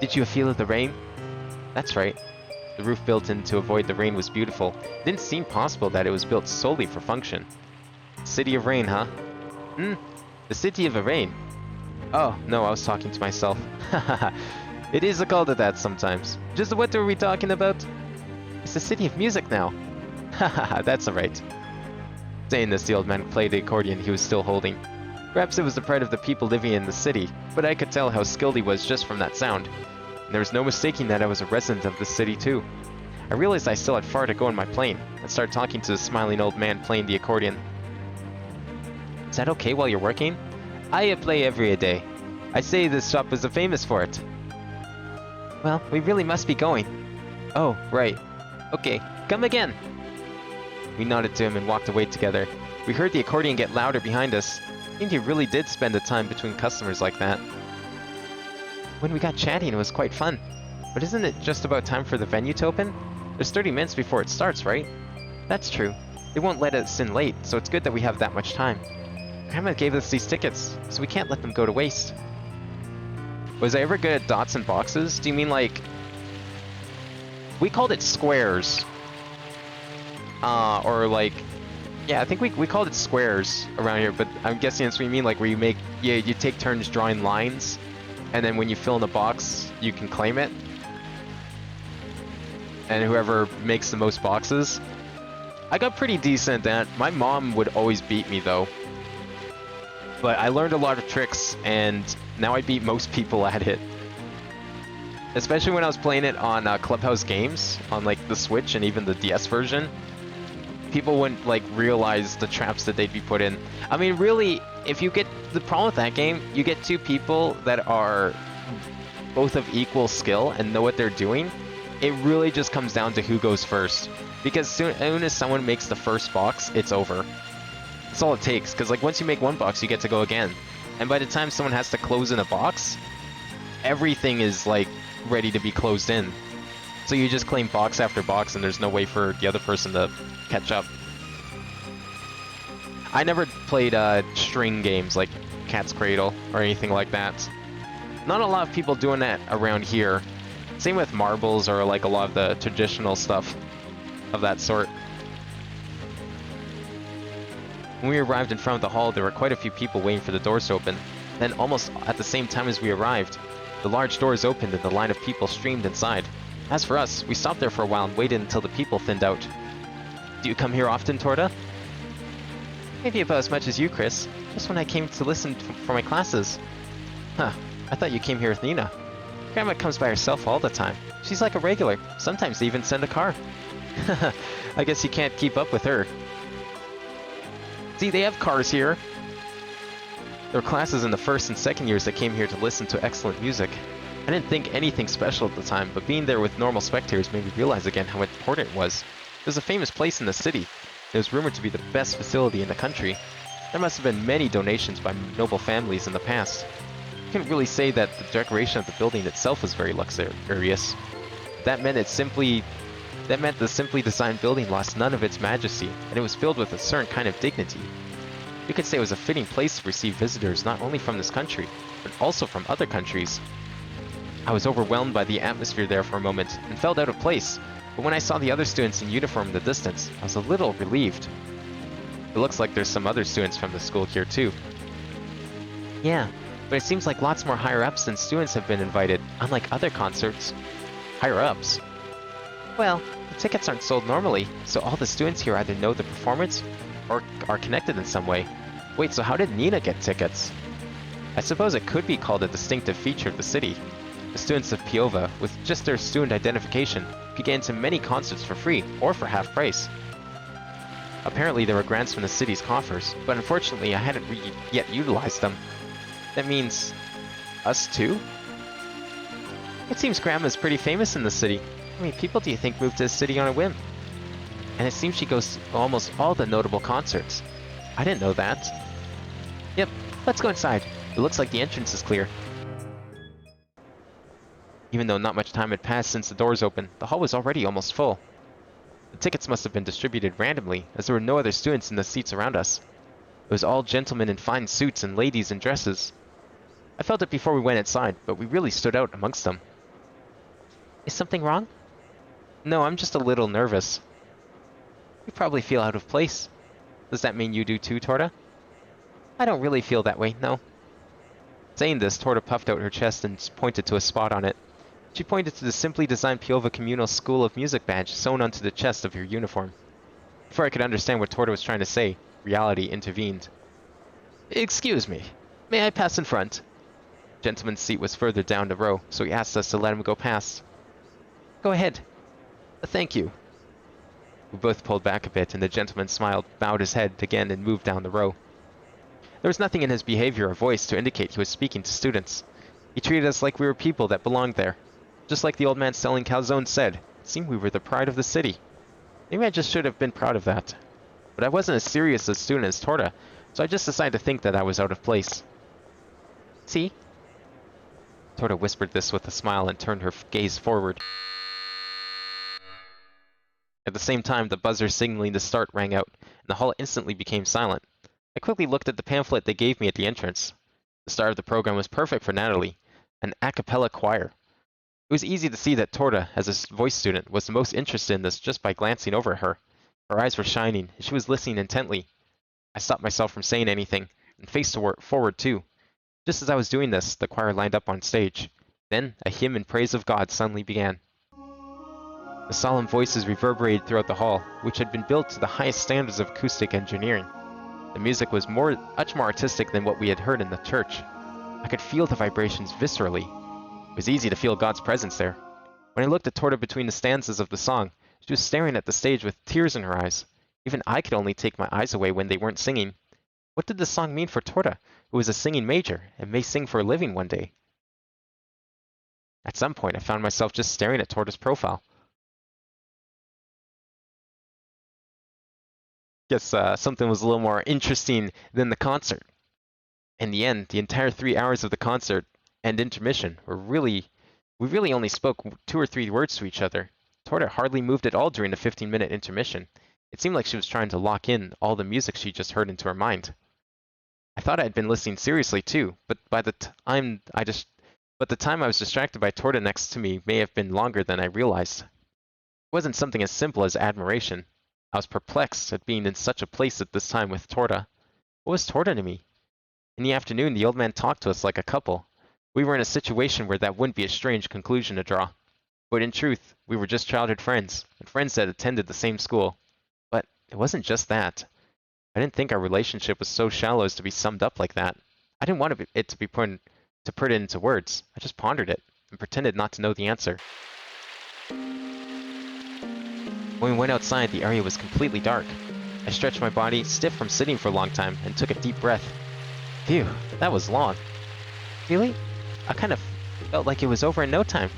Did you feel the rain? That's right. The roof built in to avoid the rain was beautiful. It didn't seem possible that it was built solely for function. City of Rain, huh? The City of Rain. Oh, no, I was talking to myself. Hahaha. It is called that sometimes. Just what are we talking about? It's the City of Music now. Hahaha, that's alright. Saying this, the old man played the accordion he was still holding. Perhaps it was the pride of the people living in the city, but I could tell how skilled he was just from that sound. And there was no mistaking that I was a resident of the city too. I realized I still had far to go in my playing, and started talking to the smiling old man playing the accordion. Is that okay while you're working? I play every day. I say this shop is famous for it. Well, we really must be going. Oh, right. Okay, come again. We nodded to him and walked away together. We heard the accordion get louder behind us. I think he really did spend the time between customers like that. When we got chatting, it was quite fun. But isn't it just about time for the venue to open? There's 30 minutes before it starts, right? That's true. They won't let us in late, so it's good that we have that much time. Grandma gave us these tickets, so we can't let them go to waste. Was I ever good at dots and boxes? Do you mean like... We called it squares. Or like... Yeah, I think we called it squares around here, but I'm guessing that's what you mean, like where you make... Yeah, you take turns drawing lines, and then when you fill in the box, you can claim it. And whoever makes the most boxes. I got pretty decent at that. My mom would always beat me though. But I learned a lot of tricks, and now I beat most people at it. Especially when I was playing it on Clubhouse Games, on like the Switch and even the DS version. People wouldn't like realize the traps that they'd be put in. I mean, really, if you get the problem with that game, you get two people that are both of equal skill and know what they're doing. It really just comes down to who goes first. Because soon as someone makes the first box, it's over. That's all it takes, because like once you make one box, you get to go again. And by the time someone has to close in a box, everything is like ready to be closed in. So you just claim box after box, and there's no way for the other person to catch up. I never played string games like Cat's Cradle or anything like that. Not a lot of people doing that around here. Same with marbles or like a lot of the traditional stuff of that sort. When we arrived in front of the hall, there were quite a few people waiting for the doors to open. Then, almost at the same time as we arrived, the large doors opened and the line of people streamed inside. As for us, we stopped there for a while and waited until the people thinned out. Do you come here often, Torta? Maybe about as much as you, Chris. Just when I came to listen for my classes. Huh, I thought you came here with Nina. Grandma comes by herself all the time. She's like a regular. Sometimes they even send a car. I guess you can't keep up with her. See, they have cars here. There were classes in the first and second years that came here to listen to excellent music. I didn't think anything special at the time, but being there with normal spectators made me realize again how important it was. It was a famous place in the city. It was rumored to be the best facility in the country. There must have been many donations by noble families in the past. I couldn't really say that the decoration of the building itself was very luxurious. That meant the simply designed building lost none of its majesty, and it was filled with a certain kind of dignity. You could say it was a fitting place to receive visitors not only from this country, but also from other countries. I was overwhelmed by the atmosphere there for a moment, and felt out of place, but when I saw the other students in uniform in the distance, I was a little relieved. It looks like there's some other students from the school here too. Yeah, but it seems like lots more higher-ups than students have been invited, unlike other concerts. Higher-ups? Well, the tickets aren't sold normally, so all the students here either know the performance or are connected in some way. Wait, so how did Nina get tickets? I suppose it could be called a distinctive feature of the city. The students of Piova, with just their student identification, could get into many concerts for free or for half price. Apparently there were grants from the city's coffers, but unfortunately I hadn't yet utilized them. That means... us too? It seems Grandma's pretty famous in the city. How many people do you think moved to the city on a whim? And it seems she goes to almost all the notable concerts. I didn't know that. Yep, let's go inside. It looks like the entrance is clear. Even though not much time had passed since the doors opened, the hall was already almost full. The tickets must have been distributed randomly, as there were no other students in the seats around us. It was all gentlemen in fine suits and ladies in dresses. I felt it before we went inside, but we really stood out amongst them. Is something wrong? No, I'm just a little nervous. You probably feel out of place. Does that mean you do too, Torta? I don't really feel that way, no. Saying this, Torta puffed out her chest and pointed to a spot on it. She pointed to the simply designed Piova Communal School of Music badge sewn onto the chest of her uniform. Before I could understand what Torta was trying to say, reality intervened. Excuse me, may I pass in front? The gentleman's seat was further down the row, so he asked us to let him go past. Go ahead. Thank you. We both pulled back a bit, and the gentleman smiled, bowed his head again, and moved down the row. There was nothing in his behavior or voice to indicate he was speaking to students. He treated us like we were people that belonged there. Just like the old man selling calzones said, it seemed we were the pride of the city. Maybe I just should have been proud of that. But I wasn't as serious a student as Torta, so I just decided to think that I was out of place. See? Torta whispered this with a smile and turned her gaze forward. At the same time, the buzzer signaling to start rang out, and the hall instantly became silent. I quickly looked at the pamphlet they gave me at the entrance. The star of the program was perfect for Natalie, an a cappella choir. It was easy to see that Torta, as a voice student, was the most interested in this just by glancing over at her. Her eyes were shining, and she was listening intently. I stopped myself from saying anything, and faced forward too. Just as I was doing this, the choir lined up on stage. Then, a hymn in praise of God suddenly began. The solemn voices reverberated throughout the hall, which had been built to the highest standards of acoustic engineering. The music was much more artistic than what we had heard in the church. I could feel the vibrations viscerally. It was easy to feel God's presence there. When I looked at Torta between the stanzas of the song, she was staring at the stage with tears in her eyes. Even I could only take my eyes away when they weren't singing. What did the song mean for Torta, who was a singing major and may sing for a living one day? At some point, I found myself just staring at Torta's profile. Guess something was a little more interesting than the concert. In the end, the entire 3 hours of the concert and intermission we really only spoke 2 or 3 words to each other. Torta hardly moved at all during the 15-minute intermission. It seemed like she was trying to lock in all the music she just heard into her mind. I thought I had been listening seriously too, but the time I was distracted by Torta next to me may have been longer than I realized. It wasn't something as simple as admiration. I was perplexed at being in such a place at this time with Torta. What was Torta to me? In the afternoon, the old man talked to us like a couple. We were in a situation where that wouldn't be a strange conclusion to draw. But in truth, we were just childhood friends, and friends that attended the same school. But it wasn't just that. I didn't think our relationship was so shallow as to be summed up like that. I didn't want it to put it into words. I just pondered it, and pretended not to know the answer. When we went outside, the area was completely dark. I stretched my body, stiff from sitting for a long time, and took a deep breath. Phew, that was long. Really? I kind of felt like it was over in no time.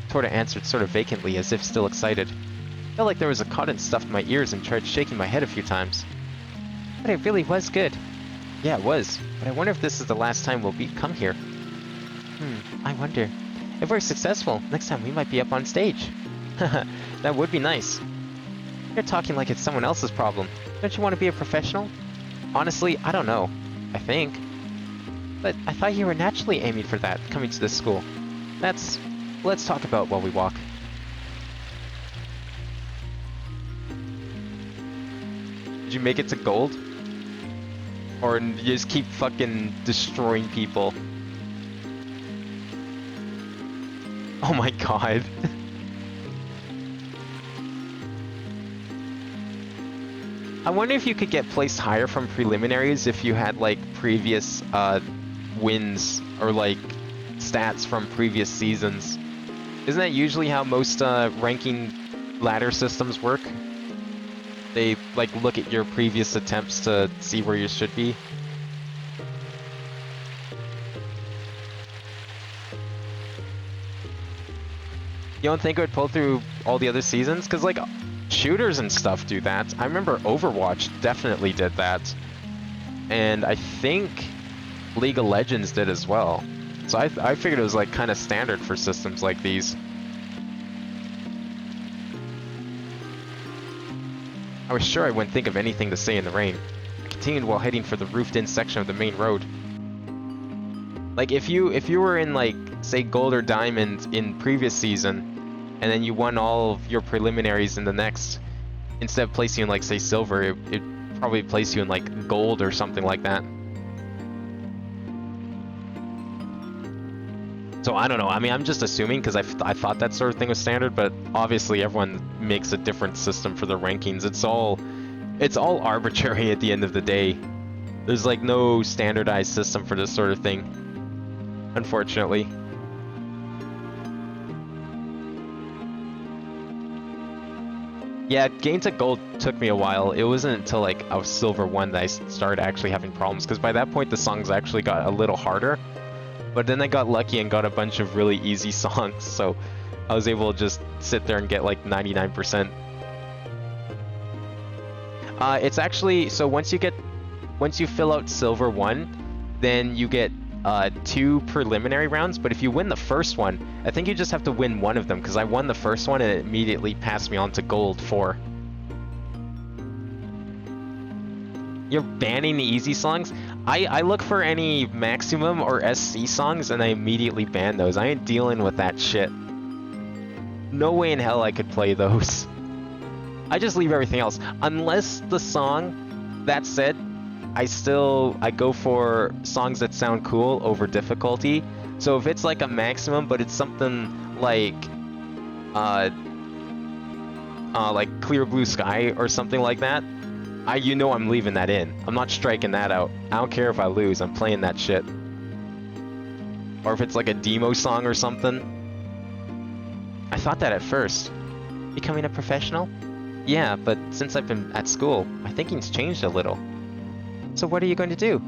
Torta answered sort of vacantly, as if still excited. Felt like there was a cotton stuffed in my ears and tried shaking my head a few times. But it really was good. Yeah, it was. But I wonder if this is the last time we'll come here. I wonder. If we're successful, next time we might be up on stage. Haha, that would be nice. You're talking like it's someone else's problem. Don't you want to be a professional? Honestly, I don't know. I think. But I thought you were naturally aiming for that, coming to this school. Let's talk about while we walk. Did you make it to gold? Or you just keep fucking destroying people? Oh my god. I wonder if you could get placed higher from preliminaries if you had like previous wins or like stats from previous seasons. Isn't that usually how most ranking ladder systems work? They like look at your previous attempts to see where you should be. You don't think it would pull through all the other seasons? Because like shooters and stuff do that. I remember Overwatch definitely did that. And I think League of Legends did as well. So I figured it was like kind of standard for systems like these. I was sure I wouldn't think of anything to say in the rain. I continued while heading for the roofed-in section of the main road. Like if you were in like say gold or diamond in previous season, and then you won all of your preliminaries in the next, instead of placing you in like say silver, it probably place you in like gold or something like that. So I don't know. I mean, I'm just assuming because I thought that sort of thing was standard, but obviously everyone makes a different system for the rankings. It's all arbitrary at the end of the day. There's like no standardized system for this sort of thing, unfortunately. Yeah, getting to gold took me a while. It wasn't until like I was silver 1 that I started actually having problems, because by that point the songs actually got a little harder. But then I got lucky and got a bunch of really easy songs, so I was able to just sit there and get like 99%. It's actually, so once you fill out silver 1, then you get 2 preliminary rounds, but if you win the first one, I think you just have to win one of them, because I won the first one and it immediately passed me on to gold 4. You're banning the easy songs? I look for any maximum or SC songs and I immediately ban those. I ain't dealing with that shit. No way in hell I could play those. I just leave everything else. Unless the song, that said, I go for songs that sound cool over difficulty. So if it's like a maximum, but it's something like Clear Blue Sky or something like that, you know I'm leaving that in. I'm not striking that out. I don't care if I lose, I'm playing that shit. Or if it's like a demo song or something. I thought that at first. Becoming a professional? Yeah, but since I've been at school, my thinking's changed a little. So what are you going to do?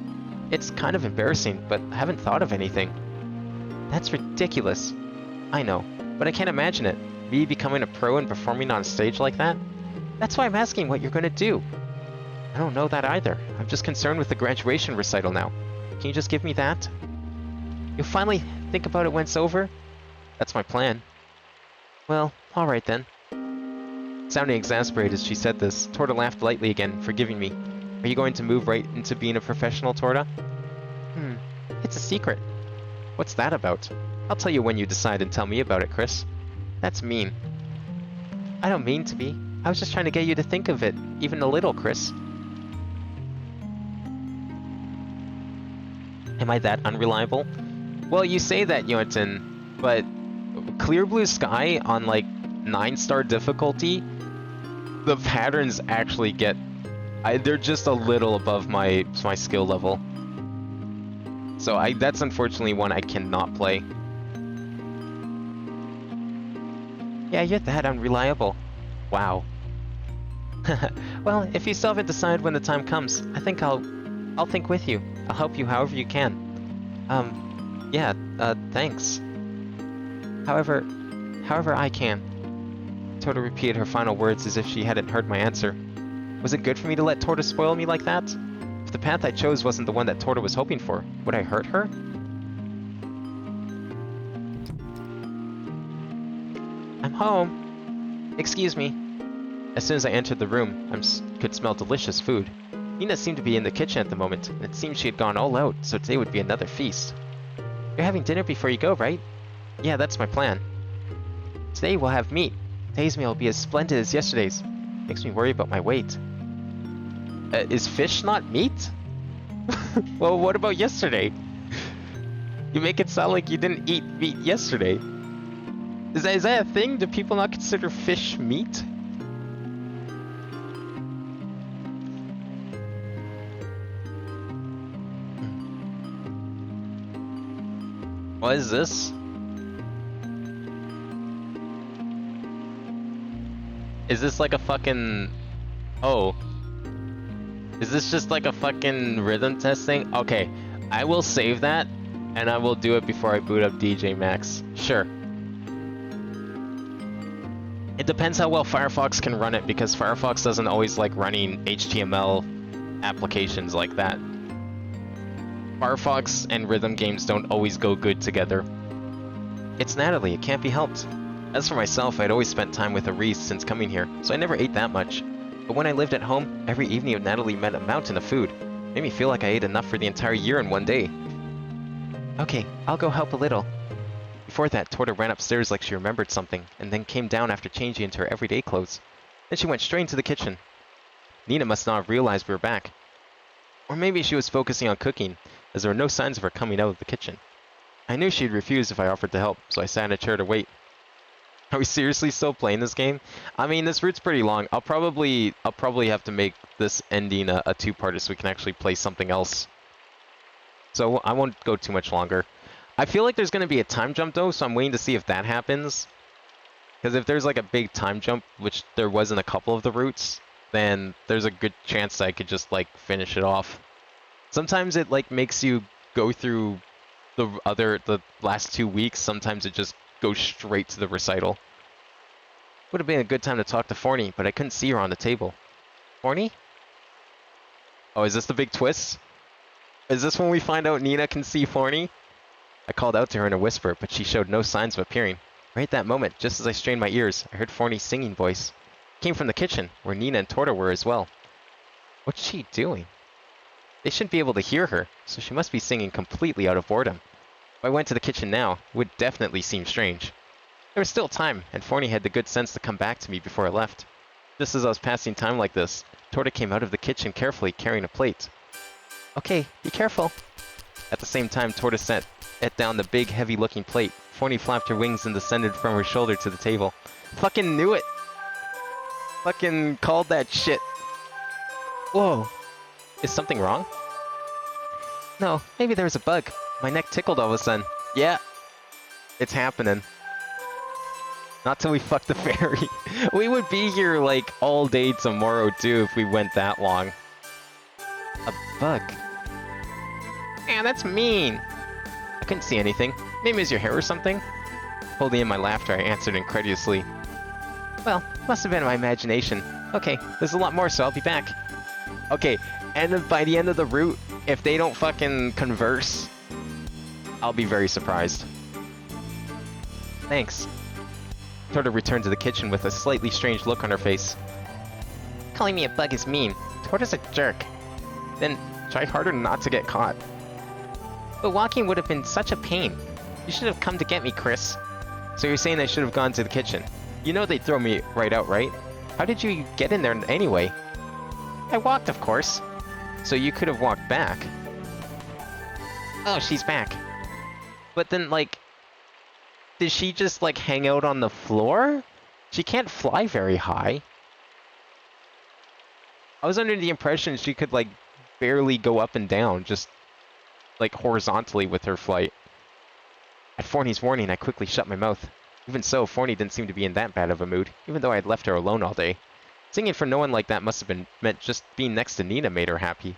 It's kind of embarrassing, but I haven't thought of anything. That's ridiculous. I know, but I can't imagine it. Me becoming a pro and performing on stage like that? That's why I'm asking what you're going to do. I don't know that either. I'm just concerned with the graduation recital now. Can you just give me that? You'll finally think about it when it's over? That's my plan. Well, alright then. Sounding exasperated as she said this, Torta laughed lightly again, forgiving me. Are you going to move right into being a professional, Torta? It's a secret. What's that about? I'll tell you when you decide and tell me about it, Chris. That's mean. I don't mean to be. I was just trying to get you to think of it, even a little, Chris. Am I that unreliable? Well, you say that, Yonton, but Clear Blue Sky on like 9-star difficulty, the patterns actually get, they're just a little above my skill level. So that's unfortunately one I cannot play. Yeah, you're that unreliable. Wow. Well, if you still haven't decided when the time comes, I think I'll think with you. I'll help you however you can. Thanks. However I can. Torta repeated her final words as if she hadn't heard my answer. Was it good for me to let Torta spoil me like that? If the path I chose wasn't the one that Torta was hoping for, would I hurt her? I'm home. Excuse me. As soon as I entered the room, I could smell delicious food. Nina seemed to be in the kitchen at the moment, and it seemed she had gone all out, so today would be another feast. You're having dinner before you go, right? Yeah, that's my plan. Today we'll have meat. Today's meal will be as splendid as yesterday's. Makes me worry about my weight. Is fish not meat? Well, what about yesterday? You make it sound like you didn't eat meat yesterday. Is that a thing? Do people not consider fish meat? What is this? Is this like a fucking... Oh. Is this just like a fucking rhythm test thing? Okay, I will save that, and I will do it before I boot up DJ Max. Sure. It depends how well Firefox can run it, because Firefox doesn't always like running HTML applications like that. Firefox and rhythm games don't always go good together. It's Natalie, it can't be helped. As for myself, I'd always spent time with Arise since coming here, so I never ate that much. But when I lived at home, every evening with Natalie meant a mountain of food. Made me feel like I ate enough for the entire year in one day. Okay, I'll go help a little. Before that, Torta ran upstairs like she remembered something, and then came down after changing into her everyday clothes. Then she went straight into the kitchen. Nina must not have realized we were back. Or maybe she was focusing on cooking, as there were no signs of her coming out of the kitchen. I knew she'd refuse if I offered to help, so I sat in a chair to wait. Are we seriously still playing this game? I mean, this route's pretty long. I'll probably have to make this ending a two-parter so we can actually play something else. So I won't go too much longer. I feel like there's going to be a time jump though, so I'm waiting to see if that happens. Because if there's like a big time jump, which there was in a couple of the routes, then there's a good chance that I could just like finish it off. Sometimes it like makes you go through the last 2 weeks. Sometimes it just goes straight to the recital. Would have been a good time to talk to Forney, but I couldn't see her on the table. Forney? Oh, is this the big twist? Is this when we find out Nina can see Forney? I called out to her in a whisper, but she showed no signs of appearing. Right at that moment, just as I strained my ears, I heard Forney's singing voice. It came from the kitchen, where Nina and Torta were as well. What's she doing? They shouldn't be able to hear her, so she must be singing completely out of boredom. If I went to the kitchen now, it would definitely seem strange. There was still time, and Forney had the good sense to come back to me before I left. Just as I was passing time like this, Torta came out of the kitchen carefully, carrying a plate. Okay, be careful. At the same time, Torta set down the big, heavy-looking plate. Forney flapped her wings and descended from her shoulder to the table. Fucking knew it! Fucking called that shit. Whoa. Is something wrong? No, maybe there was a bug. My neck tickled all of a sudden. Yeah. It's happening. Not till we fuck the fairy. We would be here like all day tomorrow too if we went that long. A bug. Man, that's mean. I couldn't see anything. Maybe it was your hair or something? Holding in my laughter, I answered incredulously. Well, must have been my imagination. Okay, there's a lot more, so I'll be back. Okay, and by the end of the route, if they don't fucking converse, I'll be very surprised. Thanks. Torta returned to the kitchen with a slightly strange look on her face. Calling me a bug is mean. Torta's a jerk. Then try harder not to get caught. But walking would have been such a pain. You should have come to get me, Chris. So you're saying I should have gone to the kitchen? You know they'd throw me right out, right? How did you get in there anyway? I walked, of course. So you could have walked back. Oh, she's back. But then, like, did she just, like, hang out on the floor? She can't fly very high. I was under the impression she could, like, barely go up and down, just, like, horizontally with her flight. At Forney's warning, I quickly shut my mouth. Even so, Forney didn't seem to be in that bad of a mood, even though I had left her alone all day. Singing for no one like that must have meant just being next to Nina made her happy.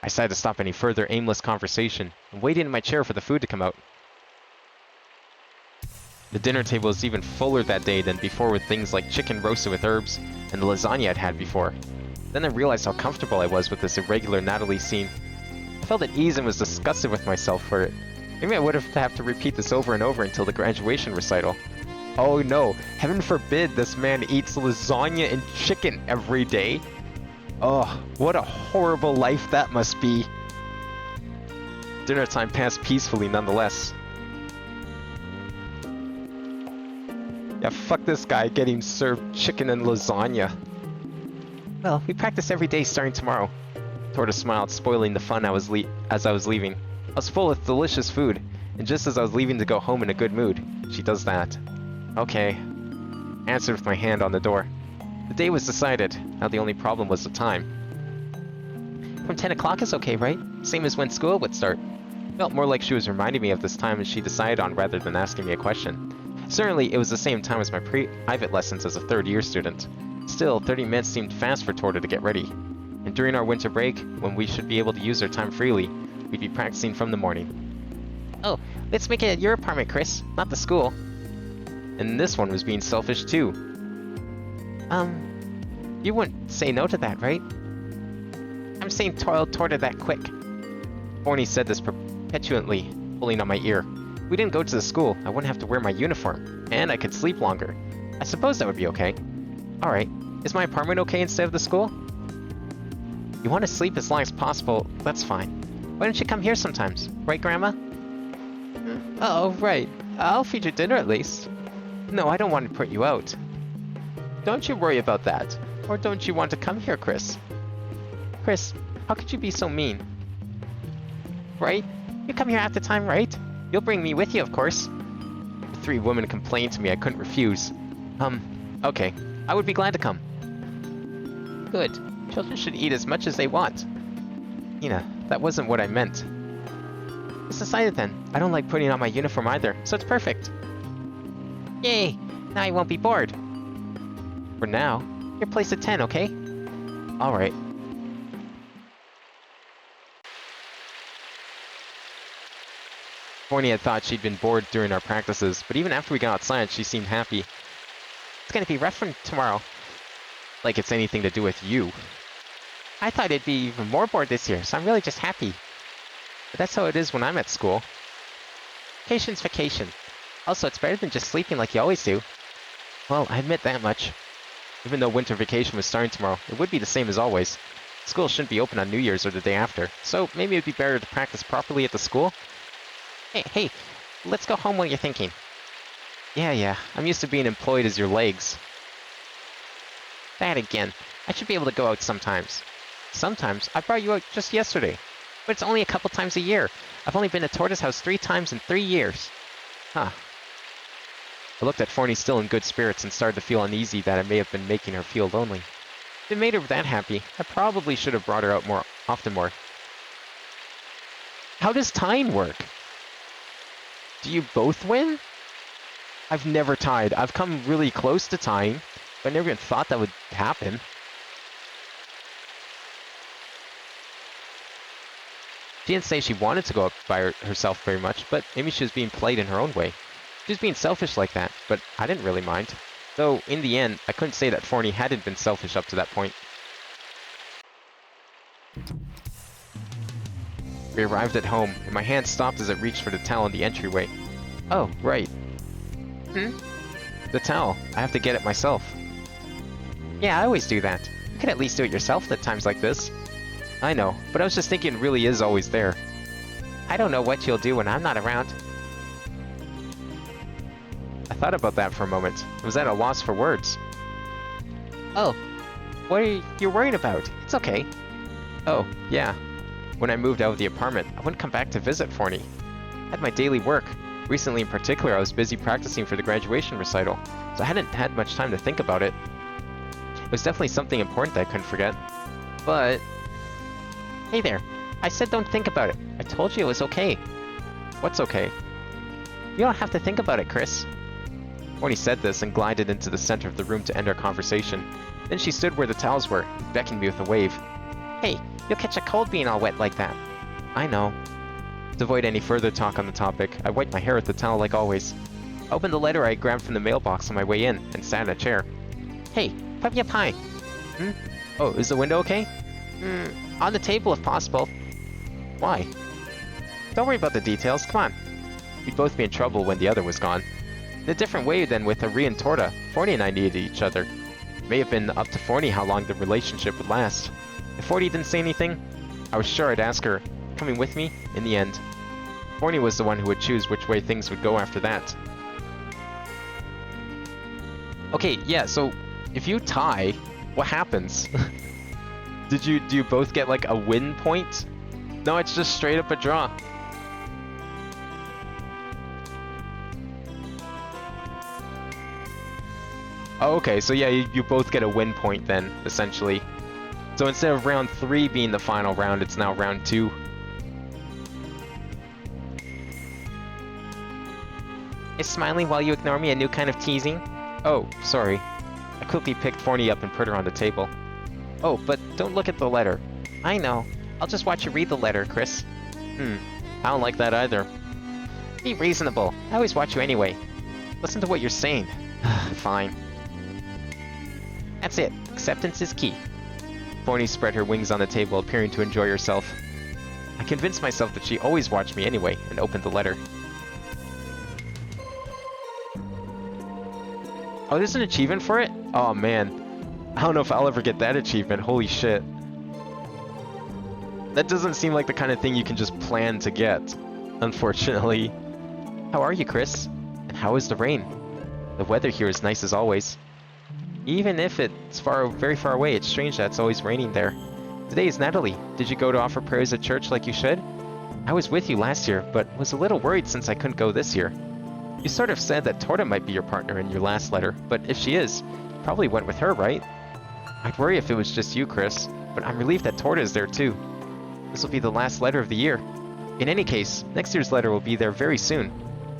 I decided to stop any further aimless conversation and waited in my chair for the food to come out. The dinner table was even fuller that day than before with things like chicken roasted with herbs and the lasagna I'd had before. Then I realized how comfortable I was with this irregular Natalie scene. I felt at ease and was disgusted with myself for it. Maybe I would have to repeat this over and over until the graduation recital. Oh no, heaven forbid this man eats lasagna and chicken every day. Oh, what a horrible life that must be. Dinner time passed peacefully nonetheless. Yeah, fuck this guy getting served chicken and lasagna. Well, we practice every day starting tomorrow. Torta smiled, spoiling the fun as I was leaving. I was full of delicious food, and just as I was leaving to go home in a good mood, she does that. Okay. I answered with my hand on the door. The day was decided. Now the only problem was the time. From 10 o'clock is okay, right? Same as when school would start. Felt more like she was reminding me of this time as she decided on rather than asking me a question. Certainly, it was the same time as my private lessons as a third-year student. Still, 30 minutes seemed fast for Torta to get ready. And during our winter break, when we should be able to use our time freely, we'd be practicing from the morning. Oh, let's make it at your apartment, Chris, not the school. And this one was being selfish too. You wouldn't say no to that, right? I'm saying Torta that quick. Forney said this petulantly, pulling on my ear. If we didn't go to the school, I wouldn't have to wear my uniform, and I could sleep longer. I suppose that would be okay. Alright, is my apartment okay instead of the school? You want to sleep as long as possible, that's fine. Why don't you come here sometimes, right, Grandma? Oh, right. I'll feed you dinner at least. No, I don't want to put you out. Don't you worry about that. Or don't you want to come here, Chris? Chris, how could you be so mean? Right? You come here half the time, right? You'll bring me with you, of course. The three women complained to me I couldn't refuse. Okay. I would be glad to come. Good. Children should eat as much as they want. Nina, that wasn't what I meant. It's decided then. I don't like putting on my uniform either, so it's perfect. Yay! Now I won't be bored. For now, your place at 10, okay? Alright. Forney had thought she'd been bored during our practices, but even after we got outside, she seemed happy. It's gonna be rough for tomorrow. Like it's anything to do with you. I thought it'd be even more bored this year, so I'm really just happy. But that's how it is when I'm at school. Vacation's vacation. Also, it's better than just sleeping like you always do. Well, I admit that much. Even though winter vacation was starting tomorrow, it would be the same as always. School shouldn't be open on New Year's or the day after, so maybe it'd be better to practice properly at the school. Hey, let's go home while you're thinking. Yeah, I'm used to being employed as your legs. That again. I should be able to go out sometimes. Sometimes? I brought you out just yesterday. But it's only a couple times a year. I've only been to Tortoise House 3 times in 3 years. Huh. I looked at Forney still in good spirits and started to feel uneasy that I may have been making her feel lonely. If it made her that happy, I probably should have brought her out often more. How does tying work? Do you both win? I've never tied. I've come really close to tying, but I never even thought that would happen. She didn't say she wanted to go up by herself very much, but maybe she was being played in her own way. She was being selfish like that, but I didn't really mind. Though, in the end, I couldn't say that Forney hadn't been selfish up to that point. We arrived at home, and my hand stopped as it reached for the towel in the entryway. Oh, right. The towel. I have to get it myself. Yeah, I always do that. You can at least do it yourself at times like this. I know, but I was just thinking it really is always there. I don't know what you'll do when I'm not around. I thought about that for a moment. I was at a loss for words. Oh, what are you worried about? It's okay. Oh, yeah. When I moved out of the apartment, I wouldn't come back to visit Forney. I had my daily work. Recently in particular, I was busy practicing for the graduation recital, so I hadn't had much time to think about it. It was definitely something important that I couldn't forget. But... Hey there. I said don't think about it. I told you it was okay. What's okay? You don't have to think about it, Chris. Forney said this and glided into the center of the room to end our conversation. Then she stood where the towels were, and beckoned me with a wave. Hey, you'll catch a cold being all wet like that. I know. To avoid any further talk on the topic, I wiped my hair with the towel like always. I opened the letter I grabbed from the mailbox on my way in, and sat in a chair. Hey, Papaya Pie. Oh, is the window okay? On the table if possible. Why? Don't worry about the details, come on. We'd both be in trouble when the other was gone. In a different way than with Ari and Torta, Forney and I needed each other. It may have been up to Forney how long the relationship would last. If Forney didn't say anything, I was sure I'd ask her, coming with me, in the end. Forney was the one who would choose which way things would go after that. Okay, yeah, so if you tie, what happens? Do you both get like a win point? No, it's just straight up a draw. Oh, okay, so yeah, you both get a win point then, essentially. So instead of round 3 being the final round, it's now round 2. Is smiling while you ignore me a new kind of teasing? Oh, sorry. I quickly picked Forney up and put her on the table. Oh, but don't look at the letter. I know. I'll just watch you read the letter, Chris. I don't like that either. Be reasonable. I always watch you anyway. Listen to what you're saying. Fine. That's it. Acceptance is key. Forney spread her wings on the table, appearing to enjoy herself. I convinced myself that she always watched me anyway, and opened the letter. Oh, there's an achievement for it? Oh, man. I don't know if I'll ever get that achievement. Holy shit. That doesn't seem like the kind of thing you can just plan to get, unfortunately. How are you, Chris? And how is the rain? The weather here is nice as always. Even if it's very far away, it's strange that it's always raining there. Today is Natalie. Did you go to offer prayers at church like you should? I was with you last year, but was a little worried since I couldn't go this year. You sort of said that Torta might be your partner in your last letter, but if she is, you probably went with her, right? I'd worry if it was just you, Chris, but I'm relieved that Torta is there too. This will be the last letter of the year. In any case, next year's letter will be there very soon.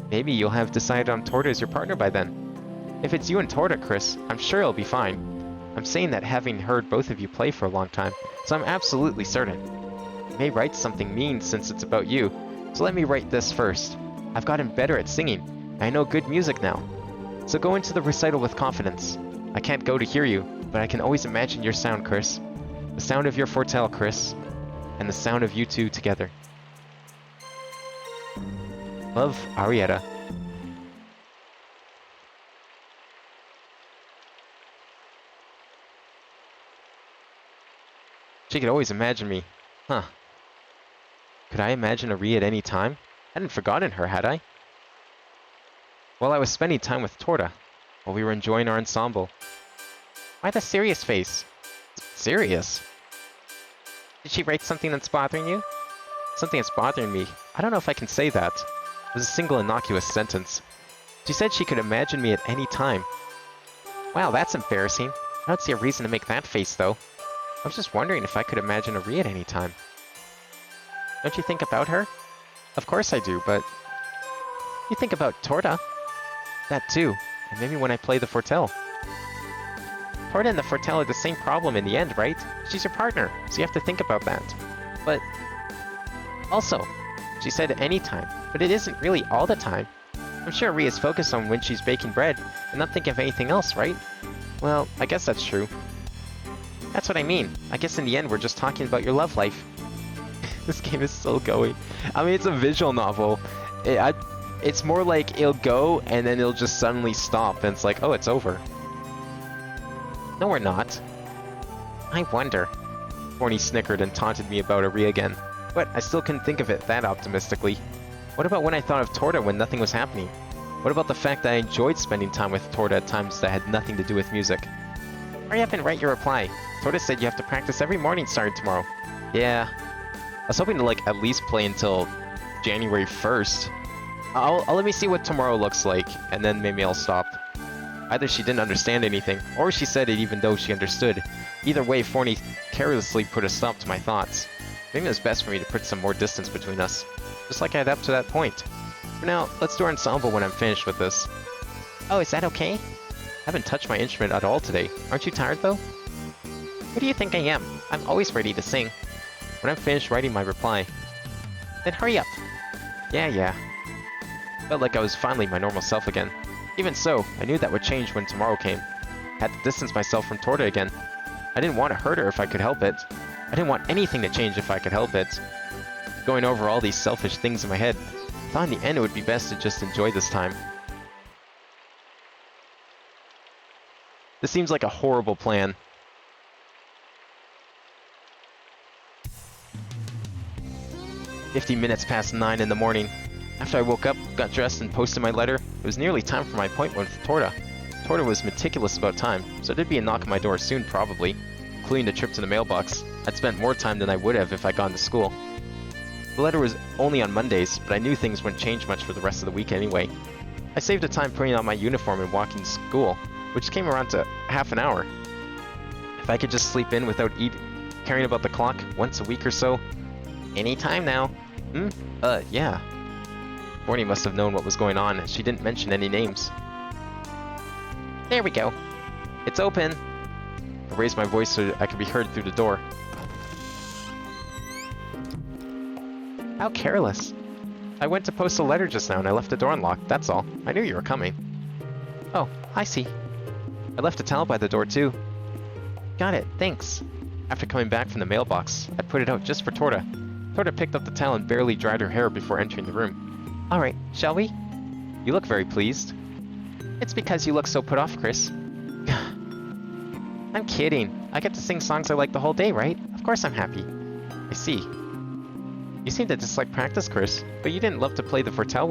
Maybe you'll have decided on Torta as your partner by then. If it's you and Torta, Chris, I'm sure it'll be fine. I'm saying that having heard both of you play for a long time, so I'm absolutely certain. I may write something mean since it's about you, so let me write this first. I've gotten better at singing, and I know good music now. So go into the recital with confidence. I can't go to hear you, but I can always imagine your sound, Chris. The sound of your fortell, Chris. And the sound of you two together. Love, Arietta. She could always imagine me. Huh. Could I imagine Ari at any time? I hadn't forgotten her, had I? While I was spending time with Torta, while we were enjoying our ensemble. Why the serious face? Serious? Did she write something that's bothering you? Something that's bothering me. I don't know if I can say that. It was a single innocuous sentence. She said she could imagine me at any time. Wow, that's embarrassing. I don't see a reason to make that face, though. I was just wondering if I could imagine Ari at any time. Don't you think about her? Of course I do, but... You think about Torta. That too, and maybe when I play the fortell. Torta and the fortell are the same problem in the end, right? She's your partner, so you have to think about that. But... Also, she said any time, but it isn't really all the time. I'm sure Ari is focused on when she's baking bread, and not thinking of anything else, right? Well, I guess that's true. That's what I mean. I guess in the end we're just talking about your love life. This game is still going. I mean, it's a visual novel. It's more like it'll go and then it'll just suddenly stop and it's like, oh, it's over. No, we're not. I wonder. Horny snickered and taunted me about Ari again. But I still couldn't think of it that optimistically. What about when I thought of Torta when nothing was happening? What about the fact that I enjoyed spending time with Torta at times that had nothing to do with music? Hurry up and write your reply. Torta said you have to practice every morning starting tomorrow. Yeah. I was hoping to like at least play until January 1st. I'll let me see what tomorrow looks like, and then maybe I'll stop. Either she didn't understand anything, or she said it even though she understood. Either way, Forney carelessly put a stop to my thoughts. Maybe it was best for me to put some more distance between us, just like I had up to that point. For now, let's do our ensemble when I'm finished with this. Oh, is that okay? I haven't touched my instrument at all today. Aren't you tired though? Who do you think I am? I'm always ready to sing. When I'm finished writing my reply. Then hurry up. Yeah. Felt like I was finally my normal self again. Even so, I knew that would change when tomorrow came. I had to distance myself from Torta again. I didn't want to hurt her if I could help it. I didn't want anything to change if I could help it. Going over all these selfish things in my head, I thought in the end it would be best to just enjoy this time. This seems like a horrible plan. "50 minutes past 9 in the morning. After I woke up, got dressed, and posted my letter, it was nearly time for my appointment with Torta. Torta was meticulous about time, so there'd be a knock on my door soon, probably, including the trip to the mailbox. I'd spent more time than I would have if I'd gone to school. The letter was only on Mondays, but I knew things wouldn't change much for the rest of the week anyway. I saved the time putting on my uniform and walking to school, which came around to half an hour. If I could just sleep in without caring about the clock once a week or so. Any time now. Yeah. Borny must have known what was going on, as she didn't mention any names. There we go. It's open. I raised my voice so I could be heard through the door. How careless. I went to post a letter just now and I left the door unlocked, that's all. I knew you were coming. Oh, I see. I left a towel by the door too. Got it, thanks. After coming back from the mailbox, I put it out just for Torta. Torta picked up the towel and barely dried her hair before entering the room. Alright, shall we? You look very pleased. It's because you look so put off, Chris. I'm kidding. I get to sing songs I like the whole day, right? Of course I'm happy. I see. You seem to dislike practice, Chris, but you didn't love to play the fortell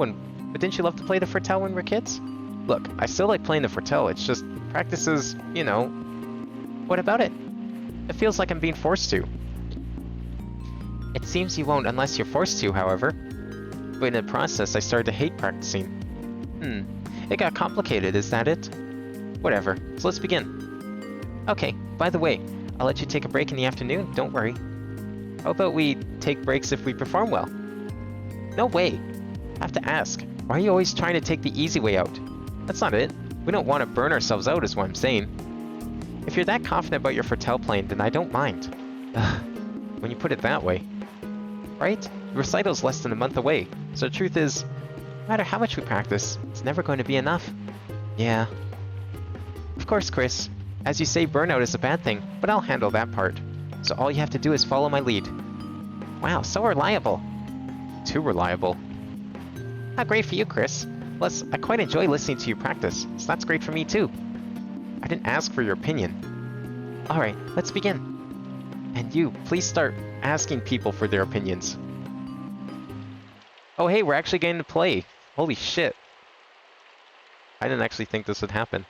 but didn't you love to play the fortell when we were kids? Look, I still like playing the fortell, it's just practice is, you know... What about it? It feels like I'm being forced to. It seems you won't unless you're forced to, however. But in the process, I started to hate practicing. It got complicated, is that it? Whatever, so let's begin. Okay, by the way, I'll let you take a break in the afternoon, don't worry. How about we take breaks if we perform well? No way! I have to ask, why are you always trying to take the easy way out? That's not it. We don't want to burn ourselves out is what I'm saying. If you're that confident about your foretell playing, then I don't mind. Ugh, when you put it that way. Right? Your recital's less than a month away, so the truth is, no matter how much we practice, it's never going to be enough. Yeah. Of course, Chris. As you say, burnout is a bad thing, but I'll handle that part. So all you have to do is follow my lead. Wow, so reliable. Too reliable. How great for you, Chris. Plus, I quite enjoy listening to you practice, so that's great for me too. I didn't ask for your opinion. Alright, let's begin. And you, please start asking people for their opinions. Oh hey, we're actually getting to play. Holy shit. I didn't actually think this would happen.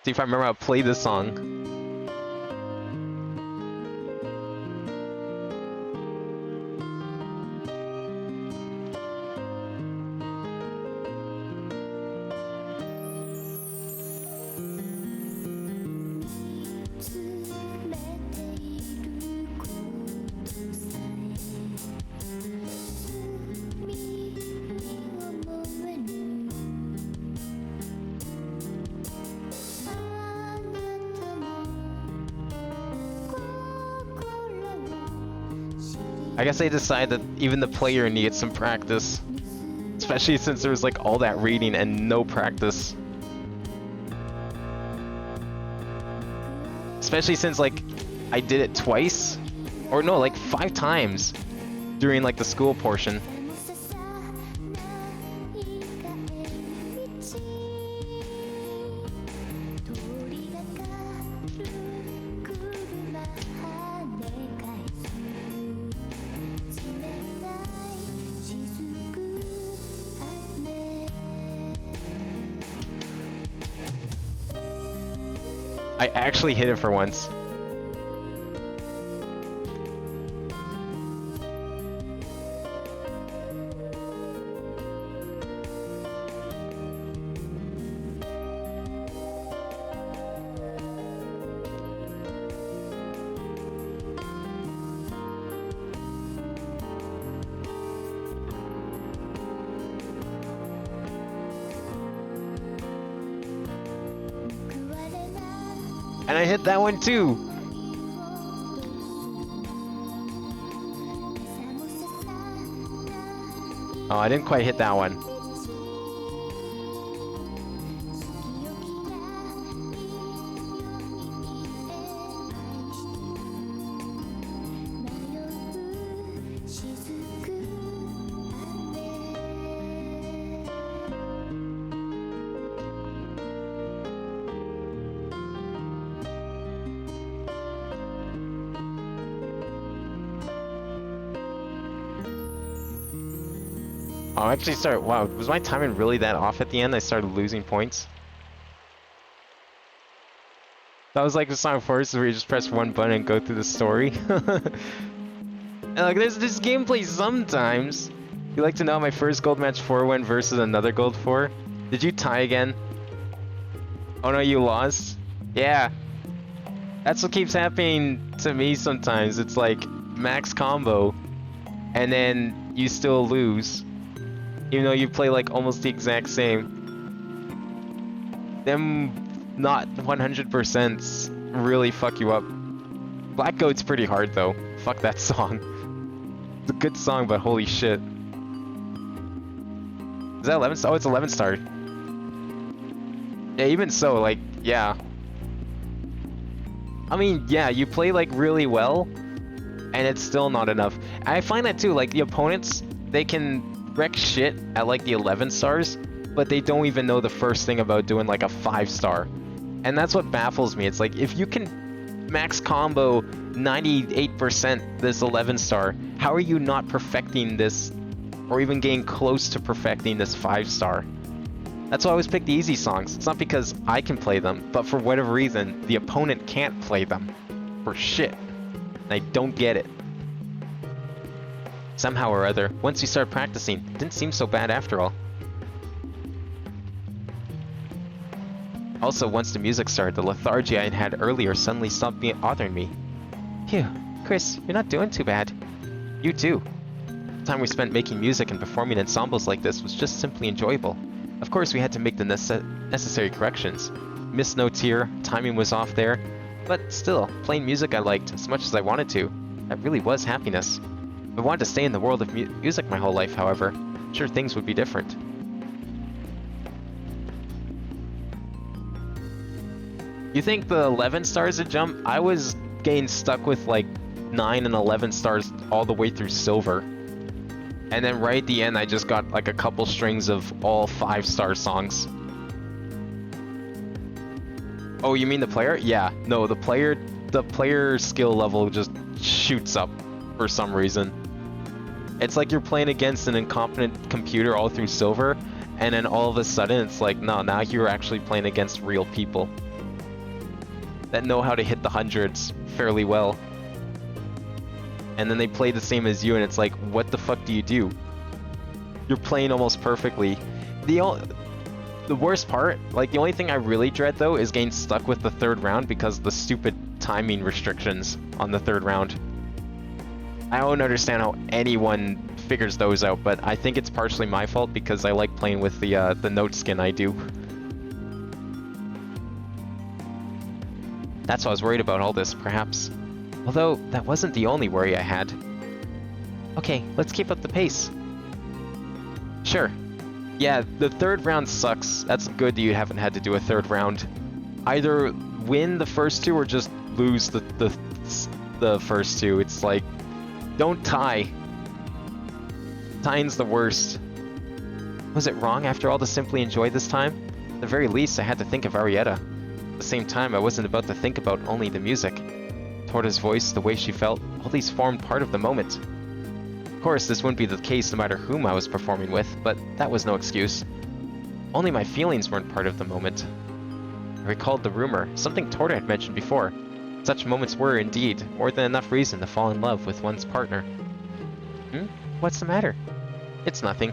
See if I remember how to play this song. I guess I decided that even the player needs some practice. Especially since there was like all that reading and no practice. Especially since like I did it twice. Or no, like 5 times during like the school portion. I actually hit it for once. And I hit that one too! Oh, I didn't quite hit that one. Oh, I actually started. Wow, was my timing really that off at the end? I started losing points. That was like the song first, where you just press one button and go through the story. And like, there's this gameplay sometimes. You like to know how my first gold match 4 went versus another gold 4? Did you tie again? Oh no, you lost? Yeah. That's what keeps happening to me sometimes. It's like max combo, and then you still lose. Even though you play like almost the exact same. Them not 100% really fuck you up. Black Goat's pretty hard though. Fuck that song. It's a good song, but holy shit. Is that 11 star? Oh, it's 11 star. Yeah, even so, like, yeah. I mean, yeah, you play like really well, and it's still not enough. I find that too, like the opponents, they can wreck shit at like the 11 stars, but they don't even know the first thing about doing like a 5 star. And that's what baffles me. It's like, if you can max combo 98% this 11 star, how are you not perfecting this, or even getting close to perfecting this 5 star? That's why I always pick the easy songs. It's not because I can play them, but for whatever reason, the opponent can't play them. For shit. And I don't get it. Somehow or other, once you start practicing, it didn't seem so bad after all. Also, once the music started, the lethargy I had earlier suddenly stopped bothering me. Phew, Chris, you're not doing too bad. You too. The time we spent making music and performing ensembles like this was just simply enjoyable. Of course, we had to make the necessary corrections. Missed notes here, timing was off there, but still, playing music I liked as much as I wanted to. That really was happiness. If I wanted to stay in the world of music my whole life, however, I'm sure things would be different. You think the 11 stars a jump? I was getting stuck with like 9 and 11 stars all the way through silver. And then right at the end, I just got like a couple strings of all 5-star songs. Oh, you mean the player? Yeah, no, the player skill level just shoots up for some reason. It's like you're playing against an incompetent computer all through silver, and then all of a sudden it's like, no, now you're actually playing against real people that know how to hit the hundreds fairly well. And then they play the same as you, and it's like, what the fuck do you do? You're playing almost perfectly. The worst part, like the only thing I really dread though, is getting stuck with the 3rd round because of the stupid timing restrictions on the 3rd round. I don't understand how anyone figures those out, but I think it's partially my fault because I like playing with the note skin I do. That's why I was worried about all this, perhaps. Although, that wasn't the only worry I had. Okay, let's keep up the pace. Sure. Yeah, the 3rd round sucks. That's good that you haven't had to do a 3rd round. Either win the first 2 or just lose the first 2. It's like, don't tie. Tying's the worst. Was it wrong after all to simply enjoy this time? At the very least, I had to think of Arietta. At the same time, I wasn't about to think about only the music. Torta's voice, the way she felt, all these formed part of the moment. Of course, this wouldn't be the case no matter whom I was performing with, but that was no excuse. Only my feelings weren't part of the moment. I recalled the rumor, something Torta had mentioned before. Such moments were, indeed, more than enough reason to fall in love with one's partner. What's the matter? It's nothing.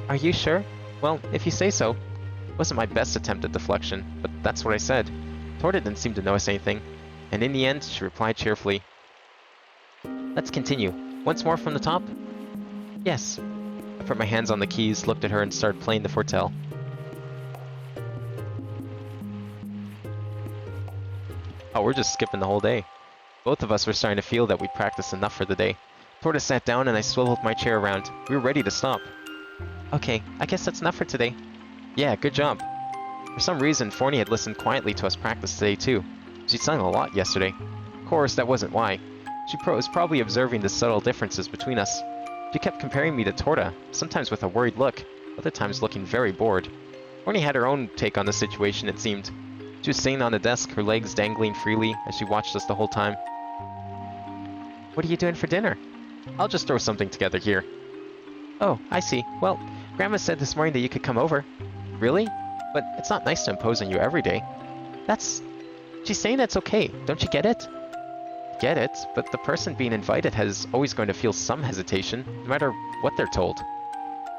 Are you sure? Well, if you say so. It wasn't my best attempt at deflection, but that's what I said. Torta didn't seem to notice anything, and in the end, she replied cheerfully. Let's continue. Once more from the top? Yes. I put my hands on the keys, looked at her, and started playing the Fortell. Oh, we're just skipping the whole day. Both of us were starting to feel that we'd practiced enough for the day. Torta sat down and I swiveled my chair around. We were ready to stop. Okay, I guess that's enough for today. Yeah, good job. For some reason, Forney had listened quietly to us practice today too. She sung a lot yesterday. Of course, that wasn't why. She was probably observing the subtle differences between us. She kept comparing me to Torta, sometimes with a worried look, other times looking very bored. Forney had her own take on the situation, it seemed. She was sitting on the desk, her legs dangling freely as she watched us the whole time. What are you doing for dinner? I'll just throw something together here. Oh, I see. Well, Grandma said this morning that you could come over. Really? But it's not nice to impose on you every day. She's saying that's okay. Don't you get it? Get it, but the person being invited is always going to feel some hesitation, no matter what they're told.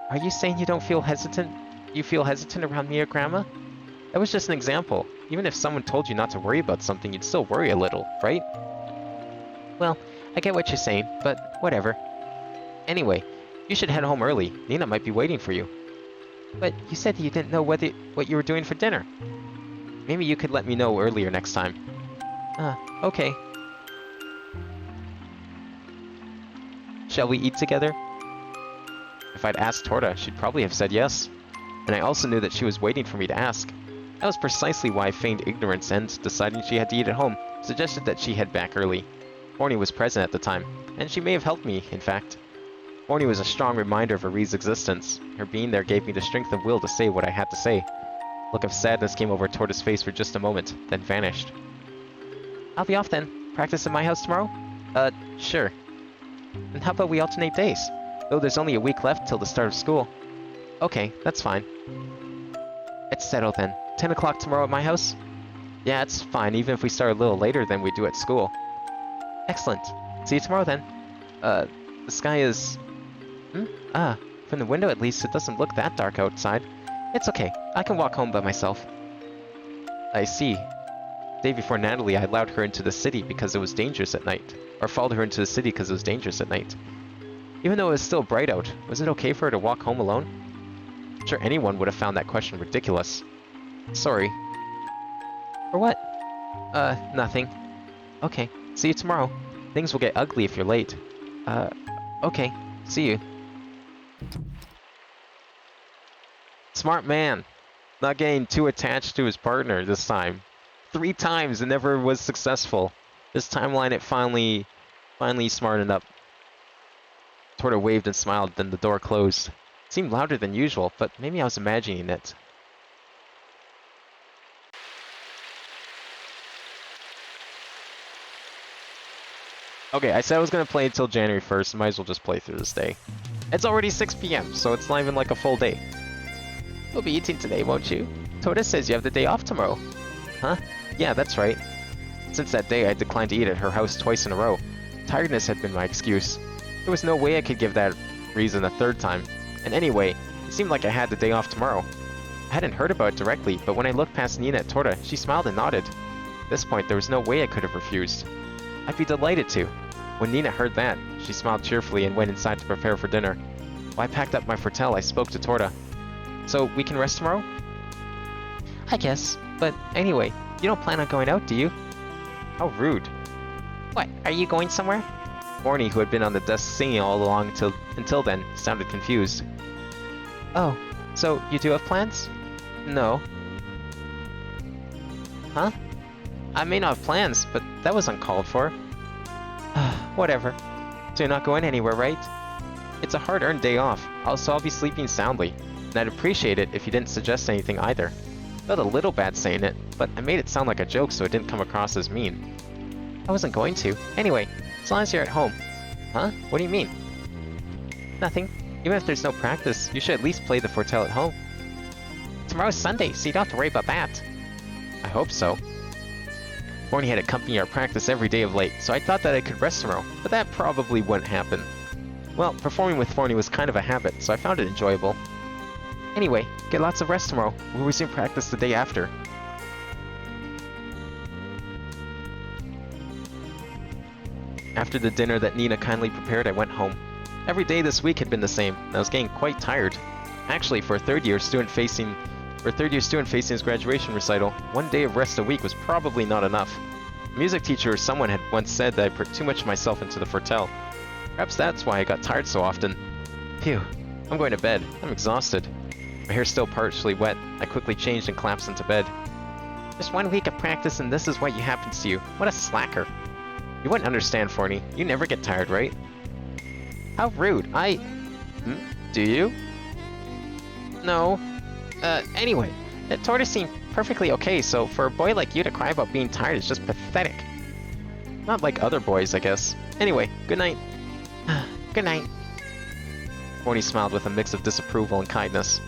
Are you saying you don't feel hesitant? You feel hesitant around me or Grandma? That was just an example. Even if someone told you not to worry about something, you'd still worry a little, right? Well, I get what you're saying, but whatever. Anyway, you should head home early. Nina might be waiting for you. But you said you didn't know what you were doing for dinner. Maybe you could let me know earlier next time. Okay. Shall we eat together? If I'd asked Torta, she'd probably have said yes. And I also knew that she was waiting for me to ask. That was precisely why I feigned ignorance and, deciding she had to eat at home, suggested that she head back early. Forney was present at the time, and she may have helped me, in fact. Forney was a strong reminder of Arie's existence. Her being there gave me the strength of will to say what I had to say. A look of sadness came over Torta's face for just a moment, then vanished. I'll be off then. Practice at my house tomorrow? Sure. And how about we alternate days? Though there's only a week left till the start of school. Okay, that's fine. It's settled then. 10 o'clock tomorrow at my house? Yeah, it's fine, even if we start a little later than we do at school. Excellent. See you tomorrow then. The sky is... from the window at least, it doesn't look that dark outside. It's okay. I can walk home by myself. I see. The day before Natalie, I allowed her into the city because it was dangerous at night. Or followed her into the city because it was dangerous at night. Even though it was still bright out, was it okay for her to walk home alone? I'm sure anyone would have found that question ridiculous. Sorry. For what? Nothing. Okay, see you tomorrow. Things will get ugly if you're late. Okay, see you. Smart man. Not getting too attached to his partner this time. 3 times and never was successful. This timeline it finally smartened up. Torta waved and smiled, then the door closed. It seemed louder than usual, but maybe I was imagining it. Okay, I said I was going to play until January 1st, might as well just play through this day. It's already 6 p.m., so it's not even like a full day. You'll be eating today, won't you? Torta says you have the day off tomorrow. Huh? Yeah, that's right. Since that day, I declined to eat at her house twice in a row. Tiredness had been my excuse. There was no way I could give that reason a 3rd time. And anyway, it seemed like I had the day off tomorrow. I hadn't heard about it directly, but when I looked past Nina at Torta, she smiled and nodded. At this point, there was no way I could have refused. I'd be delighted to. When Nina heard that, she smiled cheerfully and went inside to prepare for dinner. While I packed up my fortel, I spoke to Torta. So, we can rest tomorrow? I guess. But anyway, you don't plan on going out, do you? How rude. What, are you going somewhere? Morny, who had been on the desk singing all along until then, sounded confused. Oh, so you do have plans? No. Huh? I may not have plans, but that was uncalled for. Whatever. So you're not going anywhere, right? It's a hard-earned day off, so I'll be sleeping soundly, and I'd appreciate it if you didn't suggest anything either. Felt a little bad saying it, but I made it sound like a joke so it didn't come across as mean. I wasn't going to. Anyway, as long as you're at home. Huh? What do you mean? Nothing. Even if there's no practice, you should at least play the fortel at home. Tomorrow's Sunday, so you don't have to worry about that. I hope so. Thorny had accompanied our practice every day of late, so I thought that I could rest tomorrow, but that probably wouldn't happen. Well, performing with Thorny was kind of a habit, so I found it enjoyable. Anyway, get lots of rest tomorrow. We'll resume practice the day after. After the dinner that Nina kindly prepared, I went home. Every day this week had been the same, and I was getting quite tired. Actually, for a third-year student facing his graduation recital, 1 day of rest a week was probably not enough. A music teacher or someone had once said that I put too much of myself into the fortel. Perhaps that's why I got tired so often. Phew, I'm going to bed. I'm exhausted. My hair's still partially wet. I quickly changed and collapsed into bed. Just 1 week of practice and this is what happens to you. What a slacker. You wouldn't understand, Forney. You never get tired, right? How rude. Do you? No. Anyway, that tortoise seemed perfectly okay, so for a boy like you to cry about being tired is just pathetic. Not like other boys, I guess. Anyway, good night. Good night. Forney smiled with a mix of disapproval and kindness.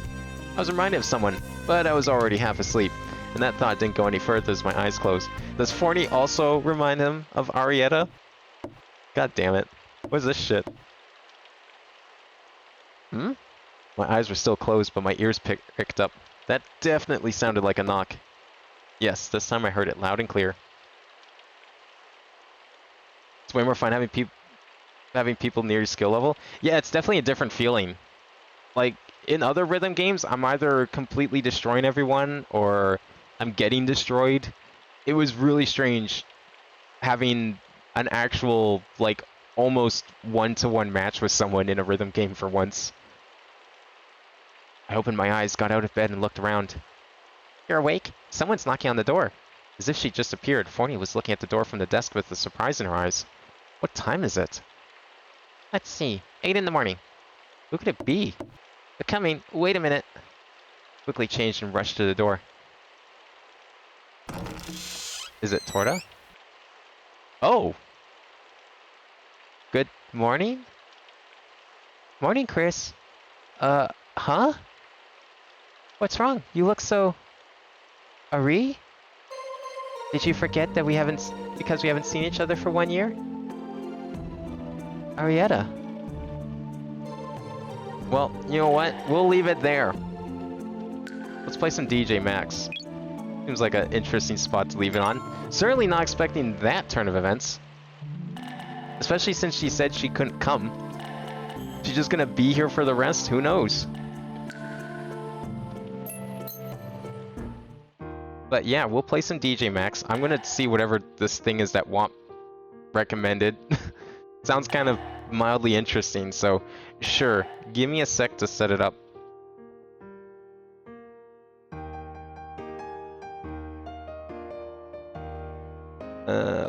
I was reminded of someone, but I was already half asleep, and that thought didn't go any further as my eyes closed. Does Forney also remind him of Arietta? God damn it. What is this shit? My eyes were still closed, but my ears picked up. That definitely sounded like a knock. Yes, this time I heard it loud and clear. It's way more fun having people near your skill level. Yeah, it's definitely a different feeling. Like, in other rhythm games, I'm either completely destroying everyone, or I'm getting destroyed. It was really strange having an actual, like, almost one-to-one match with someone in a rhythm game for once. I opened my eyes, got out of bed, and looked around. You're awake? Someone's knocking on the door. As if she just appeared, Forney was looking at the door from the desk with a surprise in her eyes. What time is it? Let's see. 8 in the morning. Who could it be? They're coming. Wait a minute. Quickly changed and rushed to the door. Is it Torta? Oh! Good morning? Morning, Chris. Huh? What's wrong? You look so... Ari? Did you forget that because we haven't seen each other for 1 year? Arietta. Well, you know what? We'll leave it there. Let's play some DJ Max. Seems like an interesting spot to leave it on. Certainly not expecting that turn of events. Especially since she said she couldn't come. She's just gonna be here for the rest? Who knows? But yeah, we'll play some DJ Max. I'm gonna see whatever this thing is that Womp recommended. Sounds kind of mildly interesting, so sure. Give me a sec to set it up.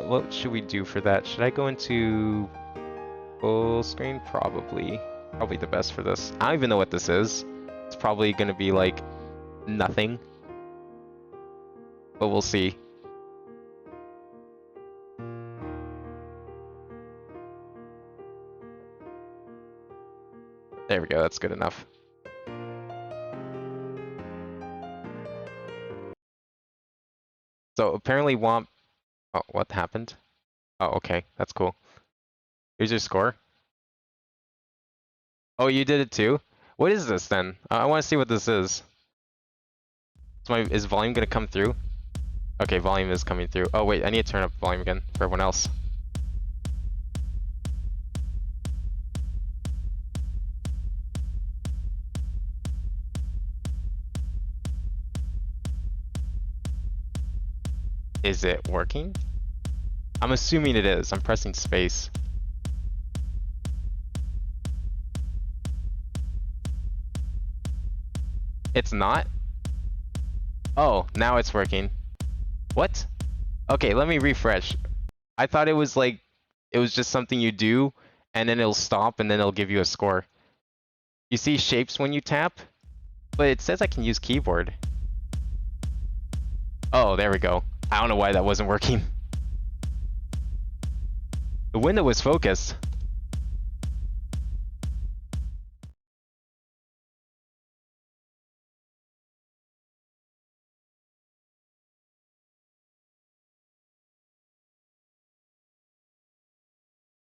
What should we do for that? Should I go into full screen? Probably. Probably the best for this. I don't even know what this is. It's probably gonna be like nothing. But we'll see. There we go, that's good enough. So apparently Womp... Oh, what happened? Oh, okay, that's cool. Here's your score. Oh, you did it too? What is this then? I want to see what this is. Is volume gonna come through? Okay, volume is coming through. Oh wait, I need to turn up volume again for everyone else. Is it working? I'm assuming it is. I'm pressing space. It's not? Oh, now it's working. What? Okay, let me refresh. I thought it was like, it was just something you do, and then it'll stop, and then it'll give you a score. You see shapes when you tap? But it says I can use keyboard. Oh, there we go. I don't know why that wasn't working. The window was focused.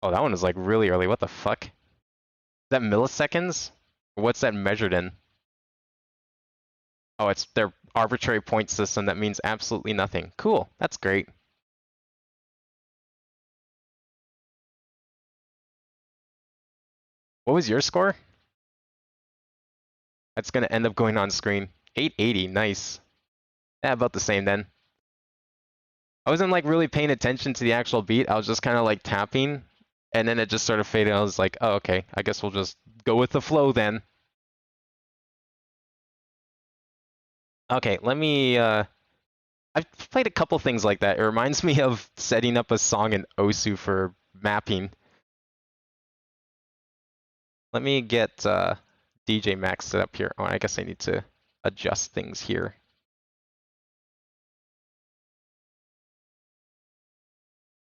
Oh, that one is like really early. What the fuck? Is that milliseconds? Or what's that measured in? Oh, it's their arbitrary point system that means absolutely nothing. Cool. That's great. What was your score? That's gonna end up going on screen. 880, nice. Yeah, about the same then. I wasn't like really paying attention to the actual beat. I was just kind of like tapping, and then it just sort of faded. I was like, oh, okay. I guess we'll just go with the flow then. Okay, let me, I've played a couple things like that. It reminds me of setting up a song in Osu for mapping. Let me get DJ Max set up here. Oh, I guess I need to adjust things here.